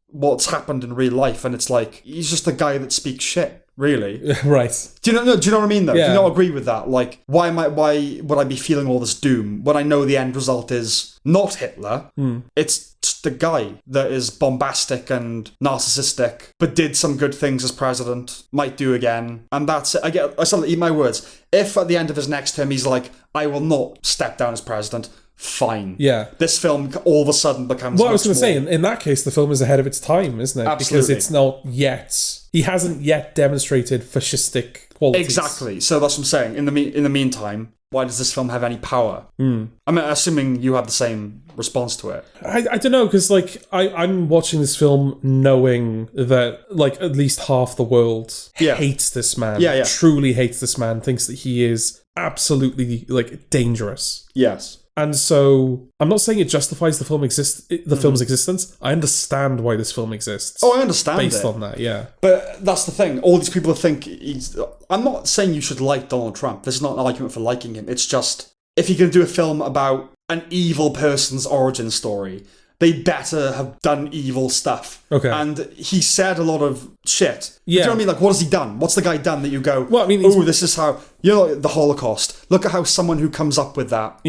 what's happened in real life, and it's like he's just a guy that speaks shit. Really, right? Do you know what I mean? Though, Yeah. do you not agree with that? Like, why would I be feeling all this doom when I know the end result is not Hitler? It's just the guy that is bombastic and narcissistic, but did some good things as president, might do again, and that's it. I still eat my words. If at the end of his next term he's like, I will not step down as president. Fine. Yeah. This film all of a sudden becomes. Well, I was going to say, in that case, the film is ahead of its time, isn't it? Absolutely. Because it's not yet. He hasn't yet demonstrated fascistic qualities. Exactly. So that's what I'm saying. In the meantime, why does this film have any power? I mean, assuming you had the same response to it. I don't know, because like I'm watching this film knowing that like at least half the world hates this man. Yeah. Truly hates this man. Thinks that he is absolutely like dangerous. Yes. And so I'm not saying it justifies the film's existence. I understand why this film exists. Oh, I understand based it. on that, yeah. But that's the thing. All these people think I'm not saying you should like Donald Trump. This is not an argument for liking him. It's just, if you're going to do a film about an evil person's origin story, they better have done evil stuff. Okay. And he said a lot of shit. Yeah. Do you know what I mean? Like, what has he done? What's the guy done that you go, well, I mean, oh, this is how, you know, the Holocaust. Look at how someone who comes up with that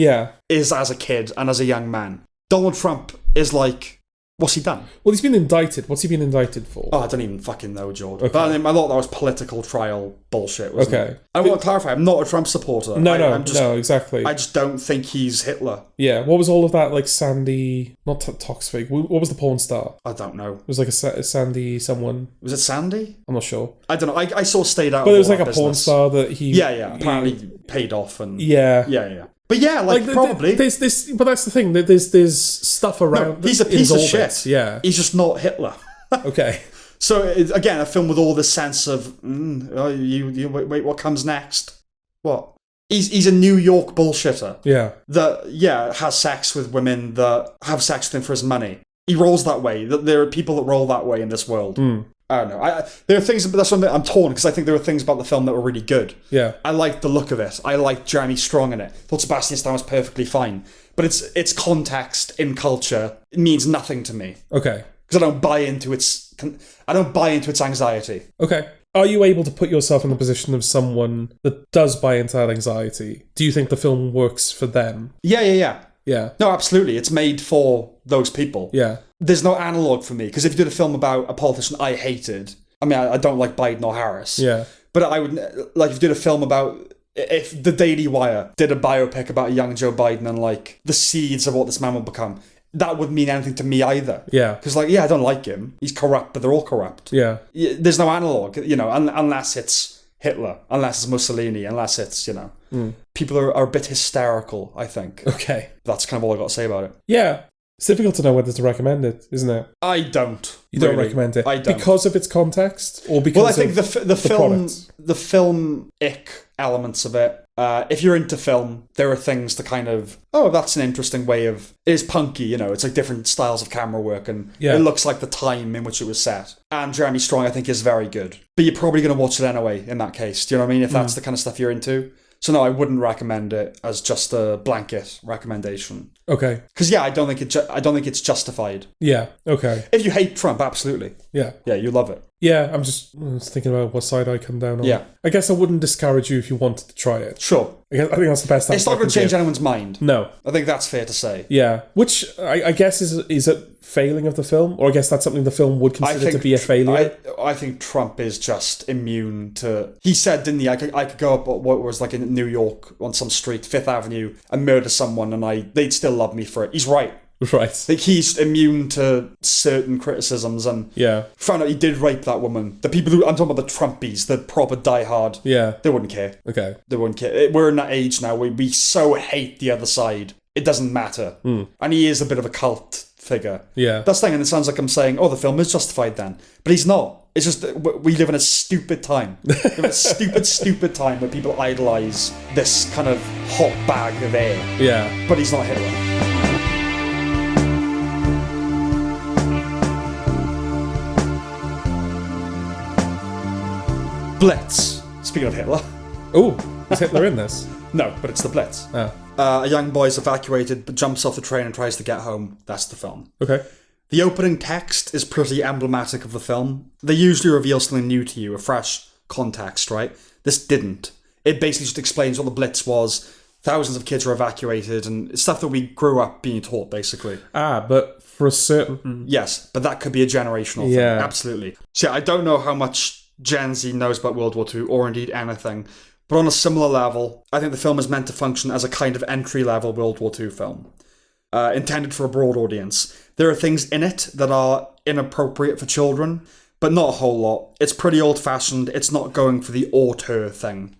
is as a kid and as a young man. Donald Trump is like, what's he done? Well, he's been indicted. What's he been indicted for? Oh, I don't even fucking know, George. Okay. But I mean, I thought that was political trial bullshit, wasn't Okay. it? I want to clarify, I'm not a Trump supporter. No, exactly. I just don't think he's Hitler. Yeah, what was all of that, like, Sandy... Not Toxvig. What was the porn star? I don't know. It was like a Sandy someone... Was it Sandy? I'm not sure. I don't know. I saw Stayed Out. But of it was all like that a porn business. star that he... Yeah. Apparently paid off and... Yeah. But yeah, like probably. There's this... But that's the thing. There's stuff around... No, he's a piece of shit. It. Yeah. He's just not Hitler. Okay. So, again, a film with all this sense of... wait, what comes next? What? He's a New York bullshitter. Yeah. That, has sex with women that have sex with him for his money. He rolls that way. There are people that roll that way in this world. I don't know. There are things, but that's something I'm torn because I think there are things about the film that were really good. Yeah. I liked the look of it. I liked Jeremy Strong in it. Thought Sebastian Stan was perfectly fine. But its context in culture means nothing to me. Okay. Because I don't buy into its anxiety. Okay. Are you able to put yourself in the position of someone that does buy into that anxiety? Do you think the film works for them? Yeah. Yeah. No, absolutely. It's made for those people. Yeah. There's no analogue for me, because if you did a film about a politician I hated, I mean, I don't like Biden or Harris. Yeah. But I would, like, if you did a film about, if the Daily Wire did a biopic about a young Joe Biden and, like, the seeds of what this man will become, that wouldn't mean anything to me either. Yeah. Because, like, yeah, I don't like him. He's corrupt, but they're all corrupt. Yeah. There's no analogue, unless it's Hitler, unless it's Mussolini, unless it's, people are a bit hysterical, I think. Okay. That's kind of all I got to say about it. Yeah. It's difficult to know whether to recommend it, isn't it? I don't. You don't recommend it? I don't. Because of its context? Or because Well, I think of the film ick elements of it, if you're into film, there are things to kind of, that's an interesting way of, it is punky, it's like different styles of camera work, and it looks like the time in which it was set. And Jeremy Strong, I think, is very good. But you're probably going to watch it anyway, in that case. Do you know what I mean? If that's the kind of stuff you're into. So no, I wouldn't recommend it as just a blanket recommendation. Okay. Because I don't think it's justified. Yeah. Okay. If you hate Trump, absolutely. Yeah. Yeah, you love it. Yeah, I was thinking about what side I come down on. Yeah. I guess I wouldn't discourage you if you wanted to try it. Sure. I think that's the best answer. It's not going to change anyone's mind. No. I think that's fair to say. Yeah. Which I guess is a failing of the film, or I guess that's something the film would consider to be a failure. I think Trump is just immune to... He said, didn't he, I could go up what was like in New York on some street, Fifth Avenue, and murder someone and they'd still love me for it. He's right. Right. Like, he's immune to certain criticisms, and found out he did rape that woman. The people who... I'm talking about the Trumpies, the proper diehard. Yeah. They wouldn't care. Okay. They wouldn't care. We're in that age now where we so hate the other side. It doesn't matter. And he is a bit of a cult figure. Yeah. That's the thing, and it sounds like I'm saying, the film is justified then. But he's not. It's just that we live in a stupid time. We live in a stupid time where people idolise this kind of hot bag of air. Yeah. But he's not Hitler. Blitz. Speaking of Hitler. Oh, is Hitler in this? No, but it's the Blitz. Oh. A young boy is evacuated, but jumps off the train and tries to get home. That's the film. Okay. The opening text is pretty emblematic of the film. They usually reveal something new to you, a fresh context, right? This didn't. It basically just explains what the Blitz was. Thousands of kids were evacuated, and stuff that we grew up being taught, basically. But for a certain... Yes, but that could be a generational thing. Absolutely. So I don't know how much Gen Z knows about World War II, or indeed anything. But on a similar level, I think the film is meant to function as a kind of entry-level World War II film. Intended for a broad audience. There are things in it that are inappropriate for children, but not a whole lot. It's pretty old-fashioned. It's not going for the auteur thing.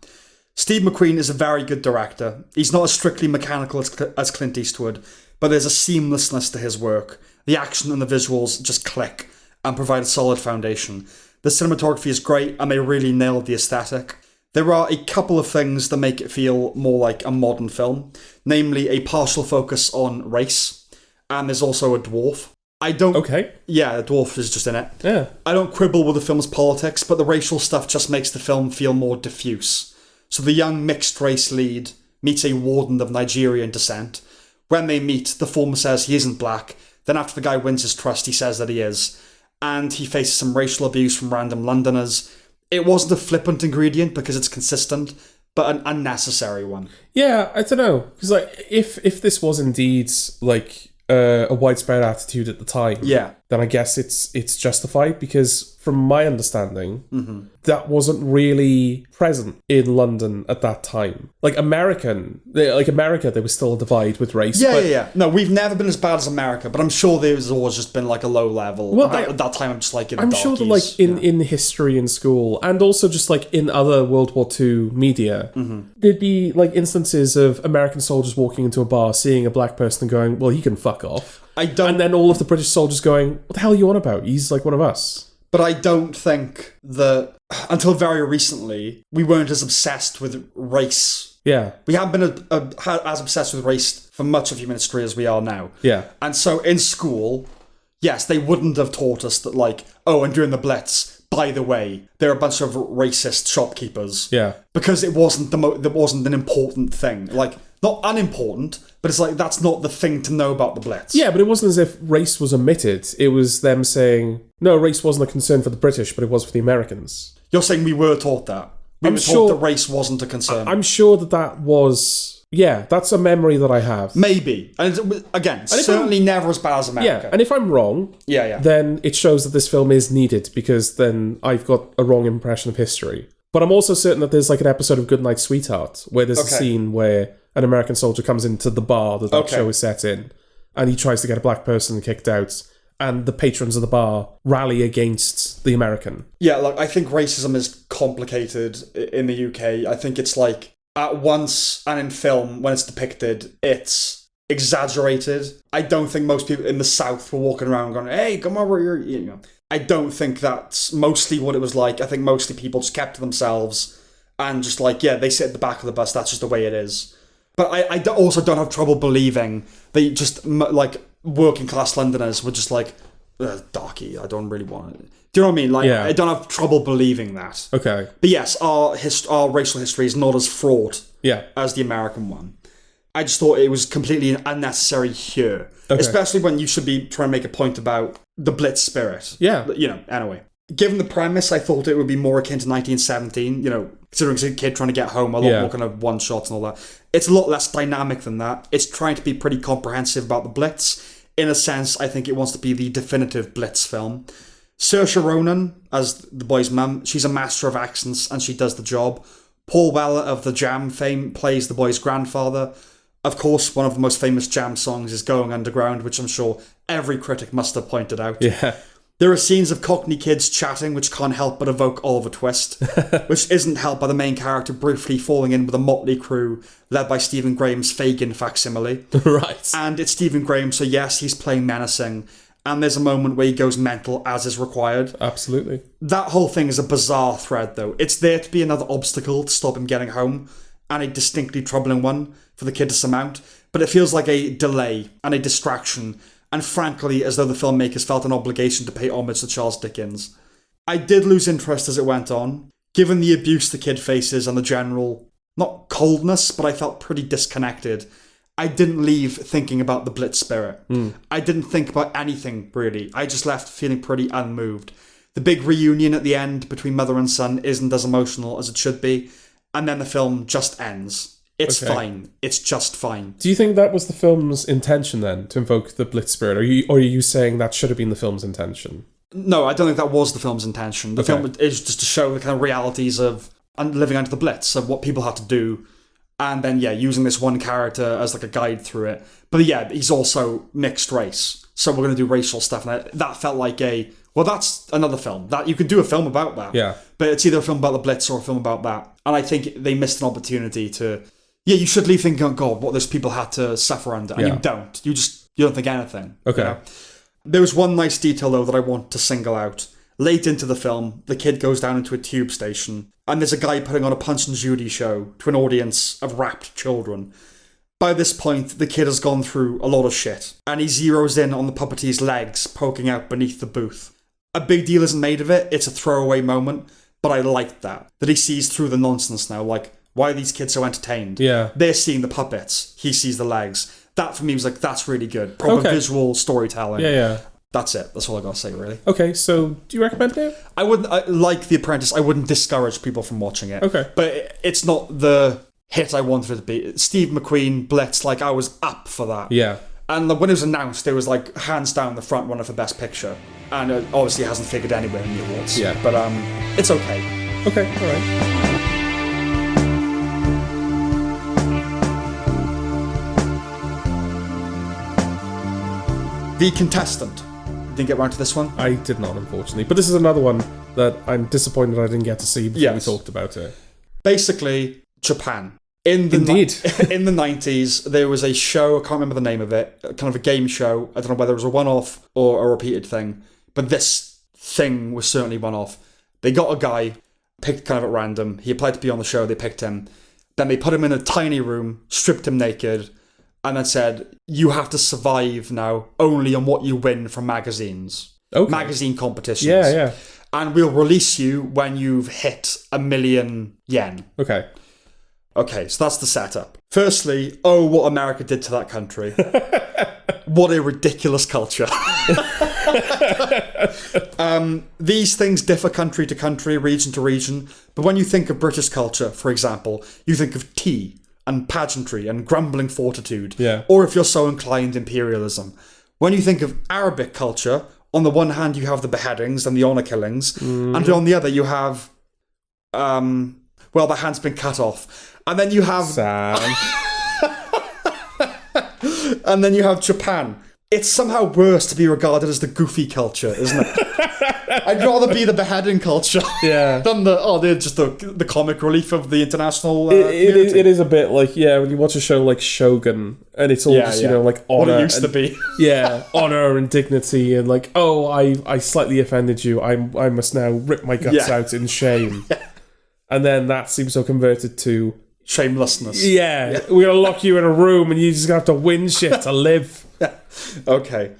Steve McQueen is a very good director. He's not as strictly mechanical as Clint Eastwood, but there's a seamlessness to his work. The action and the visuals just click and provide a solid foundation. The cinematography is great, and they really nailed the aesthetic. There are a couple of things that make it feel more like a modern film, namely a partial focus on race, and there's also a dwarf. Okay. Yeah, the dwarf is just in it. Yeah. I don't quibble with the film's politics, but the racial stuff just makes the film feel more diffuse. So the young mixed-race lead meets a warden of Nigerian descent. When they meet, the former says he isn't black. Then after the guy wins his trust, he says that he is. And he faces some racial abuse from random Londoners. It wasn't a flippant ingredient because it's consistent, but an unnecessary one. Yeah, I don't know. Because if this was indeed a widespread attitude at the time, then I guess it's justified, because from my understanding, that wasn't really present in London at that time. America, there was still a divide with race. Yeah. No, we've never been as bad as America, but I'm sure there's always just been a low level. Well, at that time, I'm just I'm sure that in history in school, and also just in other World War II media, there'd be instances of American soldiers walking into a bar, seeing a black person and going, well, he can fuck off. And then all of the British soldiers going, what the hell are you on about? He's one of us. But I don't think that, until very recently, we weren't as obsessed with race. Yeah. We haven't been as obsessed with race for much of human history as we are now. Yeah. And so in school, yes, they wouldn't have taught us that and during the Blitz, by the way, they're a bunch of racist shopkeepers. Yeah. Because it wasn't that wasn't an important thing. Like, not unimportant, but it's like, that's not the thing to know about the Blitz. Yeah, but it wasn't as if race was omitted. It was them saying, no, race wasn't a concern for the British, but it was for the Americans. You're saying we were taught that? We were taught that race wasn't a concern. I'm sure that was... Yeah, that's a memory that I have. Maybe. And again, certainly never as bad as America. Yeah, and if I'm wrong, then it shows that this film is needed, because then I've got a wrong impression of history. But I'm also certain that there's like an episode of Goodnight Sweetheart where there's a scene where an American soldier comes into the bar that show is set in, and he tries to get a black person kicked out, and the patrons of the bar rally against the American. Yeah, like, I think racism is complicated in the UK. I think it's like, at once, and in film, when it's depicted, it's exaggerated. I don't think most people in the South were walking around going, hey, come over here, you know. I don't think that's mostly what it was like. I think mostly people just kept to themselves and just like, yeah, they sit at the back of the bus, that's just the way it is. But I also don't have trouble believing that just, like, working class Londoners were just like, darky, I don't really want it. Do you know what I mean? Like, I don't have trouble believing that. Okay. But yes, our racial history is not as fraught as the American one. I just thought it was completely unnecessary here. Okay. Especially when you should be trying to make a point about the Blitz spirit. Yeah. You know, anyway. Given the premise, I thought it would be more akin to 1917, you know, considering it's a kid trying to get home, a lot more kind of one-shots and all that. It's a lot less dynamic than that. It's trying to be pretty comprehensive about the Blitz. In a sense, I think it wants to be the definitive Blitz film. Saoirse Ronan, as the boy's mum, she's a master of accents and she does the job. Paul Weller of the Jam fame plays the boy's grandfather. Of course, one of the most famous Jam songs is Going Underground, which I'm sure every critic must have pointed out. Yeah. There are scenes of Cockney kids chatting which can't help but evoke Oliver Twist, which isn't helped by the main character briefly falling in with a motley crew led by Stephen Graham's Fagin facsimile. Right. And it's Stephen Graham, so yes, he's playing menacing. And there's a moment where he goes mental as is required. Absolutely. That whole thing is a bizarre thread, though. It's there to be another obstacle to stop him getting home, and a distinctly troubling one for the kid to surmount. But it feels like a delay and a distraction, and frankly, as though the filmmakers felt an obligation to pay homage to Charles Dickens. I did lose interest as it went on. Given the abuse the kid faces and the general, not coldness, but I felt pretty disconnected. I didn't leave thinking about the Blitz spirit. I didn't think about anything, really. I just left feeling pretty unmoved. The big reunion at the end between mother and son isn't as emotional as it should be, and then the film just ends. It's fine. It's just fine. Do you think that was the film's intention then, to invoke the Blitz spirit? Or are you saying that should have been the film's intention? No, I don't think that was the film's intention. The film is just to show the kind of realities of living under the Blitz, of what people had to do, and then, using this one character as like a guide through it. But he's also mixed race, so we're going to do racial stuff, and that felt like that's another film. That you could do a film about that. Yeah. But it's either a film about the Blitz or a film about that. And I think they missed an opportunity to... Yeah, you should leave thinking, oh God, what those people had to suffer under. And you don't. You don't think anything. Okay. You know? There was one nice detail, though, that I want to single out. Late into the film, the kid goes down into a tube station, and there's a guy putting on a Punch and Judy show to an audience of rapt children. By this point, the kid has gone through a lot of shit, and he zeroes in on the puppeteer's legs poking out beneath the booth. A big deal isn't made of it, it's a throwaway moment, but I liked that he sees through the nonsense now, like, why are these kids so entertained? Yeah. They're seeing the puppets, he sees the legs. That for me was like, that's really good. Proper visual storytelling. Yeah. That's it. That's all I gotta say, really. Okay, so do you recommend it? I wouldn't, like The Apprentice, I wouldn't discourage people from watching it. Okay. But it's not the hit I wanted it to be. Steve McQueen, Blitz, like, I was up for that. Yeah. And when it was announced, it was like, hands down, the front runner for Best Picture. And it obviously hasn't figured anywhere in the awards. Yeah. But it's okay. Okay, alright. The Contestant. Didn't get around to this one? I did not, unfortunately. But this is another one that I'm disappointed I didn't get to see before we talked about it. Basically, Japan. In the 90s, there was a show, I can't remember the name of it, kind of a game show. I don't know whether it was a one-off or a repeated thing. But this thing was certainly one-off. They got a guy, picked kind of at random. He applied to be on the show, they picked him. Then they put him in a tiny room, stripped him naked, and then said, you have to survive now only on what you win from magazines. Okay. Magazine competitions. Yeah. and we'll release you when you've hit 1 million yen. Okay. Okay, so that's the setup. Firstly, what America did to that country. What a ridiculous culture. These things differ country to country, region to region, but when you think of British culture, for example, you think of tea and pageantry and grumbling fortitude, or if you're so inclined, imperialism. When you think of Arabic culture, on the one hand you have the beheadings and the honour killings, and on the other you have, the hand's been cut off. And then you have... Sam. And then you have Japan. It's somehow worse to be regarded as the goofy culture, isn't it? I'd rather be the beheading culture than the comic relief of the international community. It is a bit like, when you watch a show like Shogun, and it's all just, like honour. What it used to be. Honour and dignity, and like, I slightly offended you. I must now rip my guts out in shame. And then that seems so converted to... shamelessness. We're going to lock you in a room and you're just going to have to win shit to live. Okay.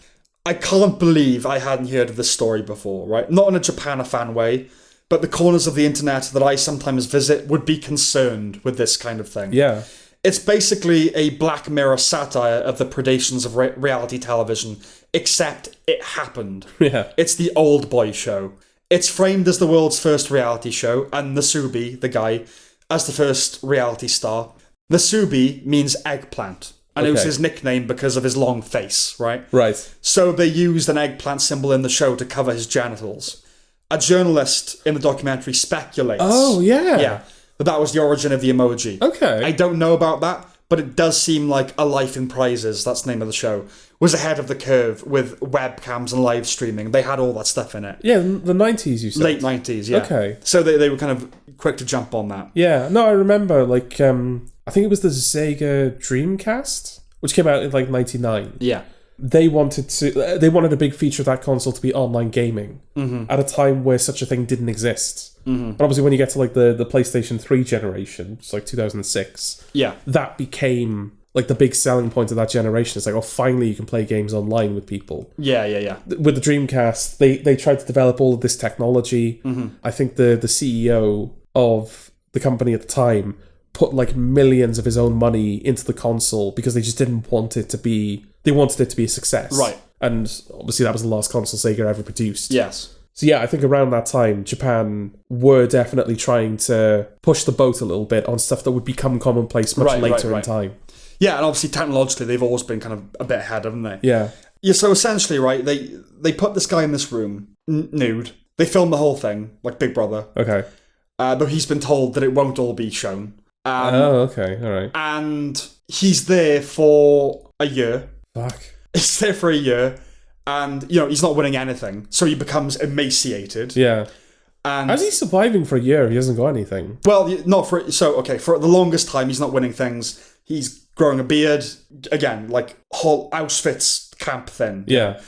I can't believe I hadn't heard of this story before, right? Not in a Japan-a-fan way, but the corners of the internet that I sometimes visit would be concerned with this kind of thing. Yeah. It's basically a Black Mirror satire of the predations of reality television, except it happened. Yeah. It's the Old Boy show. It's framed as the world's first reality show, and Nasubi, the guy, as the first reality star. Nasubi means eggplant, and it was his nickname because of his long face, right? Right. So they used an eggplant symbol in the show to cover his genitals. A journalist in the documentary speculates... Oh, yeah. That was the origin of the emoji. Okay. I don't know about that, but it does seem like A Life in Prizes, that's the name of the show, was ahead of the curve with webcams and live streaming. They had all that stuff in it. Yeah, the 90s, you said. Late 90s, yeah. Okay. So they were kind of quick to jump on that. Yeah, no, I remember, like, I think it was the Sega Dreamcast, which came out in, like, 99. Yeah. They wanted a big feature of that console to be online gaming at a time where such a thing didn't exist. But obviously when you get to like the PlayStation 3 generation, it's like 2006, that became like the big selling point of that generation. It's like, finally you can play games online with people. Yeah. With the Dreamcast, they tried to develop all of this technology. I think the CEO of the company at the time put like millions of his own money into the console because they just didn't want it to be... They wanted it to be a success. Right. And obviously that was the last console Sega ever produced. Yes. So yeah, I think around that time, Japan were definitely trying to push the boat a little bit on stuff that would become commonplace much later in time. Yeah, and obviously technologically they've always been kind of a bit ahead, haven't they? Yeah. Yeah, so essentially, right, they put this guy in this room, nude. They film the whole thing, like Big Brother. Okay. But he's been told that it won't all be shown. Okay, all right. And he's there for a year. Fuck. He's there for a year, and, he's not winning anything, so he becomes emaciated. Yeah. And how's he surviving for a year? He hasn't got anything. Well, not for... So, okay, for the longest time, he's not winning things. He's growing a beard. Again, like, whole Auschwitz camp thing. Yeah.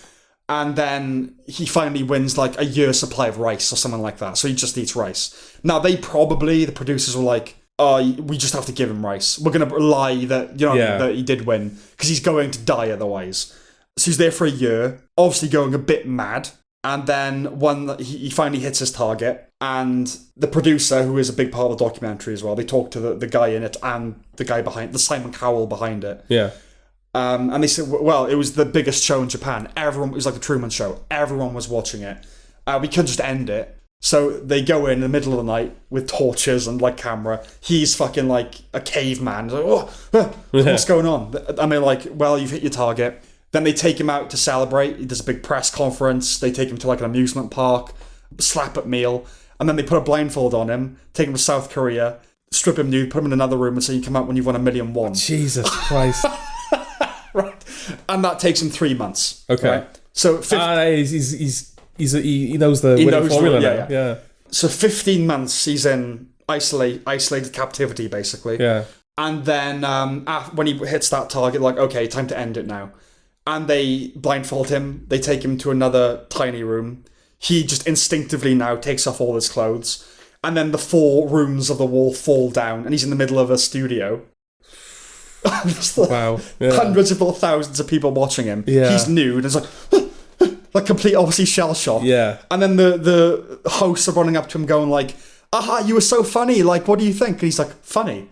And then he finally wins, like, a year's supply of rice or something like that. So he just eats rice. Now, the producers were like, we just have to give him rice. We're going to lie that, that he did win, because he's going to die otherwise. So he's there for a year, obviously going a bit mad. And then he finally hits his target, and the producer, who is a big part of the documentary as well, they talk to the guy in it and the guy behind, the Simon Cowell behind it. Yeah. And they said, well, it was the biggest show in Japan. It was like the Truman Show. Everyone was watching it. We couldn't just end it. So they go in the middle of the night with torches and like camera. He's fucking like a caveman. He's like, what's going on? And they're like, well, you've hit your target. Then they take him out to celebrate. There's a big press conference. They take him to like an amusement park, slap at meal, and then they put a blindfold on him, take him to South Korea, strip him nude, put him in another room, and say, you come out when you've won 1,000,000 won. Jesus Christ. Right. And that takes him 3 months. Okay. Right? So he knows the winning formula now. Yeah. So 15 months he's in isolated captivity, basically. Yeah. And then when he hits that target, like, okay, time to end it now. And they blindfold him. They take him to another tiny room. He just instinctively now takes off all his clothes. And then the 4 rooms of the wall fall down, and he's in the middle of a studio. Wow. Yeah. Hundreds if not thousands of people watching him. Yeah. He's nude. And it's like, like complete, obviously shell shock. Yeah. And then the hosts are running up to him going like, aha, you were so funny, like, what do you think? And he's like, funny?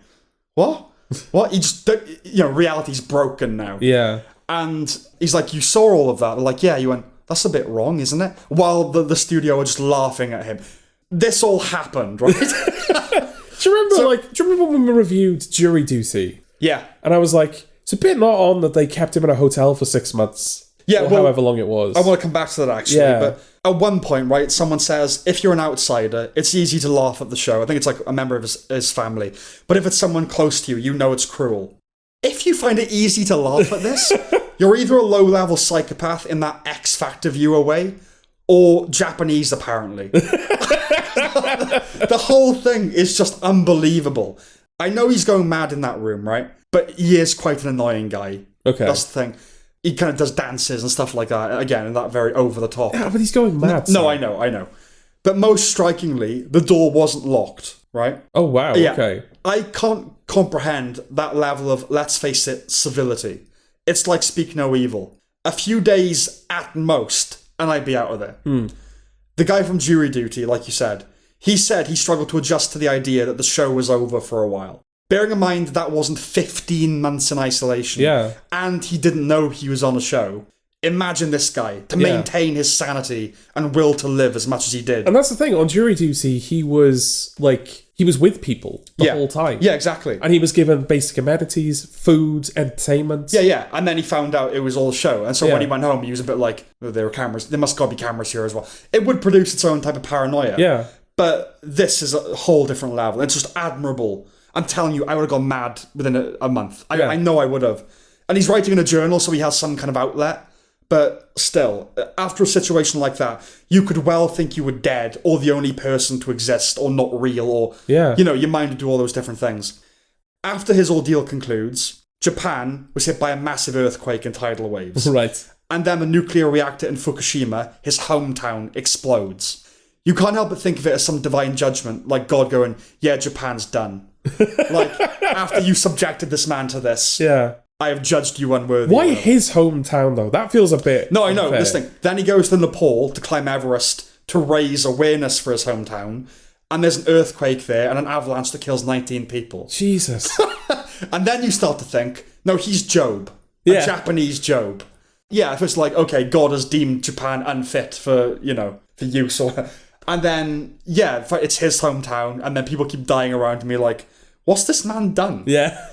What? What? He just, reality's broken now. Yeah. And he's like, you saw all of that? They're like, yeah. You went, that's a bit wrong, isn't it? While the studio are just laughing at him. This all happened, right? Do you remember when we reviewed Jury Duty? Yeah. And I was like, it's a bit not on that they kept him in a hotel for 6 months. Yeah, or however long it was. I want to come back to that actually. Yeah. But at one point, right, someone says, if you're an outsider, it's easy to laugh at the show. I think it's like a member of his family. But if it's someone close to you, you know it's cruel. If you find it easy to laugh at this, you're either a low-level psychopath in that X Factor viewer way, or Japanese, apparently. The whole thing is just unbelievable. I know he's going mad in that room, right? But he is quite an annoying guy. Okay. That's the thing. He kind of does dances and stuff like that, again, in that very over-the-top. Yeah, but he's going mad. No, I know. But most strikingly, the door wasn't locked, right? Oh, wow, Yeah. okay. I can't comprehend that level of, let's face it, civility. It's like speak no evil. A few days at most, and I'd be out of there. The guy from Jury Duty, like you said he struggled to adjust to the idea that the show was over for a while. Bearing in mind that wasn't 15 months in isolation. Yeah. And he didn't know he was on a show. Imagine this guy, to maintain his sanity and will to live as much as he did. And that's the thing, on Jury Duty, he was with people the whole time. Yeah, exactly. And he was given basic amenities, food, entertainment. Yeah. And then he found out it was all a show. And so when he went home, he was a bit like, oh, there were cameras. There must gotta be cameras here as well. It would produce its own type of paranoia. Yeah. But this is a whole different level. It's just admirable. I'm telling you, I would have gone mad within a month. I know I would have. And he's writing in a journal, so he has some kind of outlet. But still, after a situation like that, you could well think you were dead or the only person to exist or not real or, your mind would do all those different things. After his ordeal concludes, Japan was hit by a massive earthquake and tidal waves. Right. And then the nuclear reactor in Fukushima, his hometown, explodes. You can't help but think of it as some divine judgment, like God going, yeah, Japan's done. Like, after you subjected this man to this, I have judged you unworthy. Why his hometown, though? That feels a bit No, I know, unfair. this thing. Then he goes to Nepal to climb Everest to raise awareness for his hometown, and there's an earthquake there and an avalanche that kills 19 people. Jesus. And then you start to think, no, he's Job. A Japanese Job. Yeah, if it's like, okay, God has deemed Japan unfit for use or... And then, it's his hometown, and then people keep dying around me like, what's this man done? Yeah.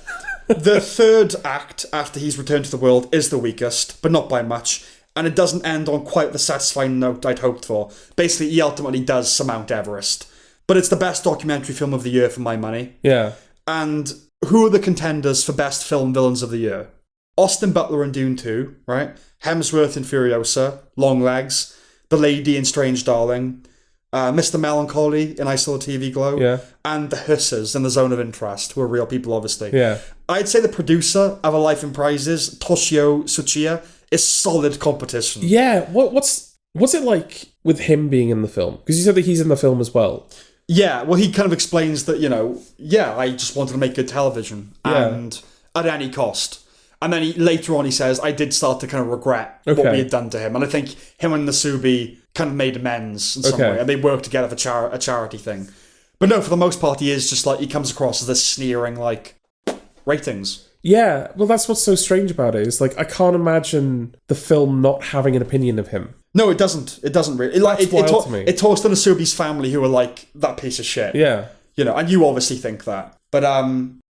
The third act, after he's returned to the world, is the weakest, but not by much, and it doesn't end on quite the satisfying note I'd hoped for. Basically, he ultimately does surmount Everest. But it's the best documentary film of the year for my money. Yeah. And who are the contenders for best film villains of the year? Austin Butler in Dune 2, right? Hemsworth in Furiosa, Longlegs, the lady in Strange Darling, Mr. Melancholy in I Saw the TV Glow, and the Hussars in The Zone of Interest, who are real people, obviously. Yeah. I'd say the producer of A Life in Prizes, Toshio Tsuchiya, is solid competition. Yeah, what's it like with him being in the film? Because you said that he's in the film as well. Yeah, well, he kind of explains that, I just wanted to make good television, and at any cost. And then later on he says, I did start to kind of regret what we had done to him. And I think him and Nasubi kind of made amends in some way. And they worked together for a charity thing. But no, for the most part, he is just like, he comes across as this sneering, like, ratings. Yeah, well, that's what's so strange about it. It's like, I can't imagine the film not having an opinion of him. No, it doesn't. It doesn't really. It talks to Nasubi's family who are like, that piece of shit. Yeah. And you obviously think that. But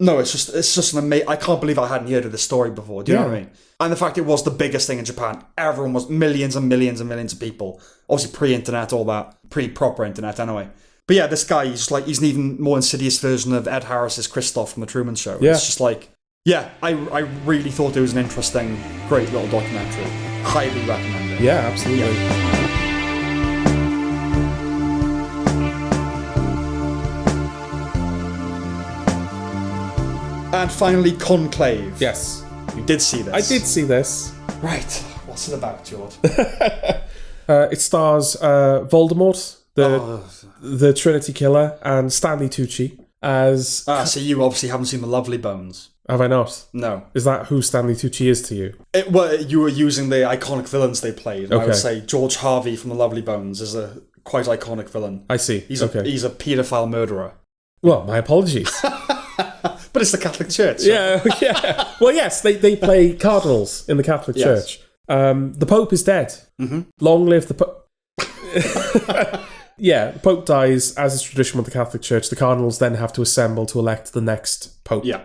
no, it's just an amazing... I can't believe I hadn't heard of this story before. Do you know what I mean? And the fact it was the biggest thing in Japan. Everyone was... Millions and millions and millions of people. Obviously pre-internet, all that. Pre-proper internet, anyway. But yeah, this guy, he's an even more insidious version of Ed Harris's Christoph from The Truman Show. Yeah. It's just like... Yeah, I really thought it was an interesting, great little documentary. Highly recommend it. Yeah, absolutely. Yeah. And finally, Conclave. Yes. You did see this. I did see this. Right. What's it about, George? It stars Voldemort, the Trinity Killer, and Stanley Tucci as... so you obviously haven't seen The Lovely Bones. Have I not? No. Is that who Stanley Tucci is to you? Well, you were using the iconic villains they played. And I would Okay. say George Harvey from The Lovely Bones is a quite iconic villain. I see. He's okay. he's a paedophile murderer. Well, my apologies. But it's the Catholic Church. So. yeah. Well, yes, they play cardinals in the Catholic Yes. Church. The Pope is dead. Mm-hmm. Long live the Pope. Yeah, the Pope dies, as is tradition with the Catholic Church. The cardinals then have to assemble to elect the next Pope. Yeah.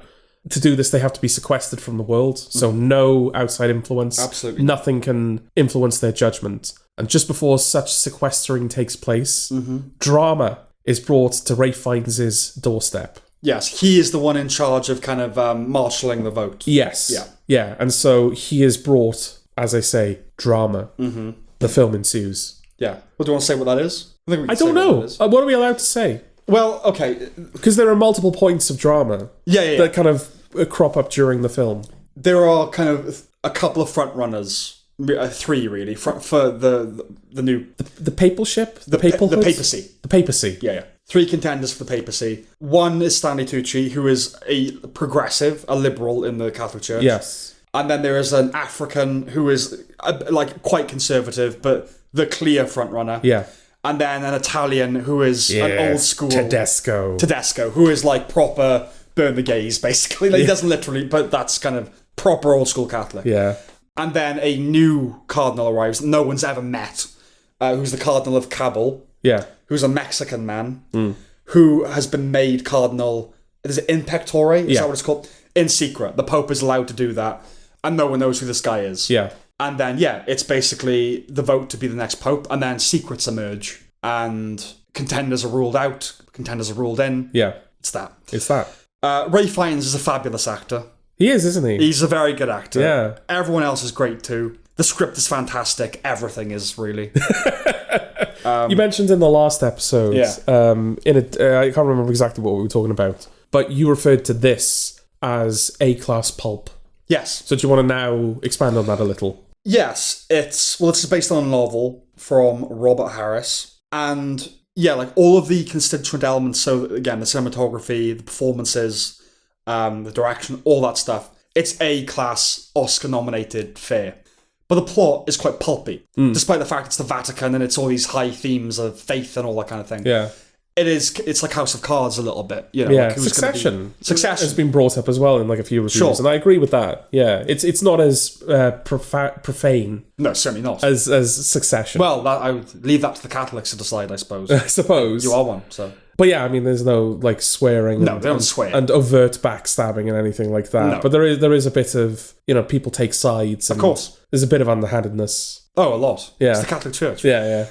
To do this, they have to be sequestered from the world, so no outside influence. Absolutely. Nothing can influence their judgment. And just before such sequestering takes place, drama is brought to Ralph Fiennes' doorstep. Yes, he is the one in charge of kind of marshalling the vote. Yes. Yeah. Yeah, and so he is brought, as I say, drama. Mm-hmm. The film ensues. Yeah. Well, do you want to say what that is? I think we can I say don't what know. that is. What are we allowed to say? Well, okay. Because there are multiple points of drama Yeah. that kind of crop up during the film. There are kind of a couple of front runners. 3 really for the new The papal ship? The papal the hoods? papacy. The papacy. Yeah. 3 contenders for the papacy. One is Stanley Tucci, who is a progressive, a liberal in the Catholic Church. Yes. And then there is an African who is like quite conservative, but the clear front runner. Yeah. And then an Italian who is an old school Tedesco, who is like proper burn the gays, basically. Like, he doesn't literally, but that's kind of proper old school Catholic. Yeah. And then a new cardinal arrives that no one's ever met, who's the Cardinal of Cabul, Yeah. who's a Mexican man, who has been made cardinal, is it in pectore? Is that what it's called? In secret. The Pope is allowed to do that, and no one knows who this guy is. Yeah. And then, it's basically the vote to be the next Pope, and then secrets emerge, and contenders are ruled out, contenders are ruled in. Yeah. It's that. It's that. Ralph Fiennes is a fabulous actor. He is, isn't he? He's a very good actor. Yeah. Everyone else is great too. The script is fantastic. Everything is really. You mentioned in the last episode, I can't remember exactly what we were talking about, but you referred to this as A-class pulp. Yes. So do you want to now expand on that a little? Yes. It's based on a novel from Robert Harris. And like all of the constituent elements. So again, the cinematography, the performances, the direction, all that stuff. It's A-class Oscar-nominated fare. But the plot is quite pulpy, despite the fact it's the Vatican and it's all these high themes of faith and all that kind of thing. Yeah. It's like House of Cards a little bit, you know. Yeah, like who's Succession. Succession has been brought up as well in like a few reviews, Sure. and I agree with that. Yeah, it's not as profane No, certainly not. as Succession. Well, I would leave that to the Catholics to decide, I suppose. I suppose. You are one, so. But yeah, I mean, there's no like swearing. No, they don't swear. And overt backstabbing and anything like that. No. But there is a bit of, people take sides. And Of course. There's a bit of underhandedness. Oh, a lot. Yeah. It's the Catholic Church. Yeah.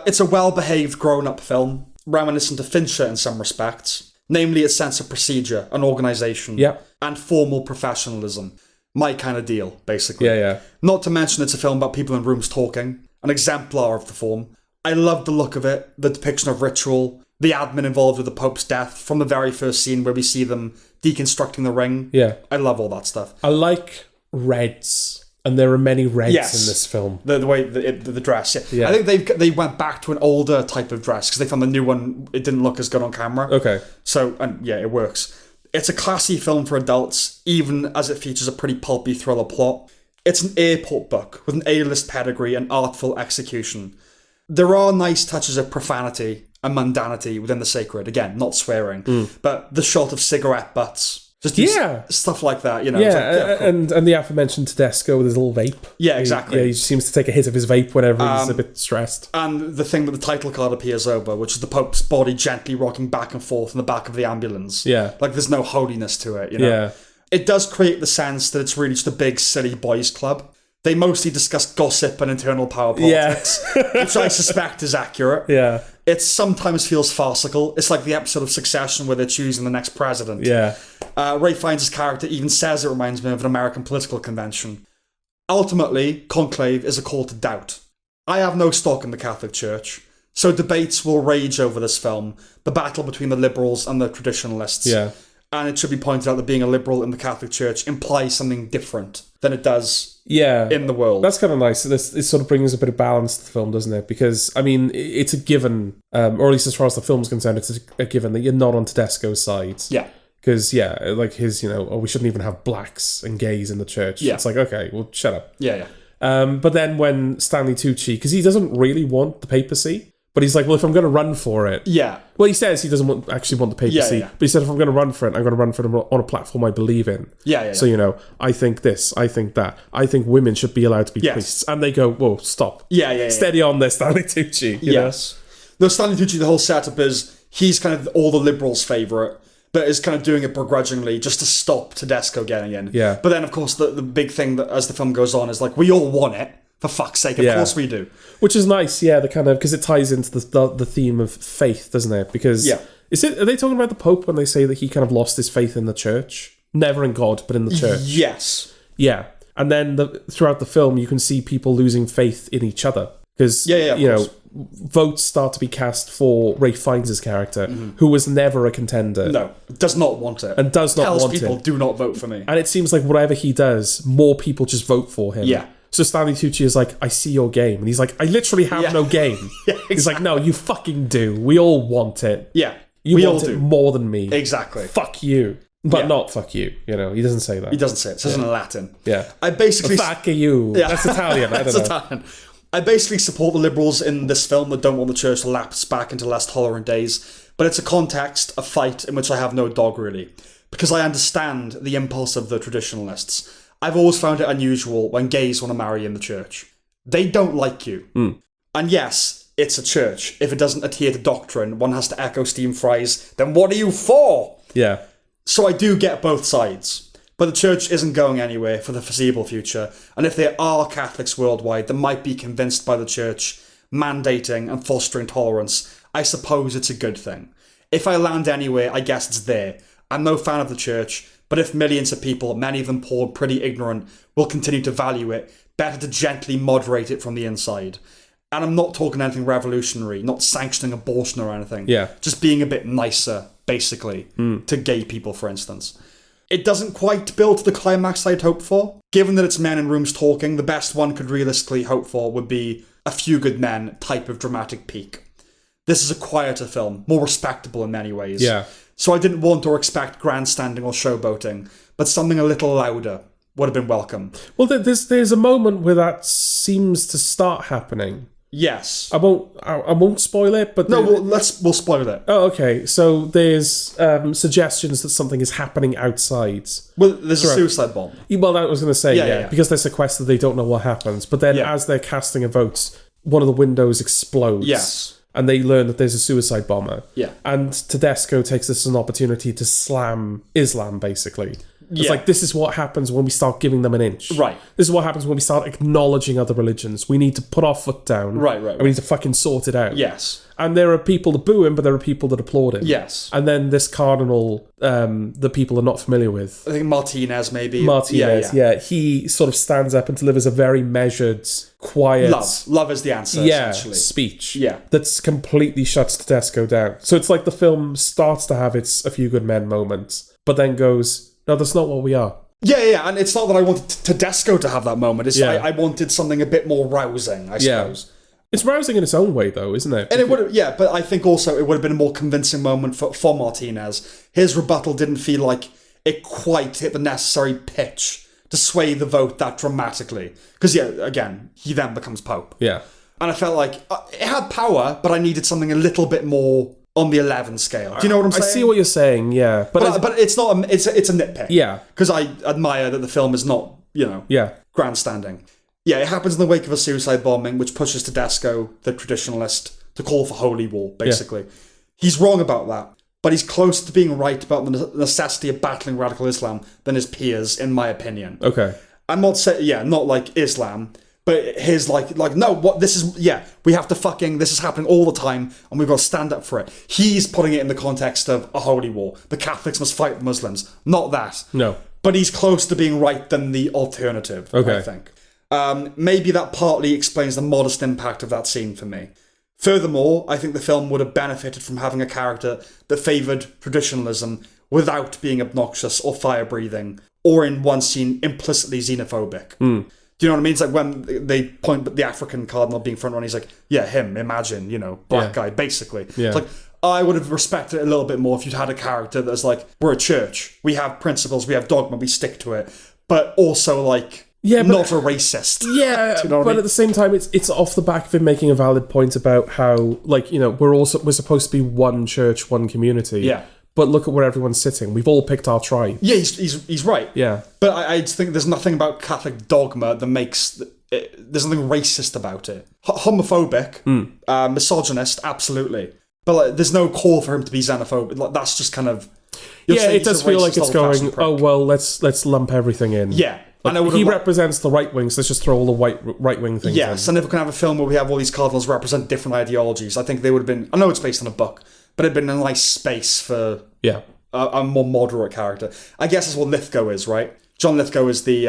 It's a well-behaved, grown-up film, reminiscent of Fincher in some respects, namely its sense of procedure and organisation, Yeah. and formal professionalism. My kind of deal, basically. Yeah. Not to mention it's a film about people in rooms talking, an exemplar of the form. I love the look of it, the depiction of ritual, the admin involved with the Pope's death, from the very first scene where we see them deconstructing the ring. Yeah. I love all that stuff. I like reds, and there are many reds Yes. in this film. The way the dress, Yeah. I think they went back to an older type of dress because they found the new one, it didn't look as good on camera. Okay. So, and it works. It's a classy film for adults, even as it features a pretty pulpy thriller plot. It's an airport book with an A-list pedigree and artful execution. There are nice touches of profanity and mundanity within the sacred. Again, not swearing, but the shot of cigarette butts. Just stuff like that, you know. Yeah, It's like, cool. and the aforementioned Tedesco with his little vape. Yeah, exactly. He seems to take a hit of his vape whenever he's a bit stressed. And the thing that the title card appears over, which is the Pope's body gently rocking back and forth in the back of the ambulance. Yeah. Like there's no holiness to it, you know. Yeah. It does create the sense that it's really just a big, silly boys' club. They mostly discuss gossip and internal power politics, which I suspect is accurate. Yeah. It sometimes feels farcical. It's like the episode of Succession where they're choosing the next president. Yeah. Ralph Fiennes' character even says it reminds me of an American political convention. Ultimately, Conclave is a call to doubt. I have no stock in the Catholic Church, so debates will rage over this film, the battle between the liberals and the traditionalists. Yeah. And it should be pointed out that being a liberal in the Catholic Church implies something different than it does Yeah. in the world. That's kind of nice. This sort of brings a bit of balance to the film, doesn't it? Because, I mean, it's a given, or at least as far as the film's concerned, it's a given that you're not on Tedesco's side. Yeah. Because, like his, we shouldn't even have blacks and gays in the church. Yeah. It's like, okay, well, shut up. Yeah. But then when Stanley Tucci, because he doesn't really want the papacy, but he's like, well, if I'm going to run for it. Yeah. Well, he says he doesn't actually want the papacy, Yeah. but he said, if I'm going to run for it, I'm going to run for it on a platform I believe in. Yeah. So, I think this, I think that. I think women should be allowed to be priests. And they go, whoa, stop. Yeah. Steady on there, Stanley Tucci. Yes. No, Stanley Tucci, the whole setup is he's kind of all the liberals' favourite, but is kind of doing it begrudgingly just to stop Tedesco getting in. Yeah. But then, of course, the big thing that as the film goes on is like, we all want it. For fuck's sake, of course we do. Which is nice, the kind of, because it ties into the theme of faith, doesn't it? Because, are they talking about the Pope when they say that he kind of lost his faith in the church? Never in God, but in the church. Yes. Yeah. And then throughout the film, you can see people losing faith in each other. Because, votes start to be cast for Ralph Fiennes' character, who was never a contender. No, does not want it. And does not Tells want people, it. do not vote for me. And it seems like whatever he does, more people just vote for him. Yeah. So Stanley Tucci is like, I see your game. And he's like, I literally have no game. Exactly. He's like, no, you fucking do. We all want it. Yeah. We want it more than me. Exactly. Fuck you. But not fuck you. He doesn't say that. He doesn't say it. It says it in Latin. Yeah. I basically... Fuck you. Yeah. That's Italian. I don't know. Italian. I basically support the liberals in this film that don't want the church to lapse back into less tolerant days, but it's a context, a fight, in which I have no dog, really. Because I understand the impulse of the traditionalists. I've always found it unusual when gays want to marry in the church. They don't like you. And yes, it's a church. If it doesn't adhere to doctrine, one has to echo Stephen Fry's, then what are you for? Yeah. So I do get both sides. But the church isn't going anywhere for the foreseeable future. And if there are Catholics worldwide that might be convinced by the church, mandating and fostering tolerance, I suppose it's a good thing. If I land anywhere, I guess it's there. I'm no fan of the church, but if millions of people, many of them poor and pretty ignorant, will continue to value it, better to gently moderate it from the inside. And I'm not talking anything revolutionary, not sanctioning abortion or anything. Yeah. Just being a bit nicer, basically, to gay people, for instance. It doesn't quite build to the climax I'd hoped for. Given that it's men in rooms talking, the best one could realistically hope for would be a Few Good Men type of dramatic peak. This is a quieter film, more respectable in many ways. Yeah. So I didn't want or expect grandstanding or showboating, but something a little louder would have been welcome. Well, there's a moment where that seems to start happening. Yes. I won't spoil it, but No, we'll spoil it. Oh, okay. So there's suggestions that something is happening outside. Well, there's a suicide bomb. Well, I was going to say, Yeah. because they're sequestered, they don't know what happens. But then as they're casting a vote, one of the windows explodes. Yes. And they learn that there's a suicide bomber. Yeah. And Tedesco takes this as an opportunity to slam Islam, basically. It's like, this is what happens when we start giving them an inch. Right. This is what happens when we start acknowledging other religions. We need to put our foot down. Right. And we need to fucking sort it out. Yes. And there are people that boo him, but there are people that applaud him. Yes. And then this cardinal, the people are not familiar with. I think Martinez, maybe. Martinez, he sort of stands up and delivers a very measured, quiet... Love is the answer, essentially. Speech. Yeah. That's completely shuts Tedesco down. So it's like the film starts to have its A Few Good Men moments, but then goes, no, that's not what we are. Yeah, and it's not that I wanted Tedesco to have that moment. It's I wanted something a bit more rousing, I suppose. It's rousing in its own way, though, isn't it? And it would, but I think also it would have been a more convincing moment for Martinez. His rebuttal didn't feel like it quite hit the necessary pitch to sway the vote that dramatically. Because, again, he then becomes Pope. Yeah. And I felt like it had power, but I needed something a little bit more on the 11 scale. Do you know what I'm saying? I see what you're saying, yeah. But it's not. It's a nitpick. Yeah. Because I admire that the film is not, grandstanding. Yeah, it happens in the wake of a suicide bombing, which pushes Tedesco, the traditionalist, to call for holy war, basically. Yeah. He's wrong about that, but he's closer to being right about the necessity of battling radical Islam than his peers, in my opinion. Okay. I'm not saying, not like Islam, but his no, what this is, we have to this is happening all the time, and we've got to stand up for it. He's putting it in the context of a holy war. The Catholics must fight the Muslims. Not that. No. But he's closer to being right than the alternative, I think. Maybe that partly explains the modest impact of that scene for me. Furthermore, I think the film would have benefited from having a character that favoured traditionalism without being obnoxious or fire-breathing, or in one scene implicitly xenophobic. Do you know what I mean? It's like when they point at the African cardinal being front runner, he's like, him, imagine, black guy, basically. Yeah. It's like, I would have respected it a little bit more if you'd had a character that's like, we're a church, we have principles, we have dogma, we stick to it, but also like, not a racist. Yeah, you know but at the same time, it's off the back of him making a valid point about how, like, you know, we're supposed to be one church, one community. Yeah. But look at where everyone's sitting. We've all picked our tribe. Yeah, he's right. Yeah. But I think there's nothing about Catholic dogma that makes there's nothing racist about it. Homophobic, misogynist, absolutely. But like, there's no call for him to be xenophobic. Like, that's just kind of it does feel like it's going. Oh well, let's lump everything in. Yeah. Like, he represents the right wing, so let's just throw all the right wing things in. Yes, and if we can have a film where we have all these cardinals represent different ideologies, I think they would have been... I know it's based on a book, but it'd been a nice space for a more moderate character. I guess that's what Lithgow is, right? John Lithgow is the...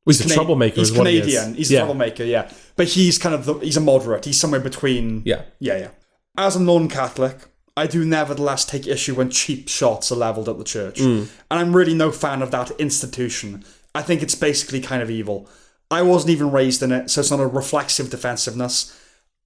he's a troublemaker. He's is what Canadian. He is. He's a troublemaker, yeah. But he's kind of... he's a moderate. He's somewhere between... Yeah. As a non-Catholic, I do nevertheless take issue when cheap shots are levelled at the church. And I'm really no fan of that institution. I think it's basically kind of evil. I wasn't even raised in it, so it's not a reflexive defensiveness.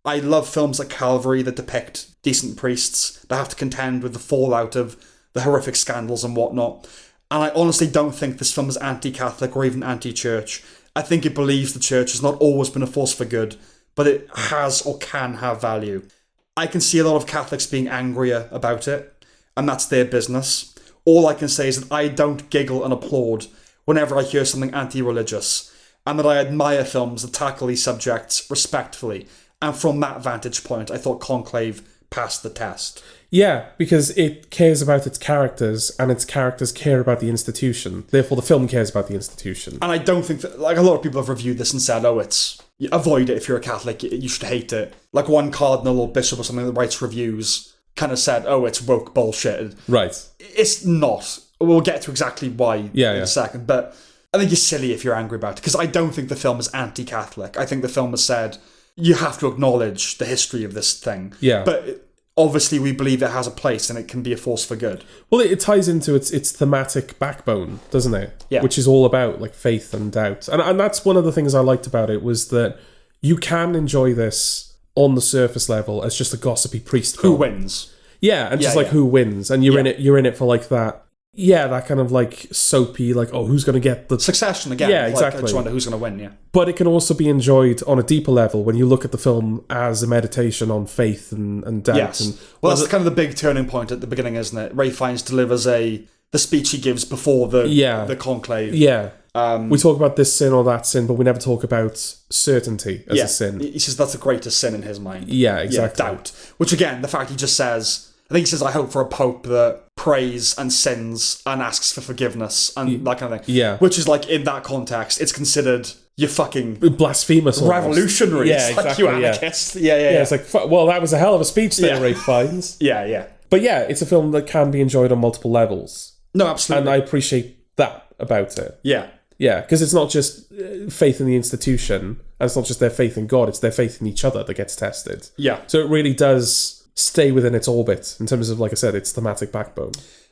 I love films like Calvary that depict decent priests that have to contend with the fallout of the horrific scandals and whatnot. And I honestly don't think this film is anti-Catholic or even anti-church. I think it believes the church has not always been a force for good, but it has or can have value. I can see a lot of Catholics being angrier about it, and that's their business. All I can say is that I don't giggle and applaud whenever I hear something anti-religious, and that I admire films that tackle these subjects respectfully. And from that vantage point, I thought Conclave passed the test. Yeah, because it cares about its characters, and its characters care about the institution. Therefore, the film cares about the institution. And I don't think that... like, a lot of people have reviewed this and said, avoid it if you're a Catholic, you should hate it. Like, one cardinal or bishop or something that writes reviews kind of said, it's woke bullshit. Right. It's not. We'll get to exactly why in a second, but I think you're silly if you're angry about it, because I don't think the film is anti-Catholic. I think the film has said, you have to acknowledge the history of this thing. Yeah. But obviously we believe it has a place and it can be a force for good. Well, it ties into its thematic backbone, doesn't it? Yeah. Which is all about, like, faith and doubt. And that's one of the things I liked about it, was that you can enjoy this on the surface level as just a gossipy priest film. Who wins? Yeah, and just who wins. And you're in it for, like, that kind of, like, soapy, like, who's going to get the... Succession again. Yeah, exactly. I just wonder who's going to win, yeah. But it can also be enjoyed on a deeper level when you look at the film as a meditation on faith and doubt. Yes. And, that's kind of the big turning point at the beginning, isn't it? Ralph Fiennes delivers the speech he gives before the conclave. Yeah. We talk about this sin or that sin, but we never talk about certainty as a sin. He says that's the greatest sin in his mind. Yeah, exactly. Doubt. Which, again, the fact he just says... I think he says, I hope for a pope that prays and sins and asks for forgiveness and that kind of thing. Yeah. Which is like, in that context, it's considered you're fucking... blasphemous. Revolutionary. Yeah, it's like you anarchist. Yeah. It's like, well, that was a hell of a speech there, Ralph Fiennes. Yeah. But yeah, it's a film that can be enjoyed on multiple levels. No, absolutely. And I appreciate that about it. Yeah. Yeah, because it's not just faith in the institution, and it's not just their faith in God, it's their faith in each other that gets tested. Yeah. So it really does stay within its orbit in terms of, like I said, its thematic backbone.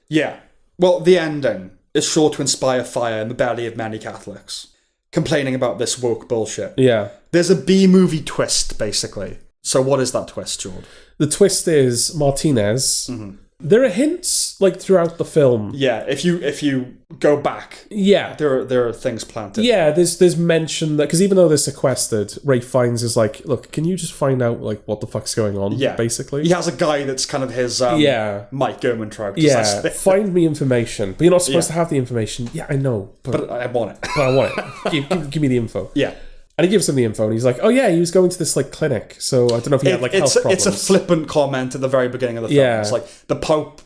Yeah. Well, the ending is sure to inspire fire in the belly of many Catholics, complaining about this woke bullshit. Yeah. There's a B-movie twist, basically. So what is that twist, George? The twist is Martinez. Mm-hmm. There are hints, like, throughout the film. Yeah, if you go back, there are things planted. Yeah, there's mention that, because even though they're sequestered, Ralph Fiennes is like, look, can you just find out, like, what the fuck's going on? Yeah, basically. He has a guy that's kind of his Mike Germantraut. Yeah, find me information, but you're not supposed to have the information. Yeah, I know, but I want it. But I want it. give me the info. Yeah. And he gives him the info, and he's like, oh yeah, he was going to this, like, clinic, so I don't know if he had, like, health problems. It's a flippant comment at the very beginning of the film. Yeah. It's like, the Pope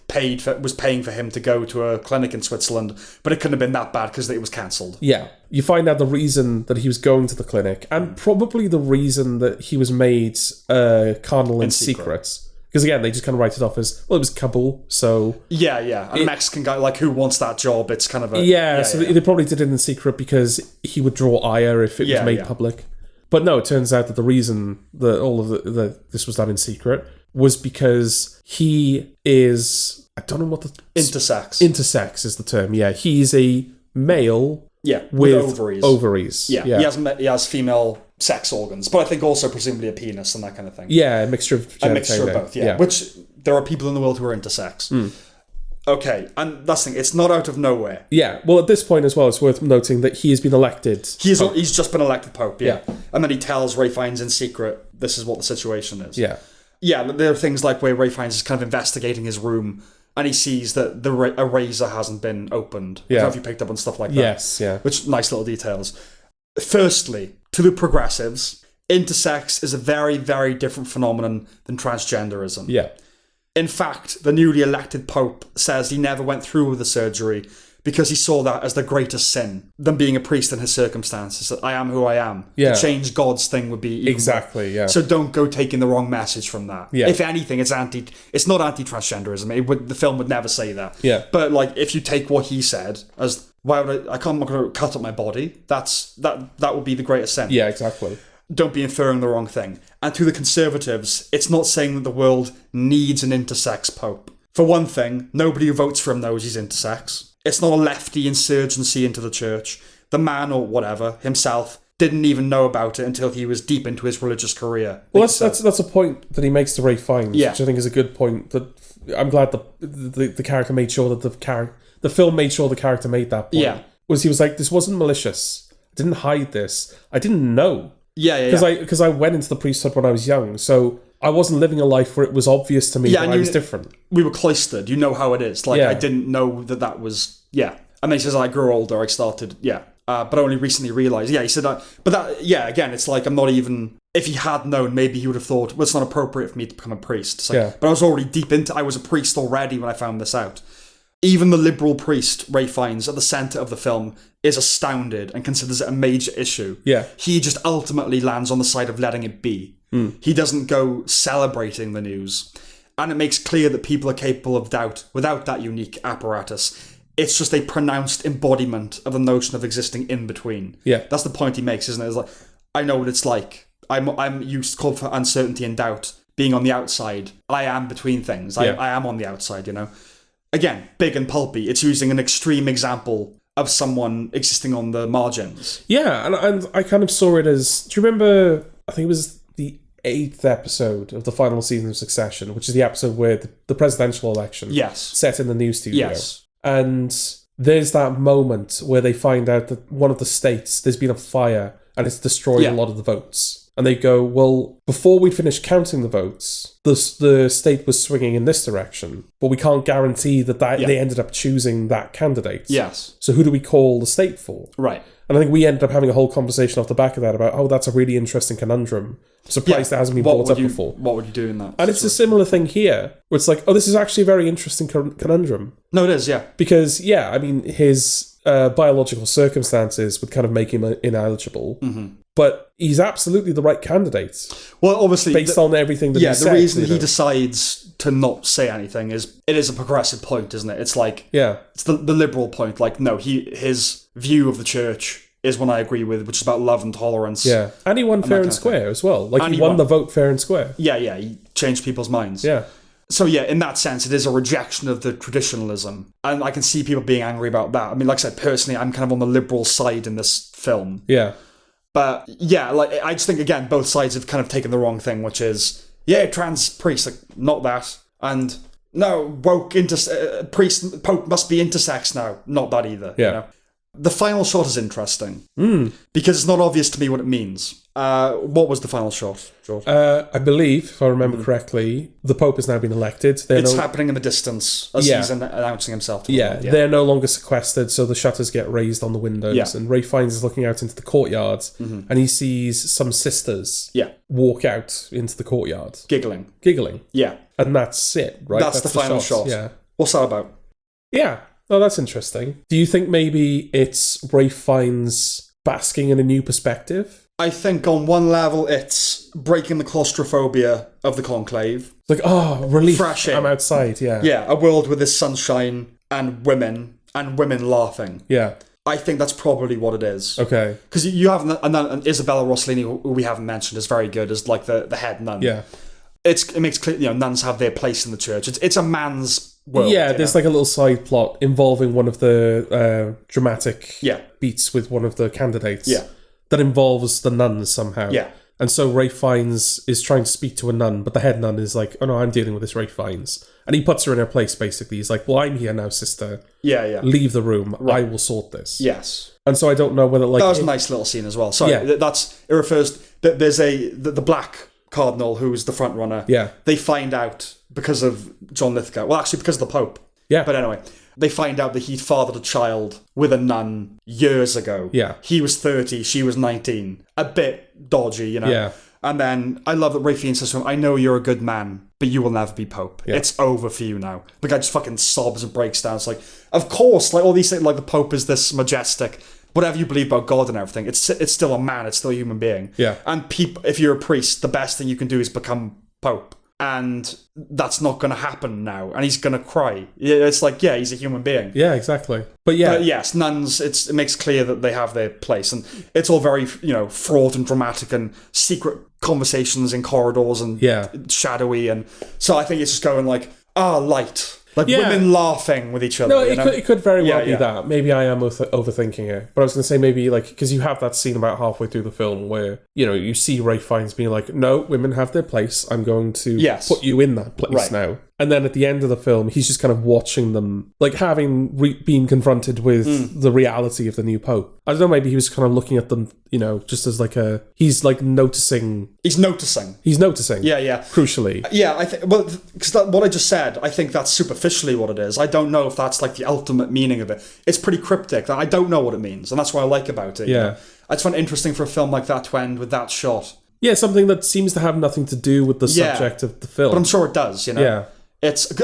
was paying for him to go to a clinic in Switzerland, but it couldn't have been that bad because it was cancelled. Yeah. You find out the reason that he was going to the clinic, and probably the reason that he was made cardinal in secret. Because again, they just kind of write it off as, well, it was Kabul, so... Yeah. A Mexican guy, like, who wants that job? It's kind of a... They probably did it in secret because he would draw ire if it was made public. But no, it turns out that the reason that all of this was done in secret was because he is... I don't know what the... Intersex. Intersex is the term, yeah. He's a male... Yeah, with ovaries. Yeah. He has female sex organs, but I think also presumably a penis and that kind of thing. Yeah, a mixture of both, yeah. Which there are people in the world who are intersex. Okay, and that's the thing, it's not out of nowhere. Yeah, well, at this point as well, it's worth noting that he has been elected. He's just been elected Pope, yeah. And then he tells Ray Fiennes in secret, this is what the situation is. Yeah. Yeah, there are things like where Ray Fiennes is kind of investigating his room, and he sees that a razor hasn't been opened. I don't know if you picked up on stuff like that. Yes, yeah. Which, nice little details. Firstly, to the progressives, intersex is a very, very different phenomenon than transgenderism. Yeah. In fact, the newly elected Pope says he never went through with the surgery because he saw that as the greatest sin than being a priest in his circumstances. That I am who I am. Yeah. To change God's thing would be even Exactly, yeah. So don't go taking the wrong message from that. Yeah. If anything, it's not anti-transgenderism. The film would never say that. Yeah. But like, if you take what he said as, why would I'm not going to cut up my body. That would be the greatest sin. Yeah, exactly. Don't be inferring the wrong thing. And to the conservatives, it's not saying that the world needs an intersex pope. For one thing, nobody who votes for him knows he's intersex. It's not a lefty insurgency into the church. The man, or whatever, himself, didn't even know about it until he was deep into his religious career. Well, that's a point that he makes to Ray Fiennes, Yeah. which I think is a good point. That I'm glad the character made sure that the film made sure the character made that point. Yeah. He was like, this wasn't malicious. I didn't hide this. I didn't know. Yeah. Because I went into the priesthood when I was young, so I wasn't living a life where it was obvious to me that I was different. We were cloistered. You know how it is. Like, I didn't know that was... Yeah. And then he says, I grew older, I started... Yeah. But only recently realised. Yeah, he said that... But that... Yeah, again, it's like, I'm not even... If he had known, maybe he would have thought, well, it's not appropriate for me to become a priest. It's like, But I was already deep into... I was a priest already when I found this out. Even the liberal priest, Ray Fiennes, at the centre of the film, is astounded and considers it a major issue. Yeah. He just ultimately lands on the side of letting it be. He doesn't go celebrating the news. And it makes clear that people are capable of doubt without that unique apparatus. It's just a pronounced embodiment of the notion of existing in between. Yeah. That's the point he makes, isn't it? It's like, I know what it's like. I'm used to call for uncertainty and doubt, being on the outside. I am between things. I am on the outside, you know? Again, big and pulpy. It's using an extreme example of someone existing on the margins. Yeah, and I kind of saw it as... Do you remember... I think it was the 8th episode of the final season of Succession, which is the episode where the presidential election set in the news studio. Yes. And there's that moment where they find out that one of the states, there's been a fire and it's destroyed a lot of the votes. And they go, well, before we finish counting the votes, the state was swinging in this direction, but we can't guarantee that they ended up choosing that candidate. Yes. So who do we call the state for? Right. And I think we ended up having a whole conversation off the back of that about, that's a really interesting conundrum. I'm surprised that hasn't been brought up before. What would you do in that? And it's a similar thing here, where it's like, this is actually a very interesting conundrum. No, it is, yeah. Because, I mean, his biological circumstances would kind of make him ineligible. Mm-hmm. But he's absolutely the right candidate. Well, obviously... Based on everything that he said. Yeah, the reason he decides to not say anything is... It is a progressive point, isn't it? It's like... Yeah. It's the liberal point. Like, no, his view of the church is one I agree with, which is about love and tolerance. Yeah. And he won fair and square as well. Like, he won the vote fair and square. Yeah, he changed people's minds. Yeah. So yeah, in that sense, it is a rejection of the traditionalism. And I can see people being angry about that. I mean, like I said, personally, I'm kind of on the liberal side in this film. Yeah. But yeah, like I just think, again, both sides have kind of taken the wrong thing, which is, trans priest, like, not that. And no, woke priest, pope must be intersex now. Not that either. Yeah. You know? The final shot is interesting because it's not obvious to me what it means. What was the final shot, George? I believe, if I remember correctly, the Pope has now been elected. It's happening in the distance as he's announcing himself to the world. They're no longer sequestered, so the shutters get raised on the windows. And Ray Fiennes is looking out into the courtyard, and he sees some sisters walk out into the courtyard. Giggling. Yeah. And that's it, right? That's the final shot. Yeah. What's that about? Yeah. Oh, that's interesting. Do you think maybe it's Ray Fiennes basking in a new perspective? I think on one level it's breaking the claustrophobia of the Conclave. Like, relief. Fresh air. I'm outside, yeah. Yeah, a world with this sunshine and women laughing. Yeah. I think that's probably what it is. Okay. Because you have and Isabella Rossellini, who we haven't mentioned, is very good as like the head nun. Yeah. It makes clear, nuns have their place in the church. It's a man's world. Yeah, there's like a little side plot involving one of the dramatic Yeah. beats with one of the candidates. Yeah. That involves the nuns somehow. Yeah. And so Ralph Fiennes is trying to speak to a nun, but the head nun is like, oh no, I'm dealing with this Ralph Fiennes. And he puts her in her place, basically. He's like, well, I'm here now, sister. Yeah. Leave the room. Right. I will sort this. Yes. And so I don't know whether, like... That was a nice little scene as well. Sorry, it refers... There's the black cardinal who's the front runner. Yeah. They find out because of John Lithgow. Well, actually, because of the Pope. Yeah. But anyway, they find out that he'd fathered a child with a nun years ago. Yeah. He was 30, she was 19. A bit dodgy, you know? Yeah. And then I love that Ralph Fiennes says to him, I know you're a good man, but you will never be Pope. Yeah. It's over for you now. The guy just fucking sobs and breaks down. It's like, of course, like all these things, like the Pope is this majestic, whatever you believe about God and everything, it's still a man, it's still a human being. Yeah. And if you're a priest, the best thing you can do is become Pope. And that's not going to happen now. And he's going to cry. It's like, yeah, he's a human being. Yeah, exactly. But yes, nuns, it makes clear that they have their place. And it's all very, fraught and dramatic and secret conversations in corridors and shadowy. And so I think it's just going like, light. Like women laughing with each other. No, it could very well be that. Maybe I am overthinking it. But I was going to say maybe like, because you have that scene about halfway through the film where, you see Ralph Fiennes being like, no, women have their place. I'm going to put you in that place now. And then at the end of the film, he's just kind of watching them, like having been confronted with the reality of the new Pope. I don't know, maybe he was kind of looking at them, just as like he's like noticing. He's noticing. Yeah. Crucially. Yeah, I think, well, because what I just said, I think that's superficially what it is. I don't know if that's like the ultimate meaning of it. It's pretty cryptic. I don't know what it means. And that's what I like about it. Yeah. I just find it interesting for a film like that to end with that shot. Yeah, something that seems to have nothing to do with the subject of the film. But I'm sure it does, Yeah.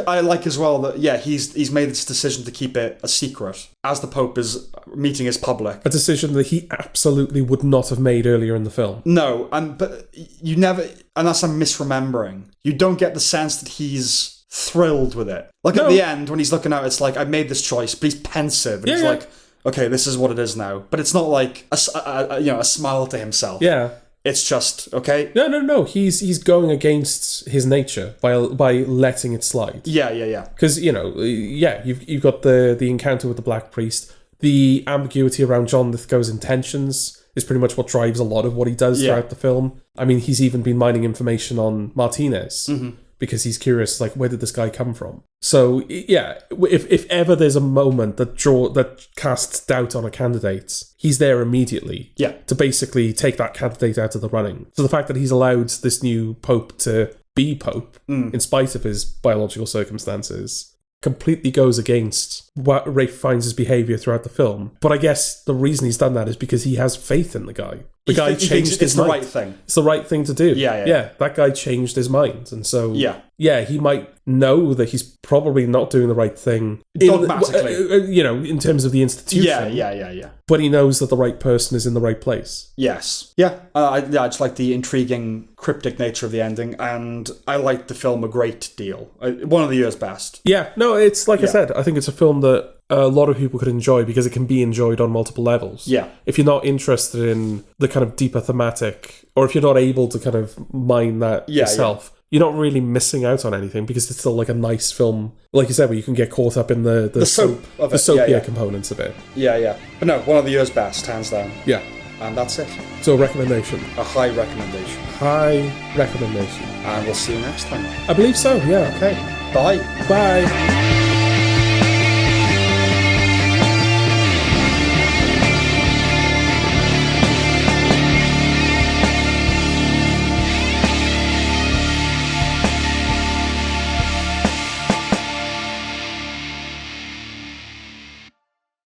I like as well that he's made this decision to keep it a secret as the Pope is meeting his public. A decision that he absolutely would not have made earlier in the film. No, but you never, unless I'm misremembering, you don't get the sense that he's thrilled with it. Like at the end when he's looking out, it's like I made this choice, but he's pensive. And he's like, okay, this is what it is now. But it's not like a smile to himself. Yeah. It's just, okay. No. He's going against his nature by letting it slide. Yeah. Because, you've got the encounter with the Black Priest. The ambiguity around John Lithgow's intentions is pretty much what drives a lot of what he does throughout the film. I mean, he's even been mining information on Martinez. Because he's curious, like, where did this guy come from? So, if ever there's a moment that casts doubt on a candidate, he's there immediately to basically take that candidate out of the running. So the fact that he's allowed this new Pope to be Pope, in spite of his biological circumstances, completely goes against what Ralph Fiennes' behaviour throughout the film. But I guess the reason he's done that is because he has faith in the guy. The guy changed his mind. It's the right thing. It's the right thing to do. Yeah, that guy changed his mind. And so, he might know that he's probably not doing the right thing. Dogmatically. In terms of the institution. Yeah. But he knows that the right person is in the right place. Yes. Yeah. I just like the intriguing, cryptic nature of the ending. And I like the film a great deal. One of the year's best. Yeah. No, it's like I said, I think it's a film that a lot of people could enjoy because it can be enjoyed on multiple levels. Yeah. If you're not interested in the kind of deeper thematic, or if you're not able to kind of mine that yourself, you're not really missing out on anything because it's still like a nice film, like you said, where you can get caught up in the soap of the it. soapier components of it. Yeah. But no, one of the year's best, hands down. Yeah. And that's it. So a recommendation. A high recommendation. High recommendation. And we'll see you next time. I believe so, yeah. Okay. Bye. Bye.